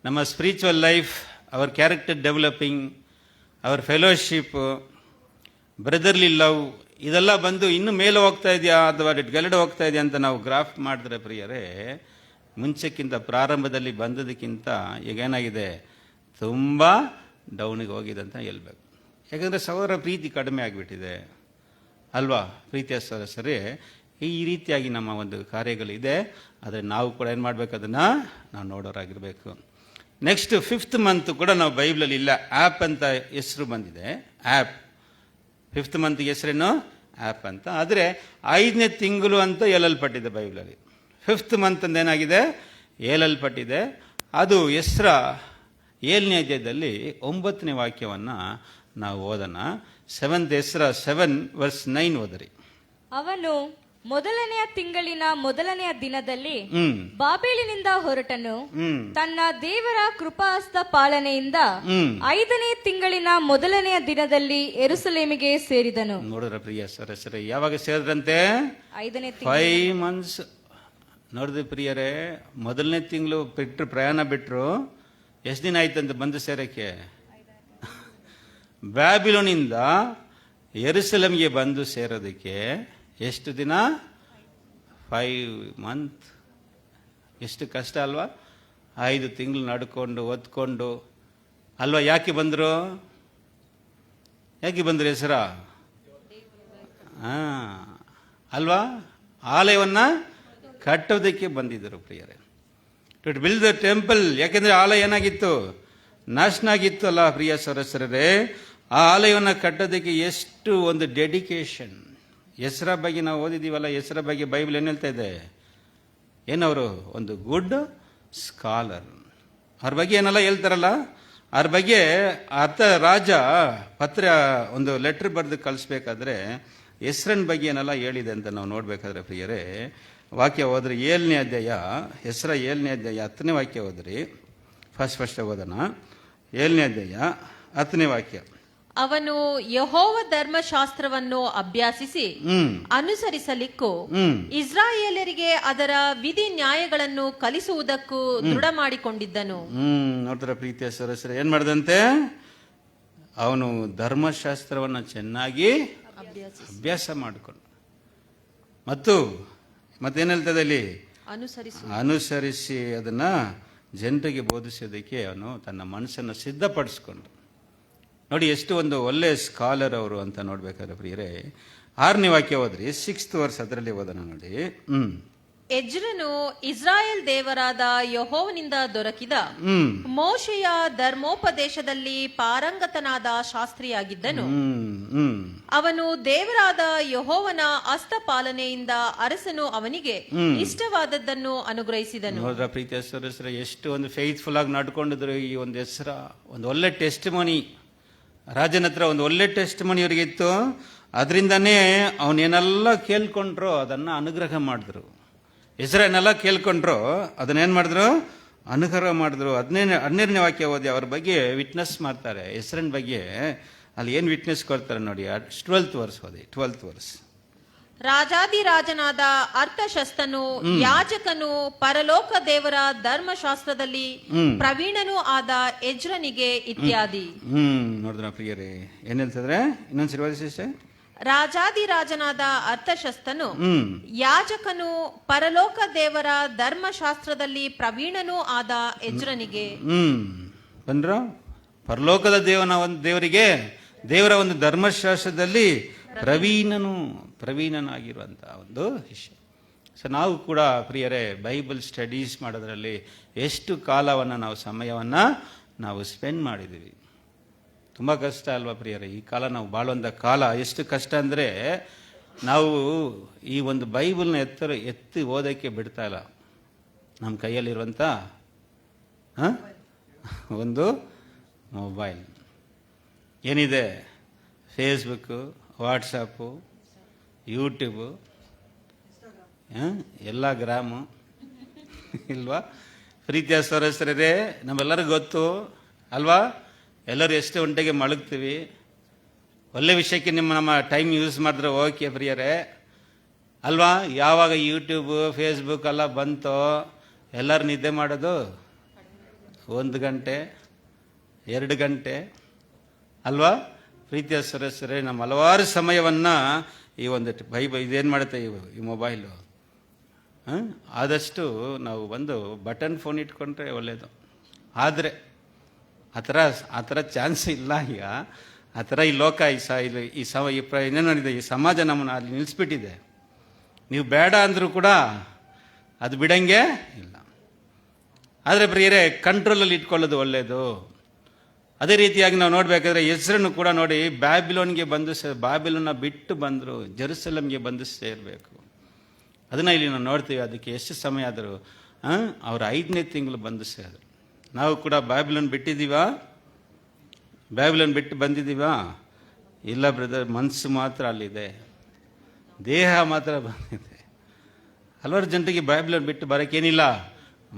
S4: ನಮ್ಮ spiritual life, our character developing, our fellowship, brotherly love, ಇದೆಲ್ಲ ಬಂದು ಇನ್ನು ಮೇಲೆ ಹೋಗ್ತಾ ಇದೆಯಾ ಅಥವಾ ಕೆಳಗಡೆ ಹೋಗ್ತಾ ಇದೆಯಾ ಅಂತ ನಾವು ಗ್ರಾಫ್ ಮಾಡಿದ್ರೆ ಪ್ರಿಯರೇ, ಮುಂಚೆಕ್ಕಿಂತ ಪ್ರಾರಂಭದಲ್ಲಿ ಬಂದದಕ್ಕಿಂತ ಈಗ ಏನಾಗಿದೆ? ತುಂಬ ಡೌನಿಗೆ ಹೋಗಿದೆ ಅಂತ ಹೇಳ್ಬೇಕು. ಯಾಕಂದರೆ ಸಹೋದರ ಪ್ರೀತಿ ಕಡಿಮೆ ಆಗಿಬಿಟ್ಟಿದೆ ಅಲ್ವಾ? ಪ್ರೀತಿಯ ಸದಸ್ಯರೇ, ಈ ರೀತಿಯಾಗಿ ನಮ್ಮ ಒಂದು ಕಾರ್ಯಗಳಿದೆ. ಆದರೆ ನಾವು ಕೂಡ ಏನು ಮಾಡಬೇಕು? ಅದನ್ನು ನಾವು ನೋಡೋರಾಗಿರಬೇಕು. ನೆಕ್ಸ್ಟ್ 5th ಮಂತ್ ಕೂಡ ನಾವು ಬೈಬಲಲ್ಲಿ ಇಲ್ಲ, ಆ್ಯಪ್ ಅಂತ ಹೆಸರು ಬಂದಿದೆ. ಆ್ಯಪ್ 5th ಮಂತ್ ಹೆಸರೇನು? ಆ್ಯಪ್ ಅಂತ. ಆದರೆ 5ನೇ ತಿಂಗಳು ಅಂತ ಹೇಳಲ್ಪಟ್ಟಿದೆ ಬೈಬಲಲ್ಲಿ. 5th ಮಂತ್ ಅಂತ ಏನಾಗಿದೆ? ಹೇಳಲ್ಪಟ್ಟಿದೆ. ಅದು ಎಸ್ರ 7ನೇ ಅಧ್ಯಾಯದಲ್ಲಿ 9ನೇ ವಾಕ್ಯವನ್ನು ನಾವು ಓದೋಣ. 7th ಎಸ್ರ 7 verse 9 ಓದರಿ.
S5: ಅವನು ಮೊದಲನೆಯ ತಿಂಗಳಿನ ಮೊದಲನೆಯ ದಿನದಲ್ಲಿ ಬಾಬೇಲಿನಿಂದ ಹೊರಟನು. ತನ್ನ ದೇವರ ಕೃಪಾಸ್ತ ಪಾಲನೆಯಿಂದ 5ನೇ ತಿಂಗಳಿನ ಮೊದಲನೆಯ ದಿನದಲ್ಲಿ ಯೆರೂಸಲೇಮಿಗೆ ಸೇರಿದನು.
S4: ನೋಡಿದ್ರ ಪ್ರಿಯ ಸರಸರೇ, ಯಾವಾಗ ಸೇರಿದ್ರಂತೆ?
S5: 5ನೇ
S4: 5 months. ನೋಡಿದ್ರಿ ಪ್ರಿಯರೇ, ಮೊದಲನೇ ತಿಂಗಳು ಪ್ರಯಾಣ ಬಿಟ್ರು. ಎಷ್ಟು ದಿನ ಆಯ್ತಂತ ಬಂದು ಸೇರಕ್ಕೆ? ಬ್ಯಾಬಿಲೋನಿಂದ ಯೆರೂಸಲೇಮಿಗೆ ಬಂದು ಸೇರೋದಕ್ಕೆ ಎಷ್ಟು ದಿನ? 5 months. ಎಷ್ಟು ಕಷ್ಟ ಅಲ್ವಾ? 5 ತಿಂಗಳು ನಡ್ಕೊಂಡು ಒದ್ಕೊಂಡು ಅಲ್ವಾ? ಯಾಕೆ ಬಂದರು ಹೆಸರ ಅಲ್ವಾ? ಆಲಯವನ್ನ ಕಟ್ಟೋದಕ್ಕೆ ಬಂದಿದ್ದರು ಪ್ರಿಯರೇ, ಟು ಬಿಲ್ಡ್ ದ ಟೆಂಪಲ್. ಯಾಕೆಂದ್ರೆ ಆಲಯ ಏನಾಗಿತ್ತು? ನಾಶನ ಆಗಿತ್ತು ಅಲ್ಲ ಪ್ರಿಯ ಸದಸ್ಯರೇ. ಆ ಆಲಯವನ್ನು ಕಟ್ಟೋದಕ್ಕೆ ಎಷ್ಟು ಒಂದು ಡೆಡಿಕೇಶನ್. ಹೆಸರ ಬಗ್ಗೆ ನಾವು ಓದಿದ್ದೀವಲ್ಲ, ಹೆಸರ ಬಗ್ಗೆ ಬೈಬಲ್ ಏನು ಹೇಳ್ತಾ ಇದೆ? ಏನವರು ಒಂದು ಗುಡ್ ಸ್ಕಾಲರ್. ಅವ್ರ ಬಗ್ಗೆ ಏನೆಲ್ಲ ಹೇಳ್ತಾರಲ್ಲ, ಅದ್ರ ಬಗ್ಗೆ ರಾಜ ಪತ್ರ ಒಂದು ಲೆಟರ್ ಬರೆದು ಕಳಿಸ್ಬೇಕಾದ್ರೆ ಹೆಸರನ್ನ ಬಗ್ಗೆ ಏನೆಲ್ಲ ಹೇಳಿದೆ ಅಂತ ನಾವು ನೋಡ್ಬೇಕಾದ್ರೆ ಪ್ರಿಯರೇ, ವಾಕ್ಯ ಹೋದ್ರೆ 7ನೇ ಅಧ್ಯಾಯ, ಹೆಸರ 7ನೇ ಅಧ್ಯಾಯ 10ನೇ ವಾಕ್ಯ ಹೋದ್ರಿ. ಫಸ್ಟ್ ಓದೋಣ. 7ನೇ ಅಧ್ಯಾಯ 10ನೇ ವಾಕ್ಯ.
S3: ಅವನು ಯೆಹೋವ ಧರ್ಮಶಾಸ್ತ್ರವನ್ನು ಅಭ್ಯಾಸಿಸಿ ಅನುಸರಿಸಲಿಕ್ಕೂ ಇಸ್ರಾಯೇಲರಿಗೆ ಅದರ ವಿಧಿ ನ್ಯಾಯಗಳನ್ನು ಕಲಿಸುವುದಕ್ಕೂ ದೃಢ ಮಾಡಿಕೊಂಡಿದ್ದನು.
S4: ನೋಡ್ತಾರ ಪ್ರೀತಿಯ ಸರಸರ, ಏನ್ ಮಾಡ್ದಂತೆ? ಅವನು ಧರ್ಮಶಾಸ್ತ್ರವನ್ನ ಚೆನ್ನಾಗಿ ಅಭ್ಯಾಸ ಮಾಡಿಕೊಂಡು ಮತ್ತೇನ್ ಹೇಳ್ತದೆ ಅಲ್ಲಿ? ಅನುಸರಿಸಿ ಅದನ್ನ ಜನರಿಗೆ ಬೋಧಿಸೋದಕ್ಕೆ ಅವನು ತನ್ನ ಮನಸ್ಸನ್ನು ಸಿದ್ಧಪಡಿಸ್ಕೊಂಡು. ನೋಡಿ ಎಷ್ಟು ಒಂದು ಒಳ್ಳೆ ಸ್ಕಾಲರ್ ಅವರು ಅಂತ ನೋಡ್ಬೇಕಾದ್ರೆ ಪ್ರಿಯರೇ, 6ನೇ ವಾಕ್ಯ ಹೋದ್ರಿ, 6th ವರ್ಸ್ ಅದರಲ್ಲಿ ಓದೋಣ ನೋಡಿ.
S3: ಎಜ್ರನು ಇಸ್ರಾಯೇಲ್ ದೇವರಾದ ಯೆಹೋವನಿಂದ ದೊರಕಿದ ಮೋಶೆಯ ಧರ್ಮೋಪದೇಶದಲ್ಲಿ ಪಾರಂಗತನಾದ ಶಾಸ್ತ್ರಿಯಾಗಿದ್ದನು. ಅವನು ದೇವರಾದ ಯೆಹೋವನ ಹಸ್ತಪಾಲನೆಯಿಂದ ಅರಸನು ಅವನಿಗೆ ಇಷ್ಟವಾದದ್ದನ್ನು ಅನುಗ್ರಹಿಸಿದನು.
S4: ನೋಡ್ರ ಪ್ರೀತಿಯ ಸದಸ್ಯರ, ಎಷ್ಟು ಒಂದು ಫೇತ್ಫುಲ್ ಆಗಿ ನಡ್ಕೊಂಡಿದ್ರು. ಈ ಒಂದು ಹೆಸರ ಒಂದು ಒಳ್ಳೆ ಟೆಸ್ಟ್ ಮನಿ, ರಾಜನ ಹತ್ರ ಒಂದು ಒಳ್ಳೆ ಟೆಸ್ಟ್ ಮನಿ ಅವ್ರಿಗಿತ್ತು. ಅದರಿಂದನೇ ಅವನೇನೆಲ್ಲ ಕೇಳ್ಕೊಂಡ್ರು ಅದನ್ನ ಅನುಗ್ರಹ ಮಾಡಿದ್ರು. ಹೆಸರನ್ನೆಲ್ಲ ಕೇಳ್ಕೊಂಡ್ರು ಅದನ್ನೇನ್ ಮಾಡಿದ್ರು? ಅನುಗ್ರಹ ಮಾಡಿದ್ರು. 12ನೇ ವಾಕ್ಯ ಓದಿ ಅವ್ರ ಬಗ್ಗೆ ವಿಟ್ನೆಸ್ ಮಾಡ್ತಾರೆ. ಹೆಸರಿನ ಬಗ್ಗೆ ಅಲ್ಲಿ ಏನ್ ವಿಟ್ನೆಸ್ ಕೊಡ್ತಾರೆ ನೋಡಿ. 12th ವರ್ಸ್ ಓದಿ. 12th verse.
S3: ರಾಜಾದಿರಾಜನಾದ ಅರ್ಥಶಸ್ತನು ಯಾಜಕನು ಪರಲೋಕ ದೇವರ ಧರ್ಮಶಾಸ್ತ್ರದಲ್ಲಿ ಪ್ರವೀಣನೂ ಆದ ಎಜ್ರನಿಗೆ ಇತ್ಯಾದಿ.
S4: ನೋಡಿದ್ರ ಪ್ರಿಯರೇ, ಏನ್ ಹೇಳ್ತಿದ್ರೆ? ಇನ್ನೊಂದ್ಸರಿ ಓದಿಸಿ.
S3: ರಾಜಾದಿರಾಜನಾದ ಅರ್ಥಶಸ್ತನು ಯಾಜಕನು ಪರಲೋಕ ದೇವರ ಧರ್ಮಶಾಸ್ತ್ರದಲ್ಲಿ ಪ್ರವೀಣನೂ ಆದ ಎಜ್ರನಿಗೆ.
S4: ಬಂದ್ರ ಪರಲೋಕದ ದೇವರಿಗೆ ದೇವರ ಒಂದು ಧರ್ಮಶಾಸ್ತ್ರದಲ್ಲಿ ಪ್ರವೀಣನಾಗಿರುವಂತ ಒಂದು ವಿಷಯ. ಸೊ ನಾವು ಕೂಡ ಪ್ರಿಯರೇ ಬೈಬಲ್ ಸ್ಟಡೀಸ್ ಮಾಡೋದ್ರಲ್ಲಿ ಎಷ್ಟು ಕಾಲವನ್ನ ಸಮಯವನ್ನ ನಾವು ಸ್ಪೆಂಡ್ ಮಾಡಿದೀವಿ. ತುಂಬ ಕಷ್ಟ ಅಲ್ವಾ ಪ್ರಿಯರೇ? ಈ ಕಾಲ ನಾವು ಬಾಳುವಂಥ ಕಾಲ ಎಷ್ಟು ಕಷ್ಟ ಅಂದರೆ, ನಾವು ಈ ಒಂದು ಬೈಬಲ್ನ ಎತ್ತಿ ಓದೋಕ್ಕೆ ಬಿಡ್ತಾ ಇಲ್ಲ. ನಮ್ಮ ಕೈಯಲ್ಲಿರುವಂಥ ಒಂದು ಮೊಬೈಲ್ ಏನಿದೆ, ಫೇಸ್ಬುಕ್ಕು, ವಾಟ್ಸಪ್ಪು, ಯೂಟ್ಯೂಬು, ಎಲ್ಲ ಗ್ರಾಮು ಇಲ್ವಾ? ಪ್ರೀತಿಯ ಸಹೋದರರೇ, ನಮ್ಮೆಲ್ಲರಿಗೂ ಗೊತ್ತು ಅಲ್ವಾ? ಎಲ್ಲರೂ ಎಷ್ಟು ಗಂಟೆಗೆ ಮಲಗ್ತೀವಿ? ಒಳ್ಳೆ ವಿಷಯಕ್ಕೆ ನಮ್ಮ ಟೈಮ್ ಯೂಸ್ ಮಾಡಿದ್ರೆ ಓಕೆ ಪ್ರಿಯರೇ ಅಲ್ವಾ? ಯಾವಾಗ ಯೂಟ್ಯೂಬ್ ಫೇಸ್ಬುಕ್ ಎಲ್ಲ ಬಂತೋ ಎಲ್ಲರೂ ನಿದ್ದೆ ಮಾಡೋದು 1 ಗಂಟೆ 2 ಗಂಟೆ ಅಲ್ವಾ? ಪ್ರೀತಿಯ ಸದಸ್ಯರೇ, ನಮ್ಮ ಹಲವಾರು ಸಮಯವನ್ನ ಈ ಒಂದು ಇದೇನು ಮಾಡುತ್ತೆ ಈ ಮೊಬೈಲು. ಆದಷ್ಟು ನಾವು ಒಂದು ಬಟನ್ ಫೋನ್ ಇಟ್ಕೊಂಡ್ರೆ ಒಳ್ಳೇದು. ಆದರೆ ಆ ಥರ ಚಾನ್ಸ್ ಇಲ್ಲ ಈಗ. ಆ ಥರ ಈ ಲೋಕ ಈ ಸಮಾಜ ನಮ್ಮನ್ನು ಅಲ್ಲಿ ನಿಲ್ಲಿಸ್ಬಿಟ್ಟಿದೆ. ನೀವು ಬೇಡ ಅಂದರೂ ಕೂಡ ಅದು ಬಿಡಂಗೆ ಇಲ್ಲ. ಆದರೆ ಪ್ರಿಯರೇ, ಕಂಟ್ರೋಲಲ್ಲಿ ಇಟ್ಕೊಳ್ಳೋದು ಒಳ್ಳೆಯದು. ಅದೇ ರೀತಿಯಾಗಿ ನಾವು ನೋಡಬೇಕಾದ್ರೆ ಹೆಸರನ್ನು ಕೂಡ ನೋಡಿ, ಬ್ಯಾಬಿಲೋನ್ನ ಬಿಟ್ಟು ಬಂದರು, ಜೆರುಸಲೇಮ್ಗೆ ಬಂದು ಸೇರಬೇಕು. ಅದನ್ನ ಇಲ್ಲಿ ನಾವು ನೋಡ್ತೀವಿ. ಅದಕ್ಕೆ ಎಷ್ಟು ಸಮಯ ಆದರೂ ಅವ್ರು 5ನೇ ತಿಂಗಳು ಬಂದು ಸೇರಿದ್ರು. ನಾವು ಕೂಡ ಬ್ಯಾಬಿಲೋನ್ ಬಿಟ್ಟಿದ್ದೀವಾ? ಬ್ಯಾಬಿಲೋನ್ ಬಿಟ್ಟು ಬಂದಿದ್ದೀವಾ? ಇಲ್ಲ ಬ್ರದರ್, ಮನಸ್ಸು ಮಾತ್ರ ಅಲ್ಲಿದೆ, ದೇಹ ಮಾತ್ರ ಬಂದಿದೆ. ಹಲವಾರು ಜನರಿಗೆ ಬ್ಯಾಬಿಲೋನ್ ಬಿಟ್ಟು ಬರೋಕ್ಕೇನಿಲ್ಲ,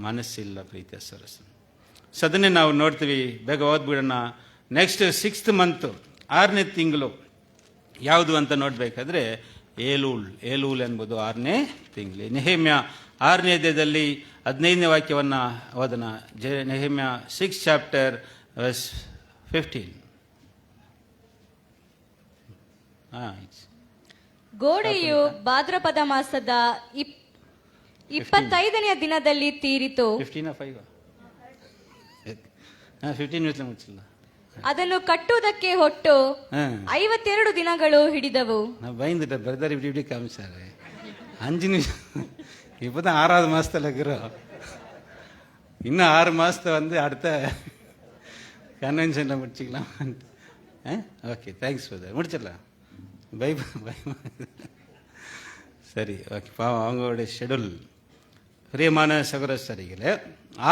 S4: ಮನಸ್ಸಿಲ್ಲ ಪ್ರೀತಿಯ ಸರಸ. ಸೊ ಅದನ್ನೇ ನಾವು ನೋಡ್ತೀವಿ. ಬೇಗ ಓದ್ಬಿಡೋಣ. ನೆಕ್ಸ್ಟ್ 6th ಮಂತ್, 6ನೇ ತಿಂಗಳು ಯಾವುದು ಅಂತ ನೋಡ್ಬೇಕಾದ್ರೆ ಏಲೂಲ್ ಎಂಬುದು 6ನೇ ತಿಂಗಳು. ನೆಹೆಮ್ಯ 6ನೇ ಅಧ್ಯಾಯದಲ್ಲಿ 15ನೇ ವಾಕ್ಯವನ್ನ ಓದೋಣ. ನೆಹೆಮ್ಯ 6th chapter verse 15.
S5: ಗೋಡೆಯು ಭಾದ್ರಪದ ಮಾಸದ 25ನೇ ದಿನದಲ್ಲಿ ತೀರಿತು.
S4: 15 ಮುಚ್ಚಿಲ್ಲ.
S5: ಅದನ್ನು ಕಟ್ಟುವುದಕ್ಕೆ ಹೊಟ್ಟು 52 ದಿನಗಳು ಹಿಡಿದವು.
S4: ನಾವು ಬೈಂದಿಟ್ಟ ಬ್ರದರ್ இப்படி காமிச்சாரு. 5 நிமிஷம் இப்பதான் 6வது மாசத்துல இருக்கிறோம். இன்னும் 6 மாசத்தை அடுத்த கன்வென்ஷன்ல முடிச்சுக்கலாம். Okay, thanks brother. முடிச்சிடலாம். Bye bye. சரி, ஓகே. பாவம் அவங்களுடைய ஷெடியூல். பிரியமான சகோதர சரிகளே,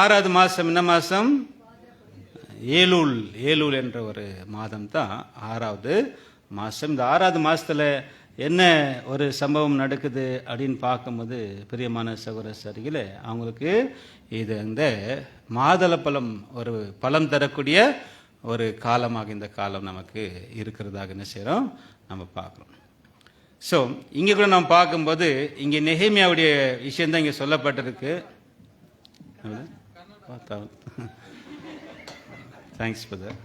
S4: 6வது மாசம் என்ன மாசம்? ஏலூல் என்ற ஒரு மாதம் தான் 6வது மாதம். இந்த 6வது மாதத்தில் என்ன ஒரு சம்பவம் நடக்குது அப்படின்னு பார்க்கும்போது பிரியமான சகோதரர்களே, அவங்களுக்கு இது இந்த மாதள பழம் ஒரு பழம் தரக்கூடிய ஒரு காலமாக இந்த காலம் நமக்கு இருக்கிறதாக என்ன செய்கிறோம் நம்ம பார்க்குறோம். ஸோ இங்கே கூட நம்ம பார்க்கும்போது இங்கே நெஹேமியாவுடைய விஷயந்தான் இங்கே சொல்லப்பட்டிருக்கு. Thanks brother.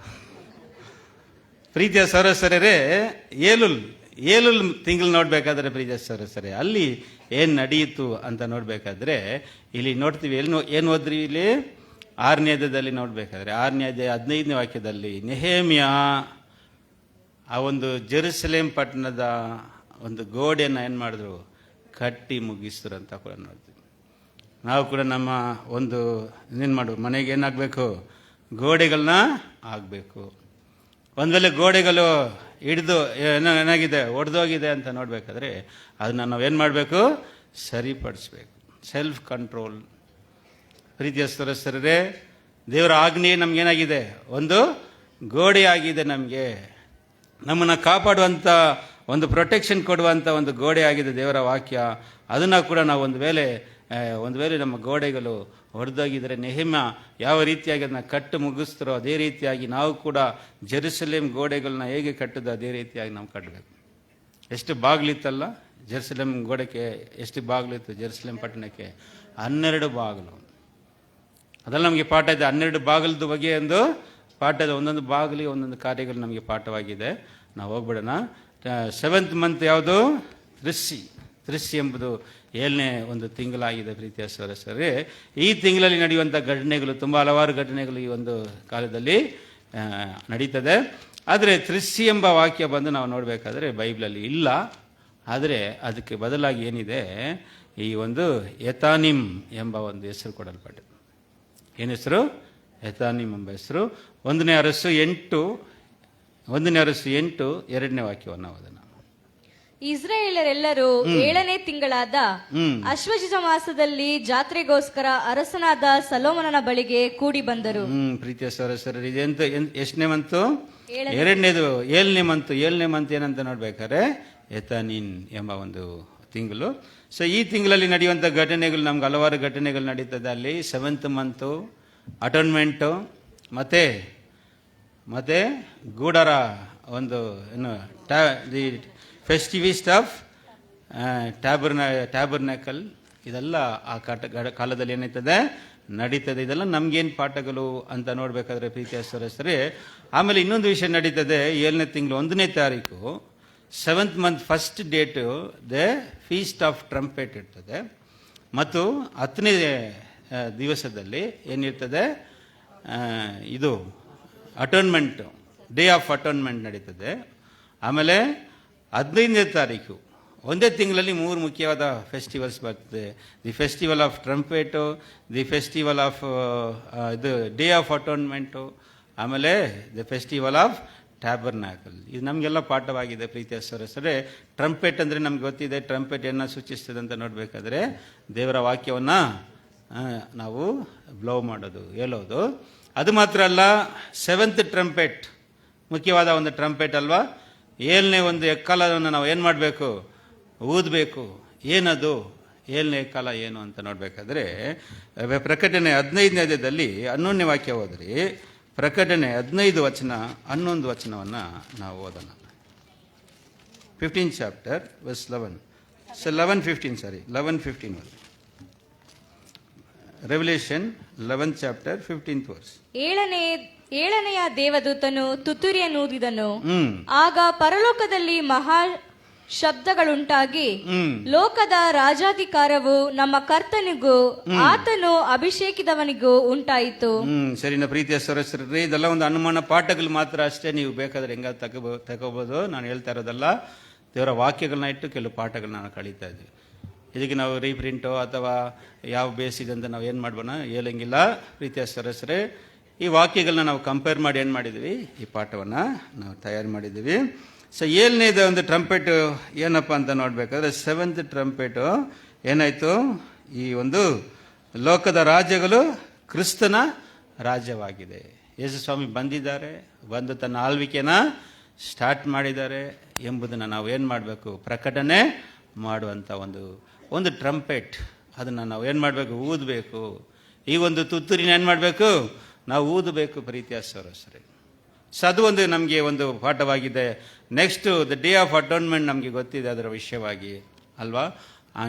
S4: ಪ್ರೀತಿಯ ಸಹೋದರರೇ, ಏಲುಲ್ ತಿಂಗಳು ನೋಡ್ಬೇಕಾದ್ರೆ ಪ್ರೀತಿಯ ಸಹೋದರರೇ, ಅಲ್ಲಿ ಏನು ನಡೆಯಿತು ಅಂತ ನೋಡ್ಬೇಕಾದ್ರೆ ಇಲ್ಲಿ ನೋಡ್ತೀವಿ. ಏನು ಓದ್ರಿ ಇಲ್ಲಿ 6ನೇ ಅಧ್ಯಾಯದಲ್ಲಿ ನೋಡ್ಬೇಕಾದ್ರೆ 6ನೇ ಅಧ್ಯಾಯ 15ನೇ ವಾಕ್ಯದಲ್ಲಿ ನೆಹೆಮ್ಯ ಆ ಒಂದು ಜೆರುಸಲೇಮ್ ಪಟ್ಟಣದ ಒಂದು ಗೋಡೆಯನ್ನು ಏನು ಮಾಡಿದ್ರು, ಕಟ್ಟಿ ಮುಗಿಸಿದ್ರು ಅಂತ ಕೂಡ ನೋಡ್ತೀವಿ. ನಾವು ಕೂಡ ನಮ್ಮ ಒಂದು ಏನು ಮಾಡು ಮನೆಗೆ ಏನಾಗಬೇಕು, ಗೋಡೆಗಳನ್ನ ಆಗಬೇಕು. ಒಂದು ವೇಳೆ ಗೋಡೆಗಳು ಹಿಡಿದು ಏನಾಗಿದೆ, ಒಡೆದೋಗಿದೆ ಅಂತ ನೋಡಬೇಕಾದ್ರೆ ಅದನ್ನ ನಾವೇನು ಮಾಡಬೇಕು, ಸರಿಪಡಿಸ್ಬೇಕು. Self control. ಪ್ರೀತಿಯ ಸಹೋದರರೇ, ದೇವರ ಆಜ್ಞೆ ನಮಗೇನಾಗಿದೆ, ಒಂದು ಗೋಡೆ ಆಗಿದೆ. ನಮಗೆ ನಮ್ಮನ್ನು ಕಾಪಾಡುವಂಥ ಒಂದು ಪ್ರೊಟೆಕ್ಷನ್ ಕೊಡುವಂಥ ಒಂದು ಗೋಡೆ ಆಗಿದೆ ದೇವರ ವಾಕ್ಯ. ಅದನ್ನು ಕೂಡ ನಾವು ಒಂದು ವೇಳೆ ನಮ್ಮ ಗೋಡೆಗಳು ಹೊಡೆದೋಗಿದ್ರೆ ನೆಹೆಮ್ಯ ಯಾವ ರೀತಿಯಾಗಿ ಅದನ್ನ ಕಟ್ಟು ಮುಗಿಸ್ತಾರೋ ಅದೇ ರೀತಿಯಾಗಿ ನಾವು ಕೂಡ ಜೆರುಸಲೇಮ್ ಗೋಡೆಗಳನ್ನ ಹೇಗೆ ಕಟ್ಟೋದು ಅದೇ ರೀತಿಯಾಗಿ ನಾವು ಕಟ್ಟಬೇಕು. ಎಷ್ಟು ಬಾಗಿಲಿತ್ತಲ್ಲ ಜೆರುಸಲೇಮ್ ಗೋಡೆಗೆ, ಎಷ್ಟು ಬಾಗಿಲಿತ್ತು ಜೆರುಸಲೇಮ್ ಪಟ್ಟಣಕ್ಕೆ? 12 ಬಾಗಿಲು. ಅದೆಲ್ಲ ನಮಗೆ ಪಾಠ ಇದೆ. 12 ಬಾಗಿಲದ ಬಗ್ಗೆ ಒಂದು ಪಾಠ ಇದೆ. ಒಂದೊಂದು ಬಾಗಿಲಿಗೆ ಒಂದೊಂದು ಕಾರ್ಯಗಳು ನಮಗೆ ಪಾಠವಾಗಿದೆ. ನಾವು ಹೋಗ್ಬಿಡೋಣ. 7th ಮಂತ್ ಯಾವುದು? ತ್ರಿಸ್ಸಿ ಎಂಬುದು 7ನೇ ಒಂದು ತಿಂಗಳಾಗಿದೆ ಪ್ರೀತಿಯ ಸಹೋದರರೇ. ಈ ತಿಂಗಳಲ್ಲಿ ನಡೆಯುವಂಥ ಘಟನೆಗಳು ತುಂಬ ಹಲವಾರು ಘಟನೆಗಳು ಈ ಒಂದು ಕಾಲದಲ್ಲಿ ನಡೀತದೆ. ಆದರೆ ತ್ರಿಸ್ಸಿ ಎಂಬ ವಾಕ್ಯ ಬಂದು ನಾವು ನೋಡಬೇಕಾದ್ರೆ ಬೈಬಲಲ್ಲಿ ಇಲ್ಲ. ಆದರೆ ಅದಕ್ಕೆ ಬದಲಾಗಿ ಏನಿದೆ, ಈ ಒಂದು ಎತಾನಿಮ್ ಎಂಬ ಒಂದು ಹೆಸರು ಕೊಡಲ್ಪಟ್ಟಿದೆ. ಏನು ಹೆಸರು? ಎತಾನಿಮ್ ಎಂಬ ಹೆಸರು. 1ನೇ ಅರಸು 8 2ನೇ ವಾಕ್ಯವನ್ನು ಓದೋಣ.
S5: ಇಸ್ರಾಯೇಲರೆಲ್ಲರೂ 7ನೇ ತಿಂಗಳಾದ ಅಶ್ವಯುಜ ಮಾಸದಲ್ಲಿ ಜಾತ್ರೆಗೋಸ್ಕರ ಅರಸನಾದ ಸೊಲೊಮೋನನ ಬಳಿಗೆ ಕೂಡಿ ಬಂದರು.
S4: ಪ್ರೀತಿಯ ಸಹೋದರರೇ, ಇದೆಂತ ಎಷ್ಟನೇ ಮಂತು? 2ನೇದು. 7ನೇ ಮಂತ್ ಏನಂತ ನೋಡ್ಬೇಕಾದ್ರೆ ಎತಾನಿನ್ ಎಂಬ ಒಂದು ತಿಂಗಳು. ಸೊ ಈ ತಿಂಗಳಲ್ಲಿ ನಡೆಯುವಂಥ ಘಟನೆಗಳು ನಮ್ಗೆ ಹಲವಾರು ಘಟನೆಗಳು ನಡೀತದೆ. ಅಲ್ಲಿ 7th ಮಂತು, ಅಟೋನ್ಮೆಂಟು, ಮತ್ತೆ ಗೂಡರ ಒಂದು ಏನು ದಿ ಫೆಸ್ಟಿವಿಸ್ಟ್ ಆಫ್ ಟ್ಯಾಬರ್ನಾಕಲ್, ಇದೆಲ್ಲ ಆ ಕಾಲದಲ್ಲಿ ಏನಾಯ್ತದೆ ನಡೀತದೆ. ಇದೆಲ್ಲ ನಮ್ಗೇನು ಪಾಠಗಳು ಅಂತ ನೋಡ್ಬೇಕಾದ್ರೆ ಪ್ರೀತಿಯ ಸಹೋದರರೇ, ಆಮೇಲೆ ಇನ್ನೊಂದು ವಿಷಯ ನಡೀತದೆ. 7ನೇ ತಿಂಗಳು 1ನೇ ತಾರೀಕು 7th month first date the feast of trumpet ಇರ್ತದೆ. ಮತ್ತು 10ನೇ ದಿವಸದಲ್ಲಿ ಏನಿರ್ತದೆ, ಇದು ಅಟೋನ್ಮೆಂಟ್, ಡೇ ಆಫ್ ಅಟೋನ್ಮೆಂಟ್ ನಡೀತದೆ. ಆಮೇಲೆ 15ನೇ ತಾರೀಕು ಒಂದೇ ತಿಂಗಳಲ್ಲಿ 3 ಮುಖ್ಯವಾದ ಫೆಸ್ಟಿವಲ್ಸ್ ಬರ್ತದೆ. The festival of trumpet, the festival of ಇದು ಡೇ ಆಫ್ ಅಟೋನ್ಮೆಂಟು, ಆಮೇಲೆ ದಿ ಫೆಸ್ಟಿವಲ್ ಆಫ್ ಟ್ಯಾಬರ್ನಾಕಲ್. ಇದು ನಮಗೆಲ್ಲ ಪಾಠವಾಗಿದೆ ಪ್ರೀತಿಯ ಸಹೋದರರೇ. ಟ್ರಂಪೆಟ್ ಅಂದರೆ ನಮ್ಗೆ ಗೊತ್ತಿದೆ. ಟ್ರಂಪೆಟ್ ಏನು ಸೂಚಿಸ್ತದೆ ಅಂತ ನೋಡಬೇಕಾದ್ರೆ ದೇವರ ವಾಕ್ಯವನ್ನು ನಾವು ಬ್ಲೋ ಮಾಡೋದು, ಹೇಳೋದು. ಅದು ಮಾತ್ರ ಅಲ್ಲ, 7th ಟ್ರಂಪೆಟ್ ಮುಖ್ಯವಾದ ಒಂದು ಟ್ರಂಪೆಟ್ ಅಲ್ವಾ. 7ನೇ ಒಂದು ಎಕ್ಕಲವನ್ನು ನಾವು ಏನು ಮಾಡಬೇಕು, ಊದಬೇಕು. ಏನದು 7ನೇ ಕಾಲ ಏನು ಅಂತ ನೋಡಬೇಕಾದ್ರೆ ಪ್ರಕಟಣೆ 15ನೇ ಅಧ್ಯಾಯದಲ್ಲಿ 11ನೇ ವಾಕ್ಯ ಹೋದ್ರಿ. ಪ್ರಕಟಣೆ 15 ವಚನ 11 ವಚನವನ್ನು ನಾವು ಓದೋಣ. 15th chapter verse 11. So 11:15 revolution 11th chapter 15th verse.
S5: ಏಳನೆಯ ದೇವದೂತನು ತುತ್ತೂರಿಯನ್ನೂದಿದನು. ಆಗ ಪರಲೋಕದಲ್ಲಿ ಮಹಾ ಶಬ್ದಗಳುಂಟಾಗಿ ಲೋಕದ ರಾಜಾಧಿಕಾರವು ನಮ್ಮ ಕರ್ತನಿಗೂ ಆತನು ಅಭಿಷೇಕಿದವನಿಗೂ ಉಂಟಾಯಿತು.
S4: ಸರಿನಾ ಪ್ರೀತಿಯ ಸಹೋದರರೇ, ಇದೆಲ್ಲ ಒಂದು ಅನುಮಾನ ಪಾಠಗಳು ಮಾತ್ರ ಅಷ್ಟೇ. ನೀವು ಬೇಕಾದ್ರೆ ಹೆಂಗ ತಗೋಬಹುದು. ನಾನು ಹೇಳ್ತಾ ಇರೋದಲ್ಲ, ದೇವರ ವಾಕ್ಯಗಳನ್ನ ಇಟ್ಟು ಕೆಲವು ಪಾಠಗಳನ್ನ ನಾವು ಕಳೀತಾ ಇದ್ವಿ. ಇದಕ್ಕೆ ನಾವು ರೀಪ್ರಿಂಟು ಅಥವಾ ಯಾವ ಬೇಸಿದೆ ಅಂತ ನಾವು ಏನು ಮಾಡ್ಬೋಣ ಹೇಳಂಗಿಲ್ಲ. ಪ್ರೀತಿಯ ಸಹೋದರರೇ, ಈ ವಾಕ್ಯಗಳನ್ನ ನಾವು ಕಂಪೇರ್ ಮಾಡಿ ಏನು ಮಾಡಿದ್ವಿ, ಈ ಪಾಠವನ್ನು ನಾವು ತಯಾರು ಮಾಡಿದ್ದೀವಿ. ಸೊ 7ನೇದು ಒಂದು ಟ್ರಂಪೆಟ್ ಏನಪ್ಪ ಅಂತ ನೋಡ್ಬೇಕಾದ್ರೆ 7th ಟ್ರಂಪೆಟು ಏನಾಯಿತು, ಈ ಒಂದು ಲೋಕದ ರಾಜ್ಯಗಳು ಕ್ರಿಸ್ತನ ರಾಜ್ಯವಾಗಿದೆ. ಯೇಸು ಸ್ವಾಮಿ ಬಂದಿದ್ದಾರೆ, ಬಂದು ತನ್ನ ಆಳ್ವಿಕೆನ ಸ್ಟಾರ್ಟ್ ಮಾಡಿದ್ದಾರೆ ಎಂಬುದನ್ನು ನಾವು ಏನು ಮಾಡಬೇಕು, ಪ್ರಕಟಣೆ ಮಾಡುವಂಥ ಒಂದು ಟ್ರಂಪೆಟ್, ಅದನ್ನು ನಾವು ಏನು ಮಾಡಬೇಕು, ಊದಬೇಕು. ಈ ಒಂದು ತುತ್ತೂರಿನ ಏನು ಮಾಡಬೇಕು, ನಾವು ಊದಬೇಕು ಪ್ರೀತಿಯ ಸಹೋದರರೇ. ಸೊ ಅದು ಒಂದು ನಮಗೆ ಒಂದು ಪಾಠವಾಗಿದೆ. Next the day of atonement ನಮಗೆ ಗೊತ್ತಿದೆ ಅದರ ವಿಷಯವಾಗಿ ಅಲ್ವಾ.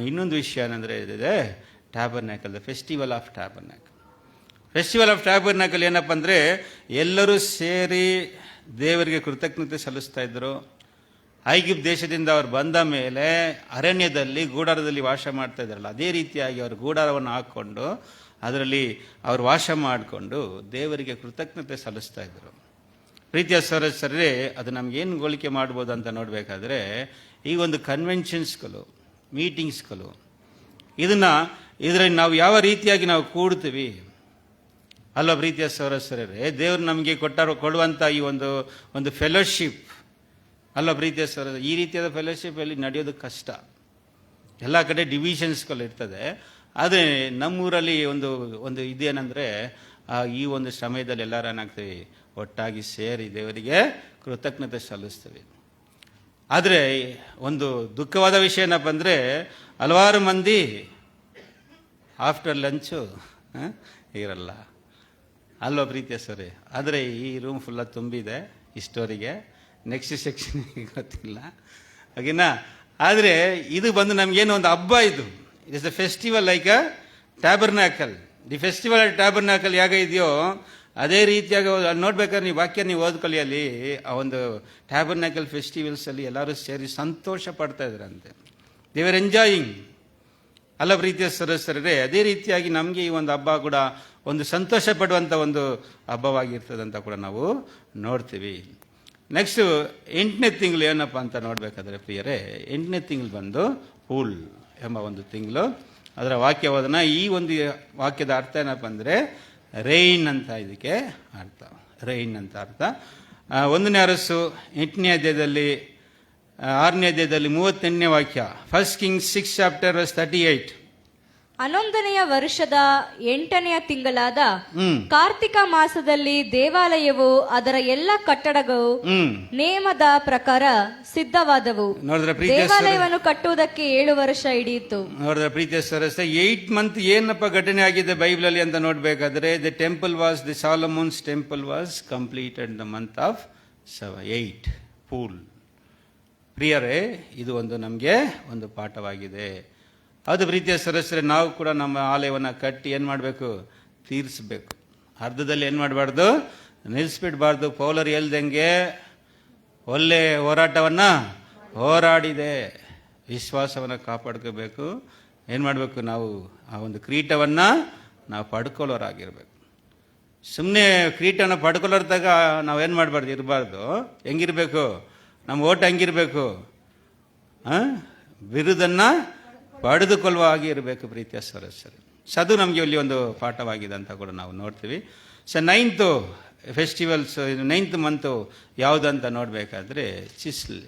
S4: ಇನ್ನೊಂದು ವಿಷಯ ಏನಂದರೆ ಇದಿದೆ, tabernacle, the festival of tabernacle. Festival of tabernacle ಏನಪ್ಪ ಅಂದರೆ ಎಲ್ಲರೂ ಸೇರಿ ದೇವರಿಗೆ ಕೃತಜ್ಞತೆ ಸಲ್ಲಿಸ್ತಾ ಇದ್ದರು. ಐಗಿಪ್ಟ್ ದೇಶದಿಂದ ಅವ್ರು ಬಂದ ಮೇಲೆ ಅರಣ್ಯದಲ್ಲಿ ಗೂಡಾರದಲ್ಲಿ ವಾಸ ಮಾಡ್ತಾ ಇದ್ದಾರಲ್ಲ, ಅದೇ ರೀತಿಯಾಗಿ ಅವರು ಗೂಡಾರವನ್ನು ಹಾಕ್ಕೊಂಡು ಅದರಲ್ಲಿ ಅವರು ವಾಸ ಮಾಡಿಕೊಂಡು ದೇವರಿಗೆ ಕೃತಜ್ಞತೆ ಸಲ್ಲಿಸ್ತಾ ಇದ್ದರು. ಪ್ರೀತಿಯ ಸಹೋದರರೇ, ಅದು ನಮಗೇನು ಹೋಲಿಕೆ ಮಾಡ್ಬೋದು ಅಂತ ನೋಡಬೇಕಾದ್ರೆ, ಈ ಒಂದು ಕನ್ವೆನ್ಷನ್ಸ್ಗಳು, ಮೀಟಿಂಗ್ಸ್ಗಳು, ಇದರಲ್ಲಿ ನಾವು ಯಾವ ರೀತಿಯಾಗಿ ನಾವು ಕೂಡ್ತೀವಿ ಅಲ್ವಾ ಪ್ರೀತಿಯ ಸಹೋದರರೇ. ದೇವರು ನಮಗೆ ಕೊಡುವಂಥ ಈ ಒಂದು ಫೆಲೋಶಿಪ್ ಅಲ್ಲ ಪ್ರೀತಿಯ ಸಹೋದರ, ಈ ರೀತಿಯಾದ ಫೆಲೋಶಿಪ್ಪಲ್ಲಿ ನಡೆಯೋದು ಕಷ್ಟ. ಎಲ್ಲ ಕಡೆ ಡಿವಿಷನ್ಸ್ಗಳು ಇರ್ತದೆ. ಆದರೆ ನಮ್ಮೂರಲ್ಲಿ ಒಂದು ಇದೇನೆಂದರೆ, ಈ ಒಂದು ಸಮಯದಲ್ಲಿ ಎಲ್ಲರೂ ಏನಾಗ್ತೀವಿ, ಒಟ್ಟಾಗಿ ಸೇರಿ ದೇವರಿಗೆ ಕೃತಜ್ಞತೆ ಸಲ್ಲಿಸ್ತೀವಿ. ಆದರೆ ಒಂದು ದುಃಖವಾದ ವಿಷಯ ಏನಪ್ಪ ಅಂದರೆ, ಹಲವಾರು ಮಂದಿ ಆಫ್ಟರ್ ಲಂಚು ಇರಲ್ಲ ಅಲ್ವಾ ಪ್ರೀತಿಯ ಸರಿ. ಆದರೆ ಈ ರೂಮ್ ಫುಲ್ಲ ತುಂಬಿದೆ ಇಷ್ಟವರೆಗೆ, ನೆಕ್ಸ್ಟ್ ಸೆಕ್ಷನ್ ಗೊತ್ತಿಲ್ಲ ಹಾಗೇನಾ. ಆದರೆ ಇದು ಬಂದು ನಮಗೇನು ಒಂದು ಹಬ್ಬ, ಇದು it is the festival like a tabernacle. The festival of tabernacle ಹೇಗೆ ಇದೆಯೋ ಅದೇ ರೀತಿಯಾಗಿ ನೋಡ್ಬೇಕಾದ್ರೆ ನೀವು ವಾಕ್ಯ ನೀವು ಓದ್ಕೊಳ್ಳಿ, ಅಲ್ಲಿ ಆ ಒಂದು ಟ್ಯಾಬರ್ನ್ಯಾಕಲ್ ಫೆಸ್ಟಿವಲ್ಸಲ್ಲಿ ಎಲ್ಲರೂ ಸೇರಿ ಸಂತೋಷ ಪಡ್ತಾ ಇದ್ರಂತೆ. ದೇ ಆರ್ ಎಂಜಾಯಿಂಗ್ ಅಲ್ಲ ಪ್ರೀತಿಯ ಸದಸ್ಯರೇ. ಅದೇ ರೀತಿಯಾಗಿ ನಮಗೆ ಈ ಒಂದು ಹಬ್ಬ ಕೂಡ ಒಂದು ಸಂತೋಷ ಪಡುವಂಥ ಒಂದು ಹಬ್ಬವಾಗಿರ್ತದಂತ ಕೂಡ ನಾವು ನೋಡ್ತೀವಿ. ನೆಕ್ಸ್ಟು 8ನೇ ತಿಂಗಳು ಏನಪ್ಪ ಅಂತ ನೋಡಬೇಕಾದ್ರೆ ಪ್ರಿಯರೇ, 8ನೇ ತಿಂಗಳು ಬಂದು ಪೂಲ್ ಎಂಬ ಒಂದು ತಿಂಗಳು. ಅದರ ವಾಕ್ಯವಾದನ, ಈ ಒಂದು ವಾಕ್ಯದ ಅರ್ಥ ಏನಪ್ಪ ಅಂದರೆ ರೈನ್ ಅಂತ, ಇದಕ್ಕೆ ಅರ್ಥ ರೈನ್ ಅಂತ ಅರ್ಥ. 1ನೇ ಅರಸು 8ನೇ ಅಧ್ಯಾಯದಲ್ಲಿ 6ನೇ ಅಧ್ಯಾಯದಲ್ಲಿ 38ನೇ ವಾಕ್ಯ, ಫಸ್ಟ್ ಕಿಂಗ್ಸ್ 6 ಚಾಪ್ಟರ್ ವರ್ಸ್ 38.
S5: 11ನೆಯ ವರ್ಷದ 8ನೆಯ ತಿಂಗಳಾದ ಕಾರ್ತಿಕ ಮಾಸದಲ್ಲಿ ದೇವಾಲಯವು ಅದರ ಎಲ್ಲ ಕಟ್ಟಡಗಳು ನೇಮದ ಪ್ರಕಾರ ಸಿದ್ಧವಾದವು. ದೇವಾಲಯವನ್ನು ಕಟ್ಟುವುದಕ್ಕೆ 7 ವರ್ಷ ಹಿಡಿಯಿತು.
S4: ನೋಡಿದ್ರೆ ಪ್ರೀತಿಯ ಸರಸ್ಯ, 8 ಮಂತ್ ಏನಪ್ಪ ಘಟನೆ ಆಗಿದೆ ಬೈಬಲಲ್ಲಿ ಅಂತ ನೋಡ್ಬೇಕಾದ್ರೆ, the Solomon's temple was completed the month of 8 Bul. ಪ್ರಿಯರೇ, ಇದು ನಮಗೆ ಒಂದು ಪಾಠವಾಗಿದೆ. ಅದು ಪ್ರೀತಿಯ ಸದಸ್ಯರೇ, ನಾವು ಕೂಡ ನಮ್ಮ ಆಲಯವನ್ನು ಕಟ್ಟಿ ಏನು ಮಾಡಬೇಕು, ತೀರಿಸಬೇಕು. ಅರ್ಧದಲ್ಲಿ ಏನು ಮಾಡಬಾರ್ದು, ನಿಲ್ಲಿಸ್ಬಿಡ್ಬಾರ್ದು. ಪೌಲರು ಹೇಳ್ದಂಗೆ ಒಳ್ಳೆ ಹೋರಾಟವನ್ನು ಹೋರಾಡಿದೆ, ವಿಶ್ವಾಸವನ್ನು ಕಾಪಾಡ್ಕೋಬೇಕು. ಏನು ಮಾಡಬೇಕು, ನಾವು ಆ ಒಂದು ಕಿರೀಟವನ್ನು ನಾವು ಪಡ್ಕೊಳ್ಳೋರಾಗಿರ್ಬೇಕು. ಸುಮ್ಮನೆ ಕಿರೀಟವನ್ನು ಪಡ್ಕೊಳ್ಳೋರ್ದಾಗ ನಾವೇನು ಮಾಡಬಾರ್ದು, ಇರಬಾರ್ದು. ಹೆಂಗಿರಬೇಕು, ನಮ್ಮ ಓಟ ಹೆಂಗಿರಬೇಕು, ಬಿರುದನ್ನು ಪಡೆದುಕೊಳ್ಳುವ ಹಾಗೆ ಇರಬೇಕು ಪ್ರೀತಿಯ ಸದಸ್ಯರು. ಸೊ ಅದು ನಮಗೆ ಇಲ್ಲಿ ಒಂದು ಪಾಠವಾಗಿದೆ ಅಂತ ಕೂಡ ನಾವು ನೋಡ್ತೀವಿ. So 9th festivals, 9th month ಯಾವುದಂತ ನೋಡಬೇಕಾದ್ರೆ ಚಿಸ್ಲ್.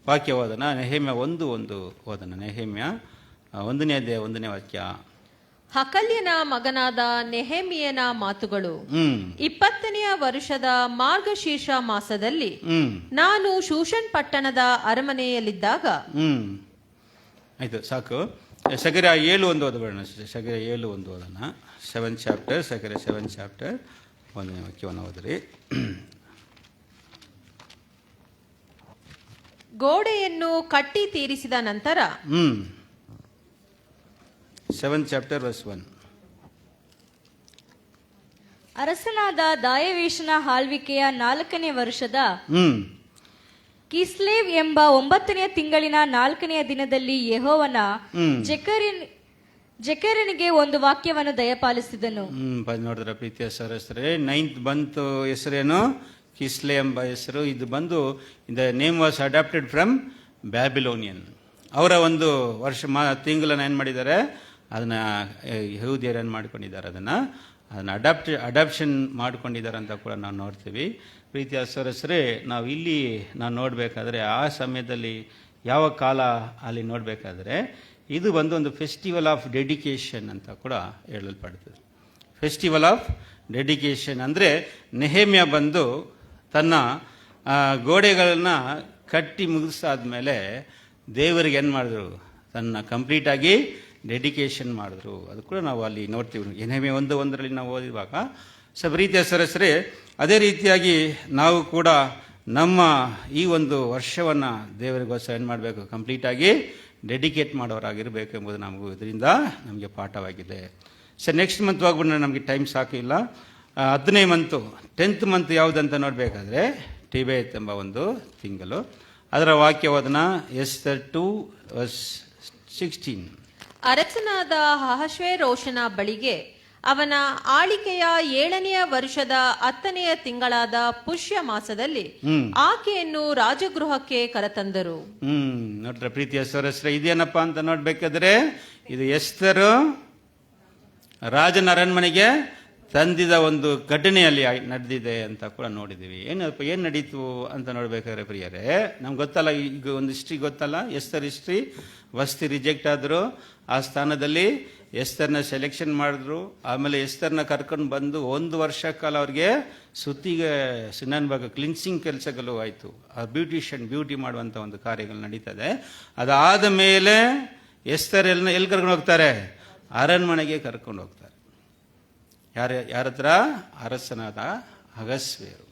S4: ವಾಕ್ಯ ಓದನ, ನೆಹೆಮ್ಯ 1:1 ಓದನ. ನೆಹೆಮ್ಯ 1ನೇ ಅಧ್ಯಾಯ 1ನೇ ವಾಕ್ಯ.
S3: ಹಕಲ್ಯನ ಮಗನಾದ ನೆಹೆಮಿಯನ ಮಾತುಗಳು. 20ನೆಯ ವರ್ಷದ ಮಾರ್ಗಶೀರ್ಷ ಮಾಸದಲ್ಲಿ ನಾನು ಶೂಷನ್ ಪಟ್ಟಣದ ಅರಮನೆಯಲ್ಲಿದ್ದಾಗ.
S4: ಆಯ್ತು, ಸಾಕು. ಸೆಕೆರ್ಯ 7:1 ಓದಬೇಡ. ಸೆಕೆರ್ಯ 7:1 ಓದೋಣ. 7 ಚಾಪ್ಟರ್, ಸೆಕೆರ್ಯ 7 ಚಾಪ್ಟರ್ 1ನೇ ವಾಕ್ಯವನ್ನು ಓದ್ರಿ.
S3: ಗೋಡೆಯನ್ನು ಕಟ್ಟಿ ತೀರಿಸಿದ ನಂತರ
S4: 7 ಚಾಪ್ಟರ್ ವರ್ಸ್ 1.
S5: ಅರಸನಾದ ದಾಯವೇಶನ ಆಳ್ವಿಕೆಯ 4ನೇ ವರ್ಷದ ಕಿಸ್ಲೇವ್ ಎಂಬ 9ನೆಯ ತಿಂಗಳಿನ 4ನೆಯ ದಿನದಲ್ಲಿ ಯೆಹೋವನ ಜೆಕರ್ಯನಿಗೆ ಒಂದು ವಾಕ್ಯವನ್ನು ದಯಪಾಲಿಸಿದನು.
S4: ನೋಡಿದ್ರ ಪ್ರೀತಿಯ ಸಹೋದರರೇ, 9th ಬಂತು ಹೆಸರೇನು, ಕಿಸ್ಲೆ ಎಂಬ ಹೆಸರು. ಇದು ಬಂದು the name was adapted from Babylonian. ಅವರ ಒಂದು ವರ್ಷ ತಿಂಗಳನ್ನು ಏನು ಮಾಡಿದ್ದಾರೆ, ಅದನ್ನ ಯಹೂದ್ಯರು ಏನು ಮಾಡ್ಕೊಂಡಿದ್ದಾರೆ, ಅದನ್ನು ಅಡಾಪ್ಷನ್ ಮಾಡ್ಕೊಂಡಿದ್ದಾರೆ ಅಂತ ಕೂಡ ನಾವು ನೋಡ್ತೀವಿ. ಪ್ರೀತಿಯ ಸಹೋದರರೇ, ನಾವು ನೋಡಬೇಕಾದ್ರೆ ಆ ಸಮಯದಲ್ಲಿ ಯಾವ ಕಾಲ ಅಲ್ಲಿ ನೋಡಬೇಕಾದ್ರೆ ಇದು ಒಂದು ಫೆಸ್ಟಿವಲ್ ಆಫ್ ಡೆಡಿಕೇಶನ್ ಅಂತ ಕೂಡ ಹೇಳಲ್ಪಡ್ತದೆ. Festival of dedication. ಅಂದರೆ ನೆಹೆಮ್ಯ ಬಂದು ತನ್ನ ಗೋಡೆಗಳನ್ನ ಕಟ್ಟಿ ಮುಗಿಸಾದ್ಮೇಲೆ ದೇವರಿಗೆ ಏನು ಮಾಡಿದ್ರು, ತನ್ನ ಕಂಪ್ಲೀಟಾಗಿ ಡೆಡಿಕೇಶನ್ ಮಾಡಿದ್ರು. ಅದು ಕೂಡ ನಾವು ಅಲ್ಲಿ ನೋಡ್ತೀವಿ. ನೆಹೆಮ್ಯ 1:1 ನಾವು ಓದಿರುವಾಗ. ಸೊ ಪ್ರೀತಿಯ ಸದಸ್ಯರೇ, ಅದೇ ರೀತಿಯಾಗಿ ನಾವು ಕೂಡ ನಮ್ಮ ಈ ಒಂದು ವರ್ಷವನ್ನು ದೇವರಿಗೋಸ್ಕರ ಏನು ಮಾಡಬೇಕು, ಕಂಪ್ಲೀಟಾಗಿ ಡೆಡಿಕೇಟ್ ಮಾಡೋರಾಗಿರಬೇಕು ಎಂಬುದು ಇದರಿಂದ ನಮಗೆ ಪಾಠವಾಗಿದೆ. ಸೊ ನೆಕ್ಸ್ಟ್ ಮಂತ್ ಹೋಗ್ಬಿಟ್ಟು ನಮಗೆ ಟೈಮ್ ಸಾಕಿಲ್ಲ. 10ನೇ ಮಂತು 10th ಮಂತ್ ಯಾವುದಂತ ನೋಡಬೇಕಾದ್ರೆ ಟಿಬೇತ್ ಎಂಬ ಒಂದು ತಿಂಗಳು. ಅದರ ವಾಕ್ಯವದನ ಎಸ್ತರ್ 2:16.
S3: ಅರಸನಾದ ಅಹಷ್ವೇರೋಷನ ಬಳಿಗೆ ಅವನ ಆಳಿಕೆಯ 7ನೆಯ ವರ್ಷದ 10ನೆಯ ತಿಂಗಳಾದ ಪುಷ್ಯ ಮಾಸದಲ್ಲಿ ಆಕೆಯನ್ನು ರಾಜಗೃಹಕ್ಕೆ ಕರೆತಂದರು.
S4: ನೋಡ್ರ ಪ್ರೀತಿಯ ಸಹೋದರರೇ, ಇದೇನಪ್ಪ ಅಂತ ನೋಡ್ಬೇಕಾದ್ರೆ ಇದು ಎಸ್ತರು ರಾಜನ ಅರಣ್ಮನೆಗೆ ತಂದಿದ ಒಂದು ಘಟನೆಯಲ್ಲಿ ನಡೆದಿದೆ ಅಂತ ಕೂಡ ನೋಡಿದ್ದೀವಿ. ಏನು ನಡೀತು ಅಂತ ನೋಡ್ಬೇಕಾದ್ರೆ ಪ್ರಿಯರೇ, ನಮ್ಗೆ ಗೊತ್ತಲ್ಲ, ಈಗ ಒಂದು ಹಿಸ್ಟ್ರಿ ಗೊತ್ತಲ್ಲ, ಎಸ್ತರ್ ಹಿಸ್ಟ್ರಿ. ವಸ್ತಿ ರಿಜೆಕ್ಟ್ ಆದರು, ಆ ಸ್ಥಾನದಲ್ಲಿ ಎಸ್ತರ್ನ ಸೆಲೆಕ್ಷನ್ ಮಾಡಿದ್ರು. ಆಮೇಲೆ ಎಸ್ತರ್ನ ಕರ್ಕೊಂಡು ಬಂದು 1 ವರ್ಷ ಕಾಲ ಅವ್ರಿಗೆ ಸುತ್ತಿಗೆ ಸುನನ್ಭಾಗ ಕ್ಲಿನ್ಸಿಂಗ್ ಕೆಲಸಗಳು ಆಯಿತು. ಆ ಬ್ಯೂಟಿ ಮಾಡುವಂಥ ಒಂದು ಕಾರ್ಯಗಳು ನಡೀತದೆ. ಅದಾದ ಮೇಲೆ ಎಸ್ತರ್ ಎಲ್ಲಿ ಕರ್ಕೊಂಡು ಹೋಗ್ತಾರೆ, ಅರಣ್ಮನೆಗೆ ಕರ್ಕೊಂಡು ಹೋಗ್ತಾರೆ. ಯಾರ ಹತ್ರ? ಅರಸನಾದ ಅಹಷ್ವೇರು.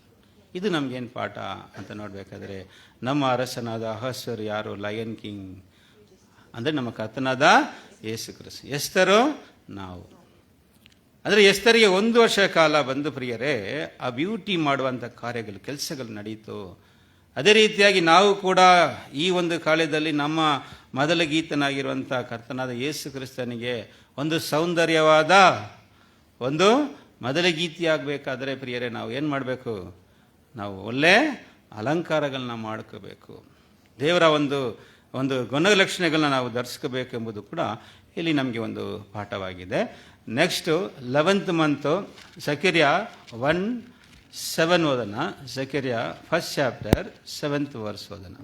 S4: ಇದು ನಮಗೇನು ಪಾಠ ಅಂತ ನೋಡಬೇಕಾದ್ರೆ, ನಮ್ಮ ಅರಸನಾದ ಅಹಷ್ವೇರು ಯಾರು? ಲಯನ್ ಕಿಂಗ್ ಅಂದರೆ ನಮ್ಮ ಕರ್ತನಾದ ಯೇಸು ಕ್ರಿಸ್ತ. ಎಸ್ತರು ನಾವು. ಅಂದರೆ ಎಸ್ತರಿಗೆ 1 ವರ್ಷ ಕಾಲ ಬಂದು ಪ್ರಿಯರೇ ಆ ಬ್ಯೂಟಿ ಮಾಡುವಂಥ ಕಾರ್ಯಗಳು, ಕೆಲಸಗಳು ನಡೀತು. ಅದೇ ರೀತಿಯಾಗಿ ನಾವು ಕೂಡ ಈ ಒಂದು ಕಾಲದಲ್ಲಿ ನಮ್ಮ ಮೊದಲ ಗೀತನಾಗಿರುವಂಥ ಕರ್ತನಾದ ಯೇಸು ಕ್ರಿಸ್ತನಿಗೆ ಒಂದು ಸೌಂದರ್ಯವಾದ ಒಂದು ಮೊದಲ ಗೀತೆಯಾಗಬೇಕಾದ್ರೆ ಪ್ರಿಯರೇ ನಾವು ಏನು ಮಾಡಬೇಕು? ನಾವು ಒಳ್ಳೆ ಅಲಂಕಾರಗಳನ್ನ ಮಾಡ್ಕೋಬೇಕು. ದೇವರ ಒಂದು ಗುಣಲಕ್ಷಣಗಳನ್ನ ನಾವು ಧರಿಸ್ಕೋಬೇಕು ಎಂಬುದು ಕೂಡ ಇಲ್ಲಿ ನಮಗೆ ಒಂದು ಪಾಠವಾಗಿದೆ. ನೆಕ್ಸ್ಟು 11th ಮಂತು ಜಕರ್ಯ 1:7 ಓದೋಣ. ಜಕರ್ಯ 1st ಚಾಪ್ಟರ್ 7th ವರ್ಸ್ ಓದೋಣ.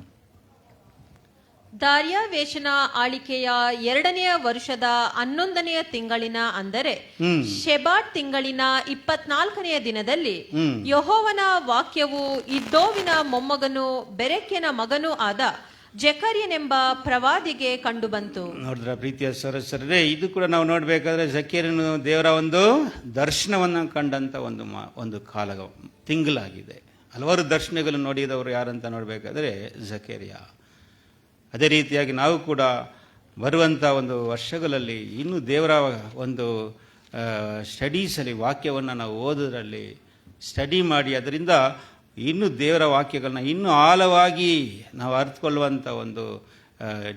S3: ದಾರ್ಯಾವೇಶನ ಆಳಿಕೆಯ 2ನೆಯ ವರ್ಷದ 11ನೆಯ ತಿಂಗಳಿನ, ಅಂದರೆ ಶೆಬಾಟ್ ತಿಂಗಳಿನ 24ನೆಯ ದಿನದಲ್ಲಿ ಯೆಹೋವನ ವಾಕ್ಯವು ಇದ್ದೋವಿನ ಮೊಮ್ಮಗನೂ ಬೆರೆಕ್ಯನ ಮಗನೂ ಆದ ಜಕರ್ಯನೆಂಬ ಪ್ರವಾದಿಗೆ ಕಂಡು ಬಂತು.
S4: ನೋಡಿದ್ರ ಪ್ರೀತಿಯ ಸಹೋದರರೇ, ಇದು ಕೂಡ ನಾವು ನೋಡ್ಬೇಕಾದ್ರೆ ಜಕರ್ಯನು ದೇವರ ಒಂದು ದರ್ಶನವನ್ನು ಕಂಡಂತ ಒಂದು ಕಾಲ ತಿಂಗಳಾಗಿದೆ. ಹಲವಾರು ದರ್ಶನಗಳು ನೋಡಿದವರು ಯಾರಂತ ನೋಡ್ಬೇಕಾದ್ರೆ ಜಕರ್ಯ. ಅದೇ ರೀತಿಯಾಗಿ ನಾವು ಕೂಡ ಬರುವಂಥ ಒಂದು ವರ್ಷಗಳಲ್ಲಿ ಇನ್ನೂ ದೇವರ ಒಂದು ಸ್ಟಡೀಸಲ್ಲಿ ವಾಕ್ಯವನ್ನು ನಾವು ಓದೋದ್ರಲ್ಲಿ ಸ್ಟಡಿ ಮಾಡಿ ಅದರಿಂದ ಇನ್ನೂ ದೇವರ ವಾಕ್ಯಗಳನ್ನ ಇನ್ನೂ ಆಳವಾಗಿ ನಾವು ಅರ್ಥಕೊಳ್ಳುವಂಥ ಒಂದು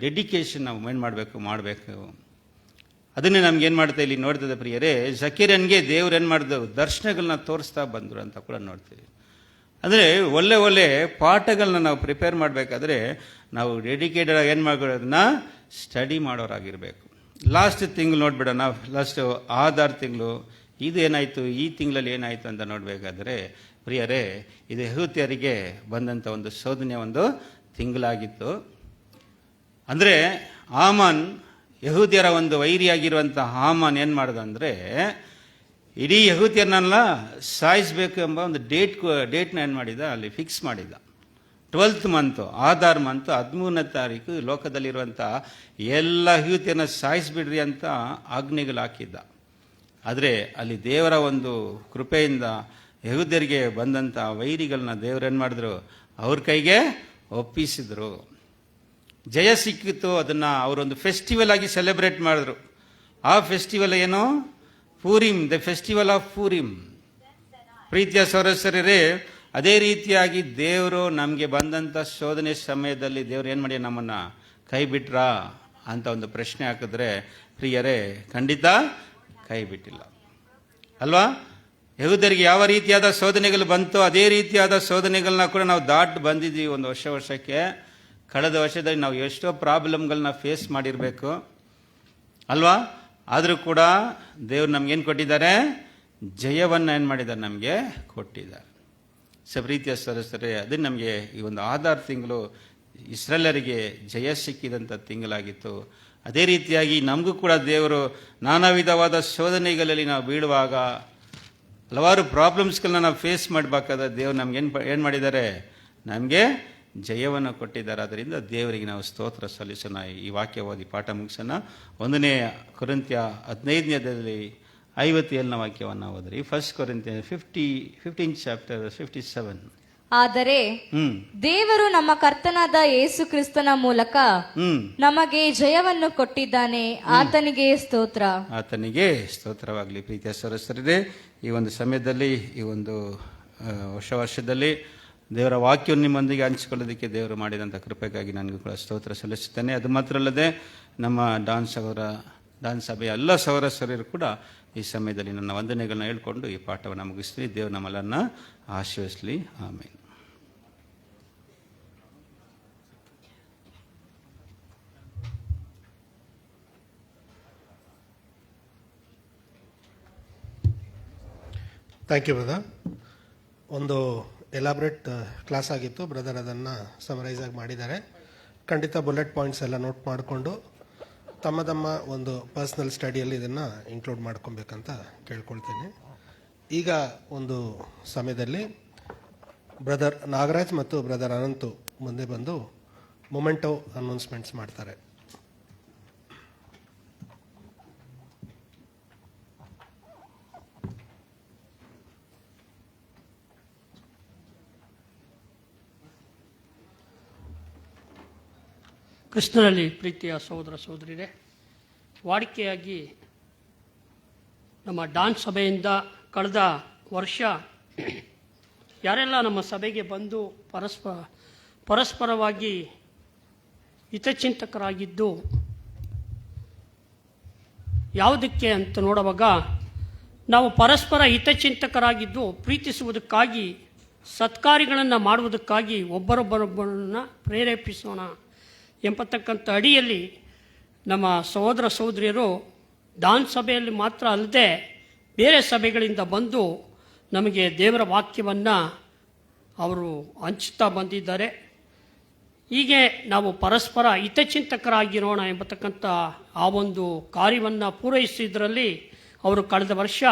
S4: ಡೆಡಿಕೇಶನ್ ನಾವು ಮಾಡಬೇಕು. ಅದನ್ನೇ ನಮ್ಗೇನು ಮಾಡ್ತಾ ಇಲ್ಲಿ ನೋಡ್ತದೆ ಪ್ರಿಯರೇ, ಜಕರ್ಯನಿಗೆ ದೇವ್ರು ಏನು ಮಾಡಿದ್ರು, ದರ್ಶನಗಳನ್ನ ತೋರಿಸ್ತಾ ಬಂದರು ಅಂತ ಕೂಡ ನೋಡ್ತೀವಿ. ಅಂದರೆ ಒಳ್ಳೆ ಪಾಠಗಳನ್ನ ನಾವು ಪ್ರಿಪೇರ್ ಮಾಡಬೇಕಾದ್ರೆ ನಾವು ಡೆಡಿಕೇಟೆಡ್ ಆಗಿ ಏನು ಮಾಡೋದನ್ನ ಸ್ಟಡಿ ಮಾಡೋರಾಗಿರಬೇಕು. ಲಾಸ್ಟ್ ತಿಂಗಳು ನೋಡ್ಬಿಡೋಣ. ಲಾಸ್ಟ್ ಆಧಾರ್ ತಿಂಗಳು ಇದು ಏನಾಯಿತು, ಈ ತಿಂಗಳಲ್ಲಿ ಏನಾಯಿತು ಅಂತ ನೋಡಬೇಕಾದ್ರೆ ಪ್ರಿಯರೇ, ಇದು ಯೆಹೂದ್ಯರಿಗೆ ಬಂದಂಥ ಒಂದು ಶೋಧನೆಯ ಒಂದು ತಿಂಗಳಾಗಿತ್ತು. ಅಂದರೆ ಹಾಮಾನ್, ಯೆಹೂದ್ಯರ ಒಂದು ವೈರಿಯಾಗಿರುವಂಥ ಹಾಮಾನ್ ಏನು ಮಾಡ್ದ ಅಂದರೆ ಇಡೀ ಯೆಹೂದ್ಯರನ್ನೆಲ್ಲ ಸಾಯಿಸಬೇಕು ಎಂಬ ಒಂದು ಡೇಟ್ನ ಏನು ಮಾಡಿದ, ಅಲ್ಲಿ ಫಿಕ್ಸ್ ಮಾಡಿದ. 12th ಮಂತು, ಆಧಾರ್ ಮಂತು 13ನೇ ತಾರೀಕು ಲೋಕದಲ್ಲಿರುವಂಥ ಎಲ್ಲ ಯೆಹೂದ್ಯರನ್ನ ಸಾಯಿಸಿಬಿಡ್ರಿ ಅಂತ ಆಜ್ಞೆಗಳು ಹಾಕಿದ್ದ. ಆದರೆ ಅಲ್ಲಿ ದೇವರ ಒಂದು ಕೃಪೆಯಿಂದ ಯೆಹೂದ್ಯರಿಗೆ ಬಂದಂಥ ವೈರಿಗಳನ್ನ ದೇವರೇನು ಮಾಡಿದ್ರು, ಅವ್ರ ಕೈಗೆ ಒಪ್ಪಿಸಿದ್ರು. ಜಯ ಸಿಕ್ಕಿತ್ತು. ಅದನ್ನು ಅವರೊಂದು ಫೆಸ್ಟಿವಲ್ ಆಗಿ ಸೆಲೆಬ್ರೇಟ್ ಮಾಡಿದ್ರು. ಆ ಫೆಸ್ಟಿವಲ್ ಏನು? ಪೂರಿಮ್, ದ ಫೆಸ್ಟಿವಲ್ ಆಫ್ ಪೂರಿಮ್. ಪ್ರೀತಿಯ ಸಹೋದರರೇ, ಅದೇ ರೀತಿಯಾಗಿ ದೇವರು ನಮಗೆ ಬಂದಂಥ ಶೋಧನೆ ಸಮಯದಲ್ಲಿ ದೇವರು ಏನು ಮಾಡಿ ನಮ್ಮನ್ನು ಕೈ ಬಿಟ್ರಾ ಅಂತ ಒಂದು ಪ್ರಶ್ನೆ ಹಾಕಿದ್ರೆ ಪ್ರಿಯರೇ, ಖಂಡಿತ ಕೈ ಬಿಟ್ಟಿಲ್ಲ ಅಲ್ವಾ? ಯೆಹೂದ್ಯರಿಗೆ ಯಾವ ರೀತಿಯಾದ ಶೋಧನೆಗಳು ಬಂತೋ ಅದೇ ರೀತಿಯಾದ ಶೋಧನೆಗಳನ್ನ ಕೂಡ ನಾವು ದಾಟಿ ಬಂದಿದ್ದೀವಿ. ಒಂದು ವರ್ಷಕ್ಕೆ ಕಳೆದ ವರ್ಷದಲ್ಲಿ ನಾವು ಎಷ್ಟೋ ಪ್ರಾಬ್ಲಮ್ಗಳನ್ನ ಫೇಸ್ ಮಾಡಿರಬೇಕು ಅಲ್ವಾ? ಆದರೂ ಕೂಡ ದೇವ್ರು ನಮ್ಗೇನು ಕೊಟ್ಟಿದ್ದಾರೆ? ಜಯವನ್ನು ಏನು ಮಾಡಿದ್ದಾರೆ? ನಮಗೆ ಕೊಟ್ಟಿದ್ದಾರೆ. ಪ್ರೀತಿಯ ಸದಸ್ಯರೇ, ಅದು ನಮಗೆ ಈ ಒಂದು ಆಧಾರ್ ತಿಂಗಳು ಇಸ್ರೇಲರಿಗೆ ಜಯ ಸಿಕ್ಕಿದಂಥ ತಿಂಗಳಾಗಿತ್ತು. ಅದೇ ರೀತಿಯಾಗಿ ನಮಗೂ ಕೂಡ ದೇವರು ನಾನಾ ವಿಧವಾದ ಶೋಧನೆಗಳಲ್ಲಿ ನಾವು ಬೀಳುವಾಗ ಹಲವಾರು ಪ್ರಾಬ್ಲಮ್ಸ್ಗಳನ್ನ ನಾವು ಫೇಸ್ ಮಾಡಬೇಕಾದ್ರೆ ದೇವರು ನಮ್ಗೆ ಏನು ಮಾಡಿದ್ದಾರೆ, ನಮಗೆ ಜಯವನ್ನು ಕೊಟ್ಟಿದ್ದಾರೆ. ಅದರಿಂದ ದೇವರಿಗೆ ನಾವು ಸ್ತೋತ್ರ ಸಲ್ಲಿಸೋಣ. ಈ ವಾಕ್ಯ ಓದಿ ಪಾಠ ಮುಗಿಸೋಣ. 1 ಕೊರಿಂಥ್ಯ 15ನೇದಲ್ಲಿ 57ನೇ ವಾಕ್ಯವನ್ನು ಓದ್ರಿ. 1 ಕೊರಿಂಥ್ಯ 15 ಚಾಪ್ಟರ್ 57.
S5: ಆದರೆ ದೇವರು ನಮ್ಮ ಕರ್ತನಾದ ಯೇಸು ಕ್ರಿಸ್ತನ ಮೂಲಕ ನಮಗೆ ಜಯವನ್ನು ಕೊಟ್ಟಿದ್ದಾನೆ, ಆತನಿಗೆ ಸ್ತೋತ್ರ.
S4: ಆತನಿಗೆ ಸ್ತೋತ್ರವಾಗಲಿ. ಪ್ರೀತಿಯ ಸಹೋದರರೇ, ಈ ಒಂದು ಸಮಯದಲ್ಲಿ, ಈ ಒಂದು ಹೊಸ ವರ್ಷದಲ್ಲಿ ದೇವರ ವಾಕ್ಯವನ್ನು ನಿಮ್ಮೊಂದಿಗೆ ಹಂಚಿಕೊಳ್ಳೋದಕ್ಕೆ ದೇವರು ಮಾಡಿದಂಥ ಕೃಪೆಗಾಗಿ ನನಗೂ ಕೂಡ ಸ್ತೋತ್ರ ಸಲ್ಲಿಸುತ್ತೇನೆ. ಅದು ಮಾತ್ರ ಅಲ್ಲದೆ ನಮ್ಮ ಡಾನ್ ಸಭೆಯ ಎಲ್ಲ ಸಹೋದರರು ಕೂಡ ಈ ಸಮಯದಲ್ಲಿ ನನ್ನ ವಂದನೆಗಳನ್ನ ಹೇಳ್ಕೊಂಡು ಈ ಪಾಠವನ್ನು ಮುಗಿಸ್ತೀನಿ. ದೇವರು ನಮ್ಮೆಲ್ಲರನ್ನ ಆಶೀರ್ವದಿಸಲಿ. ಆಮೇಲೆ
S1: ಥ್ಯಾಂಕ್ ಯು ಬ್ರದರ್. ಒಂದು ಎಲಾಬ್ರೇಟ್ ಕ್ಲಾಸ್ ಆಗಿತ್ತು. ಬ್ರದರ್ ಅದನ್ನು ಸಮರೈಸ್ ಆಗಿ ಮಾಡಿದ್ದಾರೆ. ಖಂಡಿತ ಬುಲೆಟ್ ಪಾಯಿಂಟ್ಸ್ ಎಲ್ಲ ನೋಟ್ ಮಾಡಿಕೊಂಡು ತಮ್ಮ ಒಂದು ಪರ್ಸ್ನಲ್ ಸ್ಟಡಿಯಲ್ಲಿ ಇದನ್ನು ಇನ್ಕ್ಲೂಡ್ ಮಾಡ್ಕೊಬೇಕಂತ ಕೇಳ್ಕೊಳ್ತೀನಿ. ಈಗ ಒಂದು ಸಮಯದಲ್ಲಿ ಬ್ರದರ್ ನಾಗರಾಜ್ ಮತ್ತು ಬ್ರದರ್ ಅನಂತು ಮುಂದೆ ಬಂದು ಮೊಮೆಂಟೋ ಅನೌನ್ಸ್ಮೆಂಟ್ಸ್ ಮಾಡ್ತಾರೆ.
S6: ಕ್ರಿಸ್ತನಲ್ಲಿ ಪ್ರೀತಿಯ ಸಹೋದರ ಸಹೋದರಿಯರೇ, ವಾಡಿಕೆಯಾಗಿ ನಮ್ಮ ಡಾನ್ ಸಭೆಯಿಂದ ಕಳೆದ ವರ್ಷ ಯಾರೆಲ್ಲ ನಮ್ಮ ಸಭೆಗೆ ಬಂದು ಪರಸ್ಪರವಾಗಿ ಹಿತಚಿಂತಕರಾಗಿದ್ದು, ಯಾವುದಕ್ಕೆ ಅಂತ ನೋಡುವಾಗ ನಾವು ಪರಸ್ಪರ ಹಿತಚಿಂತಕರಾಗಿದ್ದು ಪ್ರೀತಿಸುವುದಕ್ಕಾಗಿ, ಸತ್ಕಾರ್ಯಗಳನ್ನು ಮಾಡುವುದಕ್ಕಾಗಿ ಒಬ್ಬರೊಬ್ಬರೊಬ್ಬರನ್ನು ಪ್ರೇರೇಪಿಸೋಣ ಎಂಬತಕ್ಕಂಥ ಅಡಿಯಲ್ಲಿ ನಮ್ಮ ಸಹೋದರ ಸಹೋದರಿಯರು ಡಾನ್ ಸಭೆಯಲ್ಲಿ ಮಾತ್ರ ಅಲ್ಲದೆ ಬೇರೆ ಸಭೆಗಳಿಂದ ಬಂದು ನಮಗೆ ದೇವರ ವಾಕ್ಯವನ್ನು ಅವರು ಹಂಚುತ್ತಾ ಬಂದಿದ್ದಾರೆ. ಹೀಗೆ ನಾವು ಪರಸ್ಪರ ಹಿತಚಿಂತಕರಾಗಿರೋಣ ಎಂಬತಕ್ಕಂಥ ಆ ಒಂದು ಕಾರ್ಯವನ್ನು ಪೂರೈಸಿದ್ರಲ್ಲಿ ಅವರು ಕಳೆದ ವರ್ಷ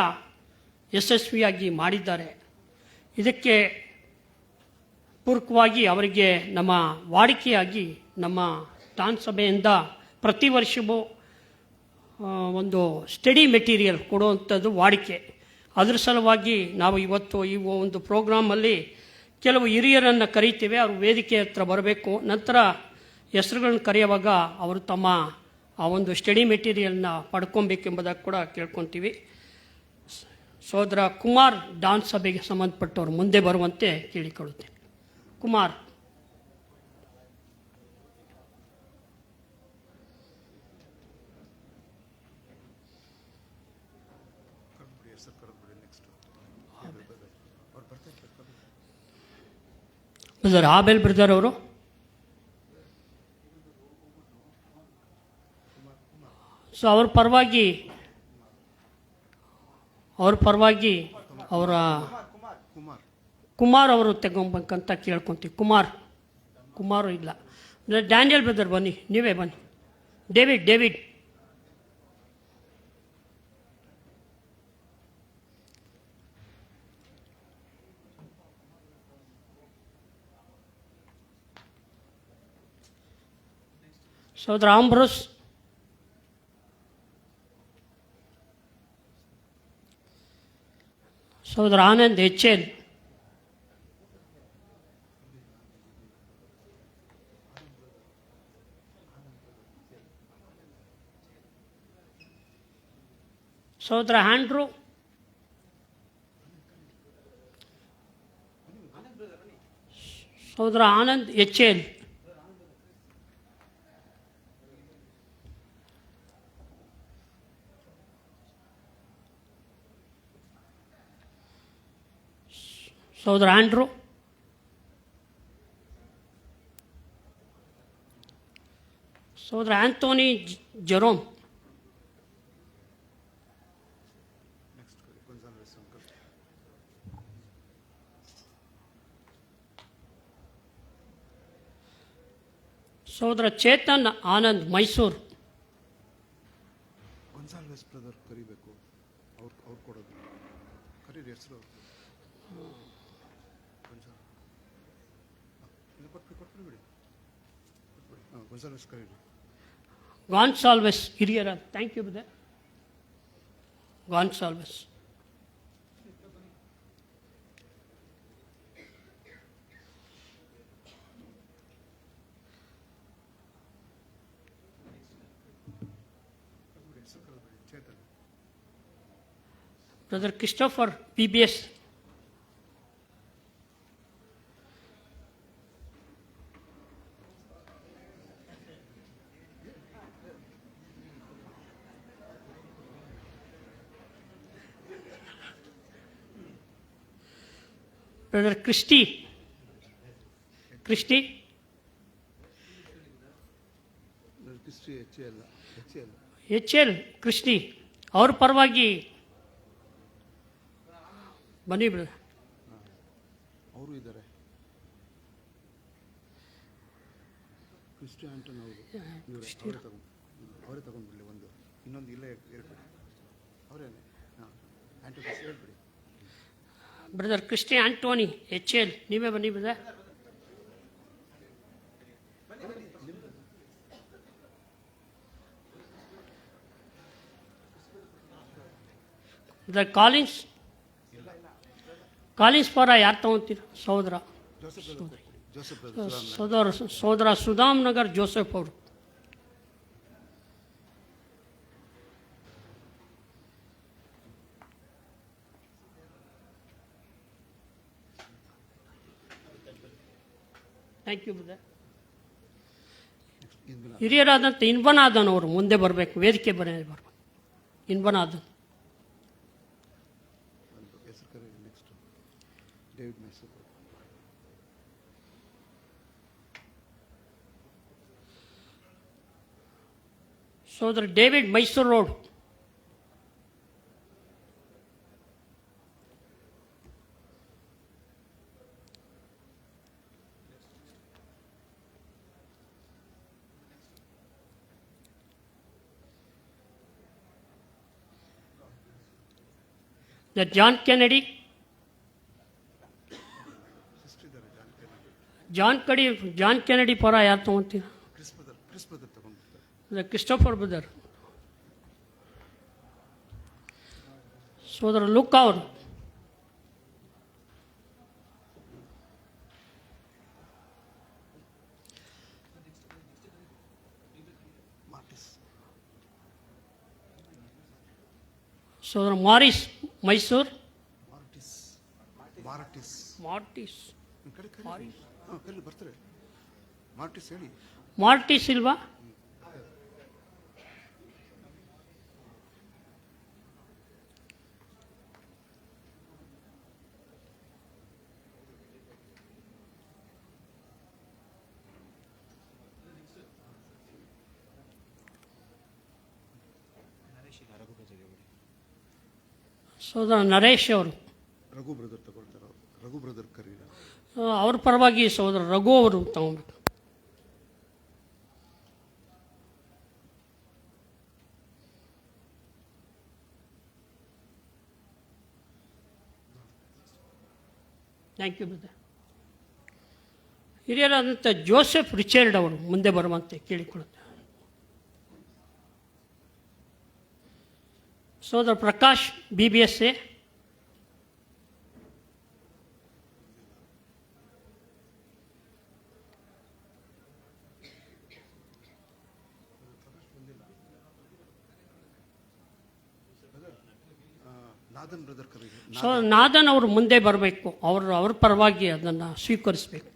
S6: ಯಶಸ್ವಿಯಾಗಿ ಮಾಡಿದ್ದಾರೆ. ಇದಕ್ಕೆ ಪೂರಕವಾಗಿ ಅವರಿಗೆ ನಮ್ಮ ವಾಡಿಕೆಯಾಗಿ ನಮ್ಮ ಡಾನ್ ಸಭೆಯಿಂದ ಪ್ರತಿ ವರ್ಷವೂ ಒಂದು ಸ್ಟಡಿ ಮೆಟೀರಿಯಲ್ ಕೊಡುವಂಥದ್ದು ವಾಡಿಕೆ. ಅದರ ಸಲುವಾಗಿ ನಾವು ಇವತ್ತು ಈ ಒಂದು ಪ್ರೋಗ್ರಾಮಲ್ಲಿ ಕೆಲವು ಹಿರಿಯರನ್ನು ಕರೀತೇವೆ. ಅವರು ವೇದಿಕೆ ಹತ್ರ ಬರಬೇಕು. ನಂತರ ಹೆಸರುಗಳನ್ನು ಕರೆಯುವಾಗ ಅವರು ತಮ್ಮ ಆ ಒಂದು ಸ್ಟಡಿ ಮೆಟೀರಿಯಲ್ನ ಪಡ್ಕೊಬೇಕೆಂಬುದಾಗಿ ಕೂಡ ಕೇಳ್ಕೊತೀವಿ. ಸಹೋದರ ಕುಮಾರ್ ಡಾನ್ ಸಭೆಗೆ ಸಂಬಂಧಪಟ್ಟವರು ಮುಂದೆ ಬರುವಂತೆ ಕೇಳಿಕೊಳ್ಳುತ್ತೇನೆ. ಕುಮಾರ್. ಬ್ರದರ್ ಆಬೇಲ್ ಬ್ರದರ್ ಅವರು. ಸೊ ಅವ್ರ ಪರವಾಗಿ ಅವರ ಕುಮಾರ್ ಅವರು ತಗೊಂಬೇಕಂತ ಕೇಳ್ಕೊತೀವಿ. ಕುಮಾರು ಇಲ್ಲ. ಡ್ಯಾನಿಯಲ್ ಬ್ರದರ್ ಬನ್ನಿ, ನೀವೇ ಬನ್ನಿ. ಡೇವಿಡ್. ಸಹೋದರ ಆಂಬ್ರೋಸ್. ಸಹೋದರ ಆನಂದ್ HL. ಸಹೋದರ ಆಂಡ್ರೂ. ಸಹೋದರ ಆನಂದ್ HL. ಸಹೋದರ ಆಂಡ್ರೂ. ಸಹೋದರ ಆಂಥೋನಿ ಜೆರೋಮ್. ಸಹೋದರ ಚೇತನ್ ಆನಂದ್ ಮೈಸೂರು.
S7: ಕರಿಬೇಕು, ಅವ್ರು ಕೊಡೋದು ಕರೀರಿ ಹೆಸರು ಕೊಟ್ಬಿಡಿ ಬಿಡಿ, ಹಾಂ ಗೊಂಜಾಲೆಸ್ ಕರೀರಿ.
S6: ಗಾನ್ಸಾಲ್ವೆಸ್ ಹಿರಿಯರ. Thank you brother. Gonsalves. Brother Christopher PBS. Brother Christie.
S7: Christie
S6: HL Christie ಅವ್ರ ಪರವಾಗಿ ಬನ್ನಿ ಬ್ರದರ್.
S7: ಅವರು ಇದ್ದಾರೆ, ಕ್ರಿಸ್ಟಿ ಆಂಟನ್ ಅವರು ಅವರೇ ತಗೊಂಡ್ಬಿಡಲಿ. ಇನ್ನೊಂದು ಇಲ್ಲೇ ಹೇಳ್ಬಿಡಿ, ಅವರೇನೆ. ಹಾಂ, ಆಂಟನ್ ಹೇಳ್ಬಿಡಿ.
S6: ಬ್ರದರ್ ಕ್ರಿಸ್ಟಿ ಆಂಟೋನಿ HL, ನೀವೇ ಬನ್ನಿ ಬ್ರದರ್. ಬ್ರದರ್ ಕಾಲಿನ್ಸ್ ಪರ ಯಾರು ತಗೊಂತೀರ? ಸೋದರ ಸುಧಾಮ್ ನಗರ್ ಜೋಸೆಫ್ ಅವರು. Thank you brother. ಹಿರಿಯರಾದಂಥ ಇನ್ಬನಾದನ್ ಅವರು ಮುಂದೆ ಬರಬೇಕು, ವೇದಿಕೆ ಬರಬೇಕು. ಇನ್ಬನಾದನ್.
S7: ಡೇವಿಡ್ ಮೈಸೂರು.
S6: ಸೋದರ David Mysore road. John Kennedy. John Kennedy ಪರ ಯಾರು ತಗೊಂತೀರ? Christopher brother. ಸೋದರ ಲುಕ್ ಅವರು. ಸೋದರ ಮಾರಿಸ್ ಮೈಸೂರ್.
S7: ಬರ್ತಾರೆ. ಹೇಳಿ.
S6: ಮಾರ್ಟಿಸ್ ಇಲ್ವಾ? ಸೋದರ ನರೇಶ್ ಅವರು.
S7: ರಘು ಬ್ರದರ್ ತಗೊಳ್ತಾರೆ. ರಘು ಬ್ರದರ್ ಕರೀರ.
S6: ಅವ್ರ ಪರವಾಗಿ ಸೋದರ ರಘು ಅವರು ತಗೊಬೇಕು. Thank you brother. ಹಿರಿಯರಾದಂಥ Joseph Richard ಅವರು ಮುಂದೆ ಬರುವಂತೆ ಕೇಳಿಕೊಳ್ಳುತ್ತೆ. ಸೋದರ ಪ್ರಕಾಶ್ BBSA. ಸೊ ನಾದನ್ ಅವರು ಮುಂದೆ ಬರಬೇಕು, ಅವ್ರ ಪರವಾಗಿ ಅದನ್ನು ಸ್ವೀಕರಿಸಬೇಕು.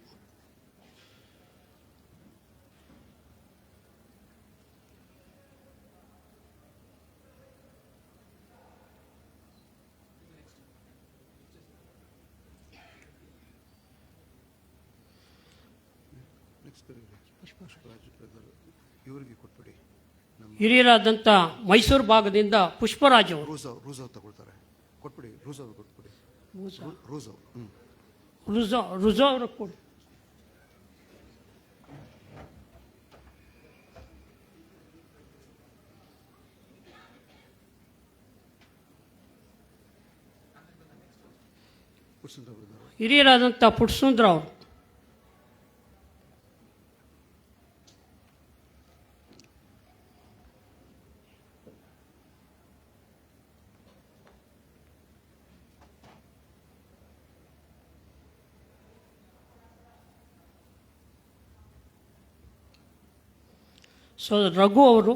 S7: ಇವರಿಗೆ ಕೊಟ್ಬಿಡಿ.
S6: ಹಿರಿಯರಾದಂಥ ಮೈಸೂರು ಭಾಗದಿಂದ ಪುಷ್ಪರಾಜ್ ಅವರು.
S7: ರೂಸವ್ ತಗೊಳ್ತಾರೆ, ಕೊಟ್ಬಿಡಿ. ರೂಸವ್ ಕೊಟ್ಬಿಡಿ.
S6: ರುಜೋ ಅವ್ರಿಗೆ ಕೊಡಿ.
S7: ಪುರುಷಂದ್ರ ಬರೆದವರು.
S6: ಹಿರಿಯರಾದಂಥ ಪುಟ್ಸುಂದ್ರ ಅವರು. ಸೊ ರಘು ಅವರು.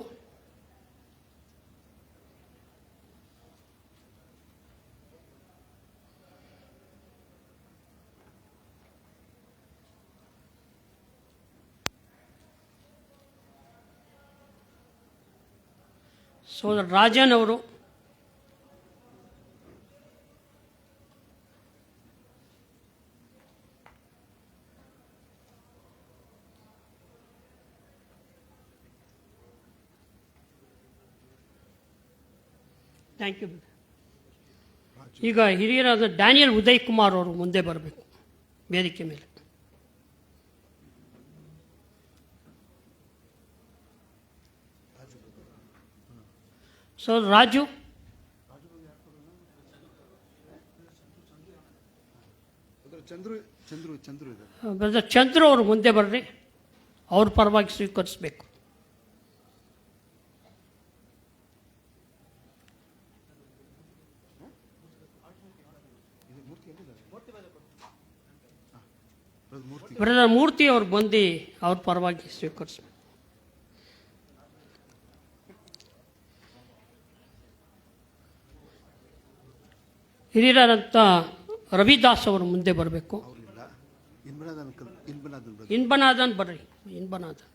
S6: ಸೋದರ ರಾಜನ್ ಅವರು. Thank you. ಈಗ ಹಿರಿಯರಾದ ಡ್ಯಾನಿಯಲ್ ಉದಯ್ ಕುಮಾರ್ ಅವರು ಮುಂದೆ ಬರಬೇಕು ವೇದಿಕೆ ಮೇಲೆ. ಸೊ ರಾಜು.
S7: ಚಂದ್ರು ಚಂದ್ರು ಚಂದ್ರು ಇದೆ.
S6: ಬ್ರದರ್ ಚಂದ್ರು ಅವರು ಮುಂದೆ ಬರ್ರಿ, ಅವ್ರ ಪರವಾಗಿ ಸ್ವೀಕರಿಸಬೇಕು. ಬ್ರದರ್ ಮೂರ್ತಿ ಅವ್ರು ಬಂದು ಅವ್ರ ಪರವಾಗಿ ಸ್ವೀಕರಿಸಬೇಕು. ಹಿರಿಯರಾದಂಥ ರವಿದಾಸ್ ಅವರು ಮುಂದೆ ಬರಬೇಕು.
S7: ಅವರಿಲ್ಲ. ಇನ್ಬನಾದನ್
S6: ಇನ್ಬನಾದನ್ ಬರ್ರಿ. ಇನ್ಬನಾದನ್.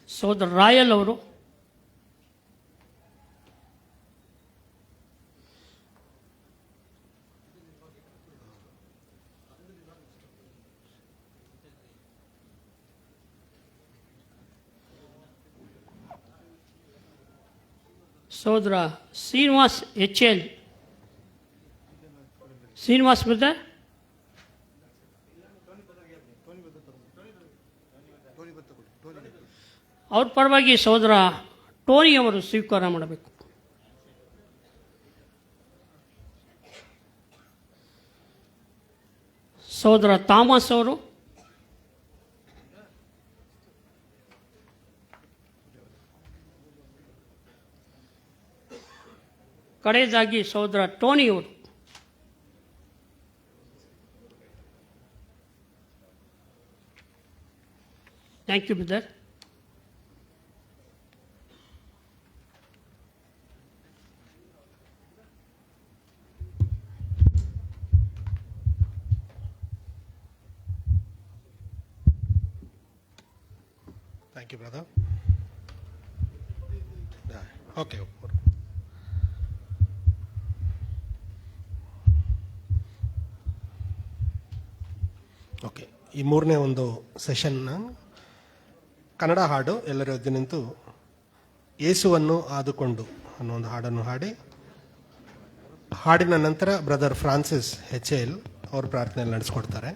S6: ಸೋದರ ರಾಯಲ್ ಅವರು. ಸೋದರ ಶ್ರೀನಿವಾಸ್ HL. ಶ್ರೀನಿವಾಸ್ ಬ್ರದರ್. ಅವ್ರ ಪರವಾಗಿ ಸೋದರ ಟೋನಿ ಅವರು ಸ್ವೀಕಾರ ಮಾಡಬೇಕು. ಸೋದರ ಥಾಮಸ್ ಅವರು. ಕಡೆಯದಾಗಿ ಸೋದರ ಟೋನಿ ಅವರು. Thank you brother.
S1: Thank you, brother. Yeah. Okay. Okay, ಈ ಮೂರನೇ ಒಂದು ಸೆಷನ್ನ ಕನ್ನಡ ಹಾಡು ಎಲ್ಲರ ಎದ್ದು ನಿಂತು ಯೇಸುವನ್ನು ಆದುಕೊಂಡು ಅನ್ನೋ ಒಂದು ಹಾಡನ್ನು ಹಾಡಿ, ಹಾಡಿನ ನಂತರ ಬ್ರದರ್ ಫ್ರಾನ್ಸಿಸ್ HL ಅವರು ಪ್ರಾರ್ಥನೆಯಲ್ಲಿ ನಡೆಸ್ಕೊಡ್ತಾರೆ.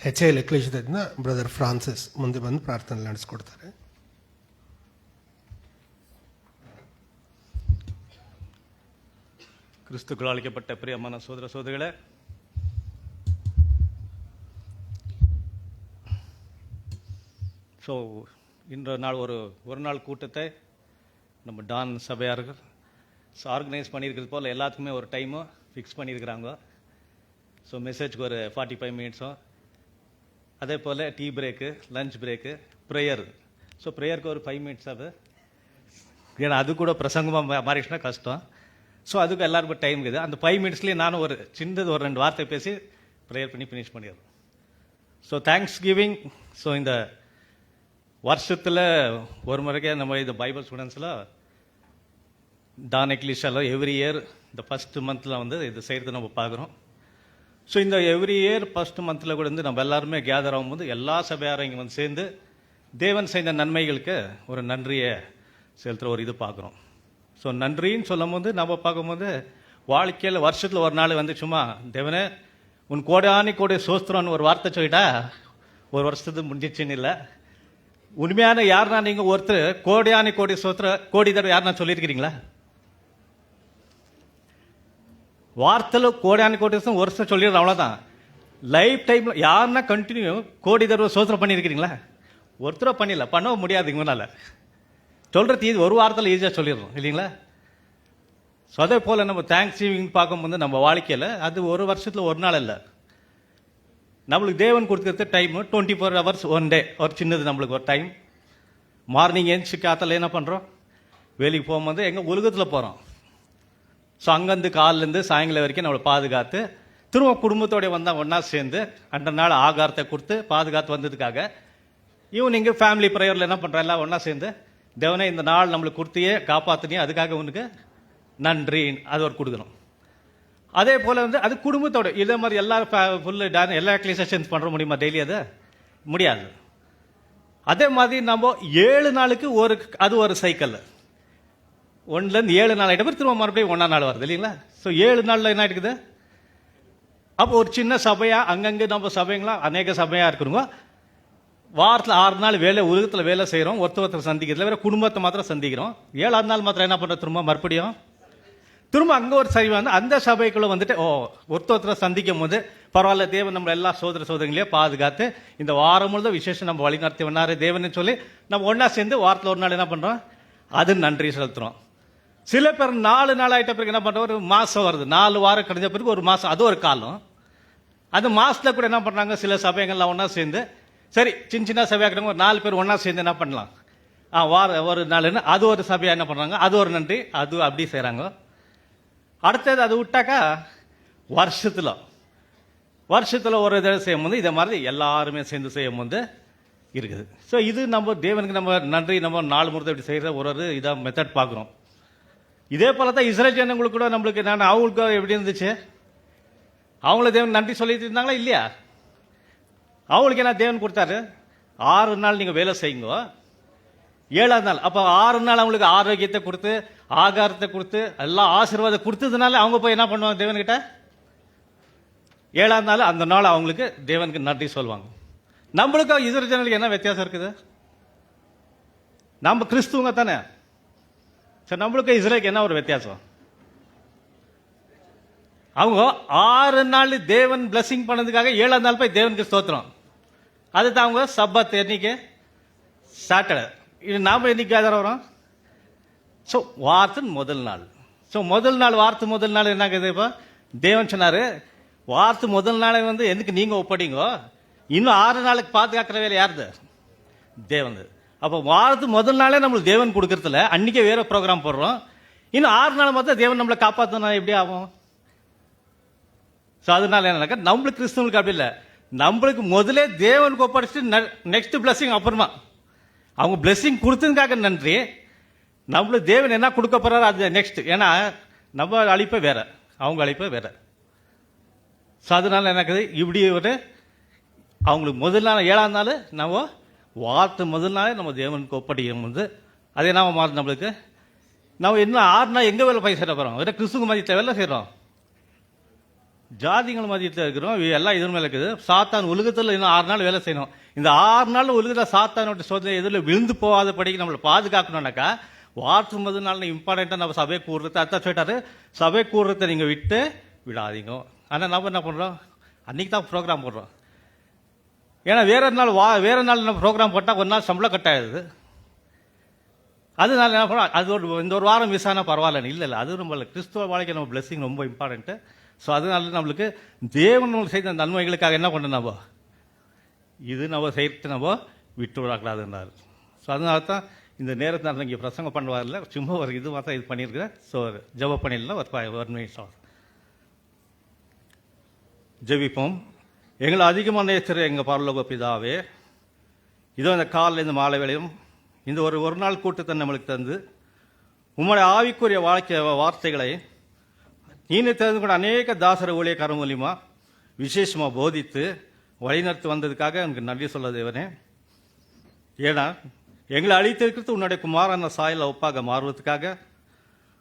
S1: HL ಎಕ್ಲೇಶದಿಂದ ಬ್ರದರ್ ಫ್ರಾನ್ಸಿಸ್ ಮುಂದೆ ಬಂದು ಪ್ರಾರ್ಥನೆ ನಡೆಸ್ಕೊಡ್ತಾರೆ.
S8: கிறிஸ்துக்குள் அழைக்கப்பட்ட பிரியமான சோதர சோதரிகளே, ஸோ இன்று நாள் ஒரு நாள் கூட்டத்தை நம்ம டான் சபையார்கள் ஆர்கனைஸ் பண்ணியிருக்கிறது போல் எல்லாத்துக்குமே ஒரு டைமும் ஃபிக்ஸ் பண்ணியிருக்கிறாங்க. ஸோ மெசேஜ்க்கு ஒரு 45 மினிட்ஸும், அதே போல் tea break, lunch break, prayer. So ப்ரேயருக்கு ஒரு 5 மினிட்ஸ் அது, ஏன்னா அது கூட பிரசங்கமாக மாறிடுச்சுன்னா கஷ்டம். ஸோ அதுக்கு எல்லாருக்கும் டைம் இருக்குது. அந்த 5 மினிட்ஸ்லேயே நானும் ஒரு சின்னது ஒரு 2 வார்த்தை பேசி ப்ரேயர் பண்ணி ஃபினிஷ் பண்ணிடுறேன். So thanks giving. ஸோ இந்த வருஷத்தில் ஒரு முறைக்கே நம்ம இந்த பைபிள் ஸ்டூடெண்ட்ஸில் டான் எக்லிஷாவில் எவ்ரி இயர் இந்த ஃபஸ்ட்டு மந்தில் வந்து இது செய்கிறது நம்ம பார்க்குறோம். ஸோ இந்த எவ்ரி இயர் ஃபஸ்ட்டு மந்தில் கூட வந்து நம்ம எல்லாருமே கேதர் ஆகும்போது எல்லா சபையாரும் இங்கே வந்து சேர்ந்து தேவன் செய்த நன்மைகளுக்கு ஒரு நன்றியை செலுத்துகிற ஒரு இது பார்க்குறோம். ஸோ நன்றின்னு சொல்லும் போது நம்ம பார்க்கும்போது வாழ்க்கையில் வருஷத்தில் ஒரு நாள் வந்து சும்மா தேவனே உன் கோடானி கோடி சோஸ்திரம்னு ஒரு வார்த்தை சொல்லிட்டா ஒரு வருஷத்துக்கு முடிஞ்சிச்சுன்னு இல்லை. உண்மையான யாருன்னா நீங்கள் ஒருத்தர் கோடியானி கோடி சோத்திர கோடி தடவை யாருன்னா சொல்லியிருக்கிறீங்களா? வார்த்தையில் கோடியானி கோடி ஒரு வருஷம் சொல்லிடுறோம், அவ்வளோதான். லைஃப் டைமில் யாருன்னா கண்டினியூ கோடி தடவை சோத்திரம் பண்ணியிருக்கிறீங்களா? ஒருத்தரை பண்ணிடல, பண்ணவும் முடியாது இவங்களால. சொல்கிறது இது ஒரு வாரத்தில் ஈஸியாக சொல்லிடுறோம் இல்லைங்களா? ஸோ அதே போல் நம்ம தேங்க்ஸ் கிவிங் பார்க்கும்போது நம்ம வாழ்க்கையில் அது ஒரு வருஷத்தில் ஒரு நாள் இல்லை. நம்மளுக்கு தேவன் கொடுத்துருக்க டைம் 24 hours ஒன் டே. ஒரு சின்னது நம்மளுக்கு ஒரு டைம். மார்னிங் எழுந்துச்சு காத்தால என்ன பண்ணுறோம்? வேலைக்கு போகும்போது எங்கள் உலகத்தில் போகிறோம். ஸோ அங்கேருந்து காலிலேருந்து சாயங்காலம் வரைக்கும் நம்மளை பாதுகாத்து திரும்ப குடும்பத்தோடைய வந்தால் ஒன்றா சேர்ந்து அன்றைய நாள் ஆகாரத்தை கொடுத்து பாதுகாத்து வந்ததுக்காக ஈவினிங்கு ஃபேமிலி ப்ரேயரில் என்ன பண்ணுறோம்? எல்லாம் ஒன்றா சேர்ந்து தேவனே இந்த நாள் நம்மளுக்கு கொடுத்தியே காப்பாற்றினியே, அதுக்காக உனக்கு நன்றி, அது ஒரு கொடுக்குறோம். அதே போல் வந்து அது குடும்பத்தோட இதே மாதிரி எல்லா ஃபுல்லு எல்லா எக்லிசேஷன்ஸ் பண்ணுற முடியுமா டெய்லி? அது முடியாது. அதே மாதிரி நம்ம 7 நாளுக்கு அது ஒரு சைக்கிள். 1லேருந்து 7 நாள் ஆகிட்ட திரும்ப மறுபடியும் 1ஆம் நாள் வருது இல்லைங்களா? ஸோ 7 நாளில் என்ன ஆகிடுக்குது? அப்போ ஒரு சின்ன சபையாக அங்கங்கே நம்ம சபைங்களாம் அநேக சபையாக இருக்கிறோங்க. வாரத்தில் 6 நாள் வேலை உலகத்தில் வேலை செய்கிறோம், ஒருத்தர் சந்திக்கிறதுல வேறு குடும்பத்தை மாத்திரம் சந்திக்கிறோம். 7ஆம் நாள் மாத்திரம் என்ன பண்ணுறோம்? திரும்ப மறுபடியும் திரும்ப அங்கே ஒரு சரி வந்து அந்த சபைக்குள்ளே வந்துட்டு ஒருத்தரை சந்திக்கும் போது பரவாயில்ல, தேவன் நம்ம எல்லா சோதனைகளையே பாதுகாத்து இந்த வாரம் முழுதும் விசேஷம் நம்ம வழி நடத்தி வந்தாரு தேவன் சொல்லி நம்ம ஒன்றா சேர்ந்து வாரத்தில் ஒரு நாள் என்ன பண்ணுறோம்? அது நன்றி செலுத்துகிறோம். சில பேர் 4 நாள் ஆகிட்ட பிறகு என்ன பண்ணுறோம்? ஒரு மாதம் வருது, 4 வாரம் கழிஞ்ச பிறகு ஒரு மாதம், அது ஒரு காலம். அந்த மாதத்தில் கூட என்ன பண்ணுறாங்க? சில சபைகள்லாம் ஒன்றா சேர்ந்து சரி சின்ன சின்ன சபையாக இருக்கிறவங்க ஒரு 4 பேர் ஒன்றா சேர்ந்து என்ன பண்ணலாம்? ஒரு நாள்னு அது ஒரு சபையாக என்ன பண்ணுறாங்க? அது ஒரு நன்றி, அது அப்படி செய்கிறாங்க. அடுத்தது அது விட்டாக்கா வருஷத்தில் ஒரு தடவை செய்யும் போது இதை மாதிரி எல்லாருமே சேர்ந்து செய்யும் போது இருக்குது. ஸோ இது நம்ம தேவனுக்கு நம்ம நன்றி நம்ம 4 முறை இப்படி செய்கிற ஒரு இதாக மெத்தட் பார்க்குறோம். இதே போல தான் இஸ்ரேல் ஜனங்களுக்கு கூட நம்மளுக்கு அவங்களுக்கு எப்படி இருந்துச்சு? அவங்கள தேவன் நன்றி சொல்லிட்டு இருந்தாங்களா இல்லையா? அவங்களுக்கு என்ன தேவன் கொடுத்தாரு? 6 நாள் நீங்கள் வேலை செய்யுங்க, 7ஆம் நாள் அப்போ 6 நாள் அவங்களுக்கு ஆரோக்கியத்தை கொடுத்து ஆகாரத்தை கொடுத்து எல்லாம் ஆசீர்வாதம் கொடுத்ததுனால அவங்க போய் என்ன பண்ணுவாங்க? தேவன்கிட்ட 7ஆம் நாள் அந்த நாள் அவங்களுக்கு தேவனுக்கு நன்றி சொல்லுவாங்க. நம்மளுக்கு இஸ்ரேல் ஜனங்களுக்கு என்ன வித்தியாசம் இருக்குது? நம்ம கிறிஸ்துவங்க தானே. சரி, நம்மளுக்கு இஸ்ரேலுக்கு என்ன ஒரு வித்தியாசம்? அவங்க 6 நாள் தேவன் பிளஸிங் பண்ணதுக்காக 7ஆம் நாள் போய் தேவனுக்கு ஸ்தோத்திரம். அதுதான் அவங்க சப்பத் என்னைக்கு? சாட்டர்டே. இது நாம் என்னைக்கு ஆதாரம் வரோம்? ஸோ வாரத்தின் முதல் நாள். ஸோ வாரத்து முதல் நாள் என்ன ஆகுது? இப்போ தேவன் சொன்னார் வாரத்து முதல் நாளை வந்து எதுக்கு நீங்கள் ஒப்படைங்கோ, இன்னும் 6 நாளுக்கு பாதுகாக்கிற வேலை யாருது? தேவன். அப்போ வாரத்து முதல் நாளே நம்மளுக்கு தேவன் கொடுக்கறதில்ல, அன்றைக்கே வேறு ப்ரோக்ராம் போடுறோம். இன்னும் 6 நாள் மொத்தம் தேவன் நம்மளை காப்பாற்றினா எப்படி ஆகும்? ஸோ அதனால என்னன்னாக்கா நம்மளுக்கு கிறிஸ்தவங்களுக்கு அப்படி இல்லை. நம்மளுக்கு முதலே தேவனுக்கு ஒப்படைச்சிட்டு நெக்ஸ்ட் பிளஸிங் அப்புறமா. அவங்க பிளஸிங் கொடுத்ததுக்காக நன்றி, நம்மளுக்கு தேவன் என்ன கொடுக்க போறாரு அது நெக்ஸ்ட். ஏன்னா நம்ம அழைப்பே வேற, அவங்க அழைப்பே வேற. ஸோ அதனால எனக்கு இப்படி அவங்களுக்கு முதல் நாள் 7ஆம் நாள் நம்ம வார்த்தை முதல் நாளே நம்ம தேவனுக்கு ஒப்படைக்கும் போது அது என்ன மாறும்? நம்மளுக்கு நம்ம இன்னும் 6 நாள் எங்கே வேலை போய் சேர போகிறோம்? வேற கிறிஸ்துவ மதியத்தில் வேலை செய்கிறோம். ஜாதிகள் மதியத்தில் இருக்கிறோம், எல்லாம் இதன் மேலே இருக்குது. சாத்தான் உலகத்தில் இன்னும் 6 நாள் வேலை செய்யணும். இந்த 6 நாள் உலகத்தில் சாத்தானோட சோதனை எதில் விழுந்து போகாத படிக்க நம்மளை பாதுகாக்கணும்னாக்கா வாரத்து முதல் நாள் இம்பார்ட்டண்ட்டாக நம்ம சபை கூடுறது அதான் சொல்லிட்டாரு, சபை கூடுறதை நீங்கள் விட்டு விடாதீங்க. ஆனால் நம்ம என்ன பண்ணுறோம், அன்றைக்கி தான் ப்ரோக்ராம் போடுறோம். ஏன்னா வேற நாள் நம்ம ப்ரோக்ராம் போட்டால் ஒரு நாள் சம்பளம் கட் ஆயிடுது. அதனால என்ன பண்ணுறோம், அது இந்த ஒரு வாரம் மிஸ் ஆனால் பரவாயில்ல. இல்லை அது நம்ம கிறிஸ்துவ வாழ்க்கை நம்ம பிளெஸிங் ரொம்ப இம்பார்ட்டண்ட்டு. ஸோ அதனால நம்மளுக்கு தேவன் நம்ம செய்த நன்மைகளுக்காக என்ன பண்ணணும், நம்ம இது நம்ம செய்யறது நம்ம விட்டு விடக்கூடாதுன்றார். ஸோ அதனால தான் இந்த நேரத்தில் இங்கே பிரசங்கம் பண்ணுவார்ல, சும்மா ஒரு இது மாத்திரம் இது பண்ணியிருக்கிறேன். ஸோ ஜெப பண்ணிடலாம் ஒரு நிமிஷம் ஜெபிப்போம். எங்களை அதிகமாக நேசிக்கிற எங்கள் பரலோக பிதாவே, இதோ இந்த காலையில் மாலை வேளையும் இந்த ஒரு நாள் கூட்டத்தை நம்மளுக்கு தந்து உம்முடைய ஆவிக்குரிய வார்த்தைகளை நீனே தெரிந்து கூட அநேக தாசர ஊழியக்காரன் மூலியமா விசேஷமாக போதித்து வழிநடத்தி வந்ததுக்காக எனக்கு நன்றி சொல்ல தேவனே. ஏன்னா எங்களை அழித்திருக்கிறது உன்னுடைய குமாரன சாயல ஒப்பாக மாறுவதற்காக,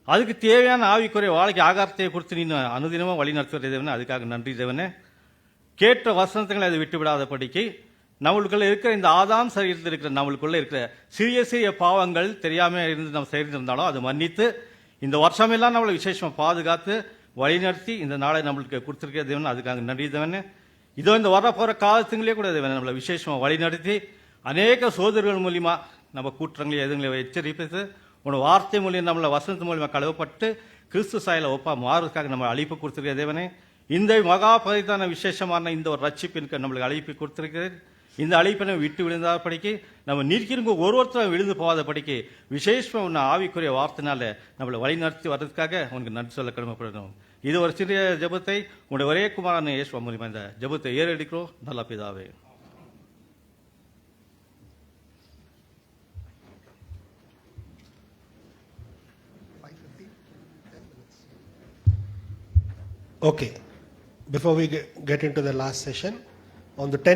S8: அதுக்கு தேவையான ஆவிக்குரிய வாழ்க்கை ஆகாரத்தை கொடுத்து நீ அனுதினமாக வழி நடத்துகிற தேவனே, அதுக்காக நன்றி தேவனே. கேட்ட வசனங்களை அதை விட்டு விடாத படிக்கு நம்மளுக்குள்ள இருக்கிற இந்த ஆதாம் சரீரத்தில் இருக்கிற நம்மளுக்குள்ள இருக்கிற சிறிய சிறிய பாவங்கள் தெரியாமல் இருந்து நம்ம செய்திருந்தாலும் அதை மன்னித்து இந்த வருஷமெல்லாம் நம்மளை விசேஷமாக பாதுகாத்து வழிநடத்தி இந்த நாளை நம்மளுக்கு கொடுத்துருக்க தேவன், அதுக்காக நன்றி தேவனே. இதோ இந்த வரப்போகிற காலத்துங்களே கூட தேவன் நம்மளை விசேஷமாக வழிநடத்தி அநேக சோதர்கள் மூலியமா நம்ம கூற்றங்களை எதுங்களை எச்சரிப்பித்து உன்னோட வார்த்தை மூலியம் நம்மளை வசனத்து மூலியமாக கழுவப்பட்டு கிறிஸ்து சாயல ஒப்பா மாறுவதற்காக நம்ம அழைப்பு கொடுத்துருக்க தேவனே. இந்த மகா பரிதான விசேஷமான இந்த ஒரு ரட்சிப்பிற்கு நம்மளுக்கு அழைப்பு கொடுத்திருக்கிறது. இந்த அழைப்பினை விட்டு விழுந்தாத படிக்கு நம்ம நிற்கிறவங்க ஒருத்தரும் விழுந்து போகாத படிக்கு விசேஷமாக உன்னை ஆவிக்குரிய வார்த்தைனால நம்மளை வழி நடத்தி வர்றதுக்காக உனக்கு நன்றி சொல்ல கடமைப்படணும். இது ஒரு சிறிய ஜெபத்தை உன்னுடைய ஒரே குமாரன் இயேசு மூலியமா இந்த ஜெபத்தை ஏறெடுக்கிறோம் நல்ல பிதாவே.
S1: Okay, before we get into the last session, on the 10